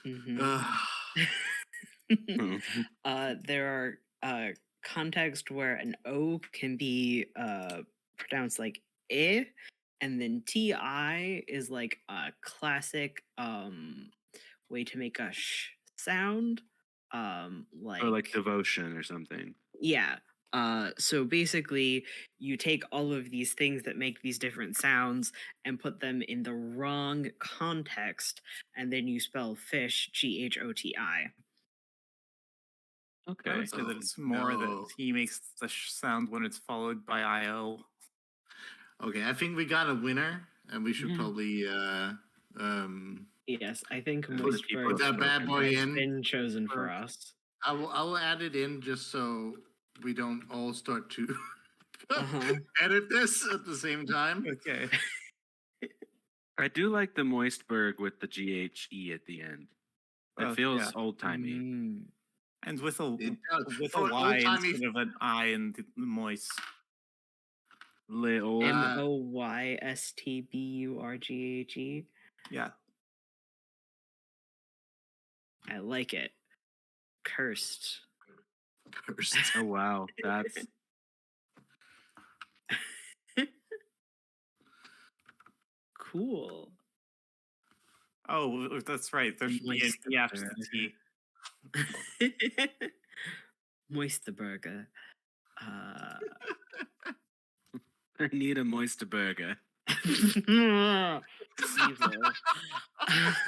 [SPEAKER 5] Mhm. There are context where an O can be pronounced like I, and then TI is like a classic way to make a sh sound.
[SPEAKER 3] Or like devotion or something.
[SPEAKER 5] Yeah. So basically, you take all of these things that make these different sounds and put them in the wrong context, and then you spell fish GHOTI.
[SPEAKER 1] I
[SPEAKER 3] Okay.
[SPEAKER 1] would say that
[SPEAKER 2] Oh,
[SPEAKER 1] it's more
[SPEAKER 2] no.
[SPEAKER 1] that he makes the sound when it's followed by IO.
[SPEAKER 2] Okay, I think we got a winner, and we should
[SPEAKER 3] Mhm.
[SPEAKER 2] probably
[SPEAKER 5] Yes, I think
[SPEAKER 3] Put
[SPEAKER 5] Moistberg
[SPEAKER 2] that bad boy
[SPEAKER 5] has
[SPEAKER 2] in.
[SPEAKER 5] been chosen for
[SPEAKER 1] Or-
[SPEAKER 5] us.
[SPEAKER 2] I will add it in just so we don't all start to
[SPEAKER 5] Uh-huh.
[SPEAKER 2] edit this at the same time.
[SPEAKER 1] Okay.
[SPEAKER 3] I do like the Moistberg with the GHE at the end. It
[SPEAKER 1] Oh,
[SPEAKER 3] feels
[SPEAKER 1] yeah.
[SPEAKER 3] old timey.
[SPEAKER 5] Mm.
[SPEAKER 1] And with a
[SPEAKER 2] It does.
[SPEAKER 1] with
[SPEAKER 2] For
[SPEAKER 1] a Y
[SPEAKER 2] old-timey-
[SPEAKER 1] instead of an I in the moist.
[SPEAKER 3] Little.
[SPEAKER 5] MOYSTBURGHE.
[SPEAKER 1] Yeah.
[SPEAKER 5] I like it. Cursed.
[SPEAKER 2] Cursed.
[SPEAKER 3] Oh wow, that's
[SPEAKER 5] Cool.
[SPEAKER 1] Oh, that's right. There should be an E after the T.
[SPEAKER 5] Moist the burger.
[SPEAKER 3] I need a Moisterburger.
[SPEAKER 5] evil.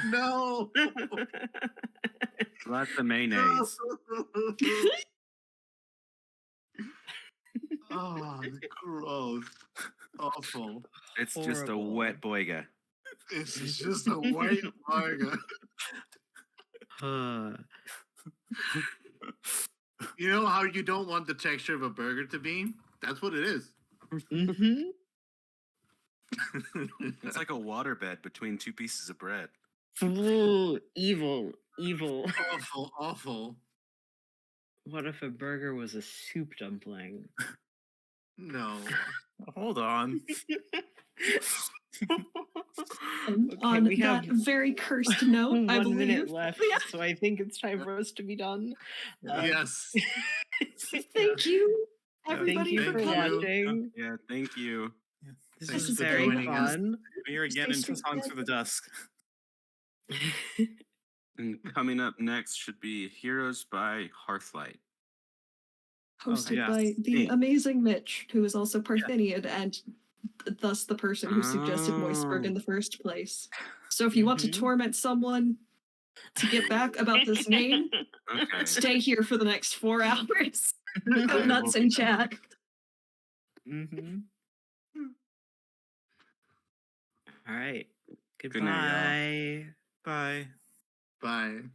[SPEAKER 2] No.
[SPEAKER 3] Lots of mayonnaise.
[SPEAKER 2] Oh, gross. Awful.
[SPEAKER 3] It's just a
[SPEAKER 5] Horrible.
[SPEAKER 3] wet boyga.
[SPEAKER 2] This is just a white burger.
[SPEAKER 5] Uh,
[SPEAKER 2] You know how you don't want the texture of a burger to be? That's what it is.
[SPEAKER 5] mhm.
[SPEAKER 3] It's like a waterbed between two pieces of bread.
[SPEAKER 5] Ooh, evil, evil.
[SPEAKER 2] awful, awful.
[SPEAKER 5] What if a burger was a soup dumpling?
[SPEAKER 2] No.
[SPEAKER 1] Hold on.
[SPEAKER 4] And
[SPEAKER 5] Okay,
[SPEAKER 4] on
[SPEAKER 5] we have
[SPEAKER 4] that very cursed note, I
[SPEAKER 5] 1
[SPEAKER 4] believe.
[SPEAKER 5] minute left,
[SPEAKER 4] Yeah.
[SPEAKER 5] so I think it's time for us to be done.
[SPEAKER 2] Yes.
[SPEAKER 4] Thank you,
[SPEAKER 1] Yeah,
[SPEAKER 4] everybody,
[SPEAKER 5] Thank you
[SPEAKER 4] for
[SPEAKER 5] for
[SPEAKER 2] Thank you.
[SPEAKER 5] watching.
[SPEAKER 3] Yeah, thank you.
[SPEAKER 5] This
[SPEAKER 2] Thanks
[SPEAKER 5] was
[SPEAKER 2] for
[SPEAKER 5] very
[SPEAKER 2] joining us.
[SPEAKER 5] fun.
[SPEAKER 1] We're again
[SPEAKER 4] Stay
[SPEAKER 1] into
[SPEAKER 4] safe,
[SPEAKER 1] Songs
[SPEAKER 4] guys.
[SPEAKER 1] for the Dusk.
[SPEAKER 3] And coming up next should be Heroes by Hearthlight.
[SPEAKER 4] Hosted
[SPEAKER 1] yes.
[SPEAKER 4] by the
[SPEAKER 3] Hey.
[SPEAKER 4] amazing Mitch, who is also Parthenian and thus the person who suggested Moistburg in
[SPEAKER 3] Oh.
[SPEAKER 4] the first place. So if you want to
[SPEAKER 5] Mhm.
[SPEAKER 4] torment someone to get back about this name,
[SPEAKER 3] Okay.
[SPEAKER 4] stay here for the next 4 hours. Go
[SPEAKER 3] I
[SPEAKER 4] nuts
[SPEAKER 3] will
[SPEAKER 4] in
[SPEAKER 3] be-
[SPEAKER 4] chat.
[SPEAKER 5] Mm-hmm. All right.
[SPEAKER 3] Good night, y'all.
[SPEAKER 5] Goodbye.
[SPEAKER 1] Bye.
[SPEAKER 2] Bye.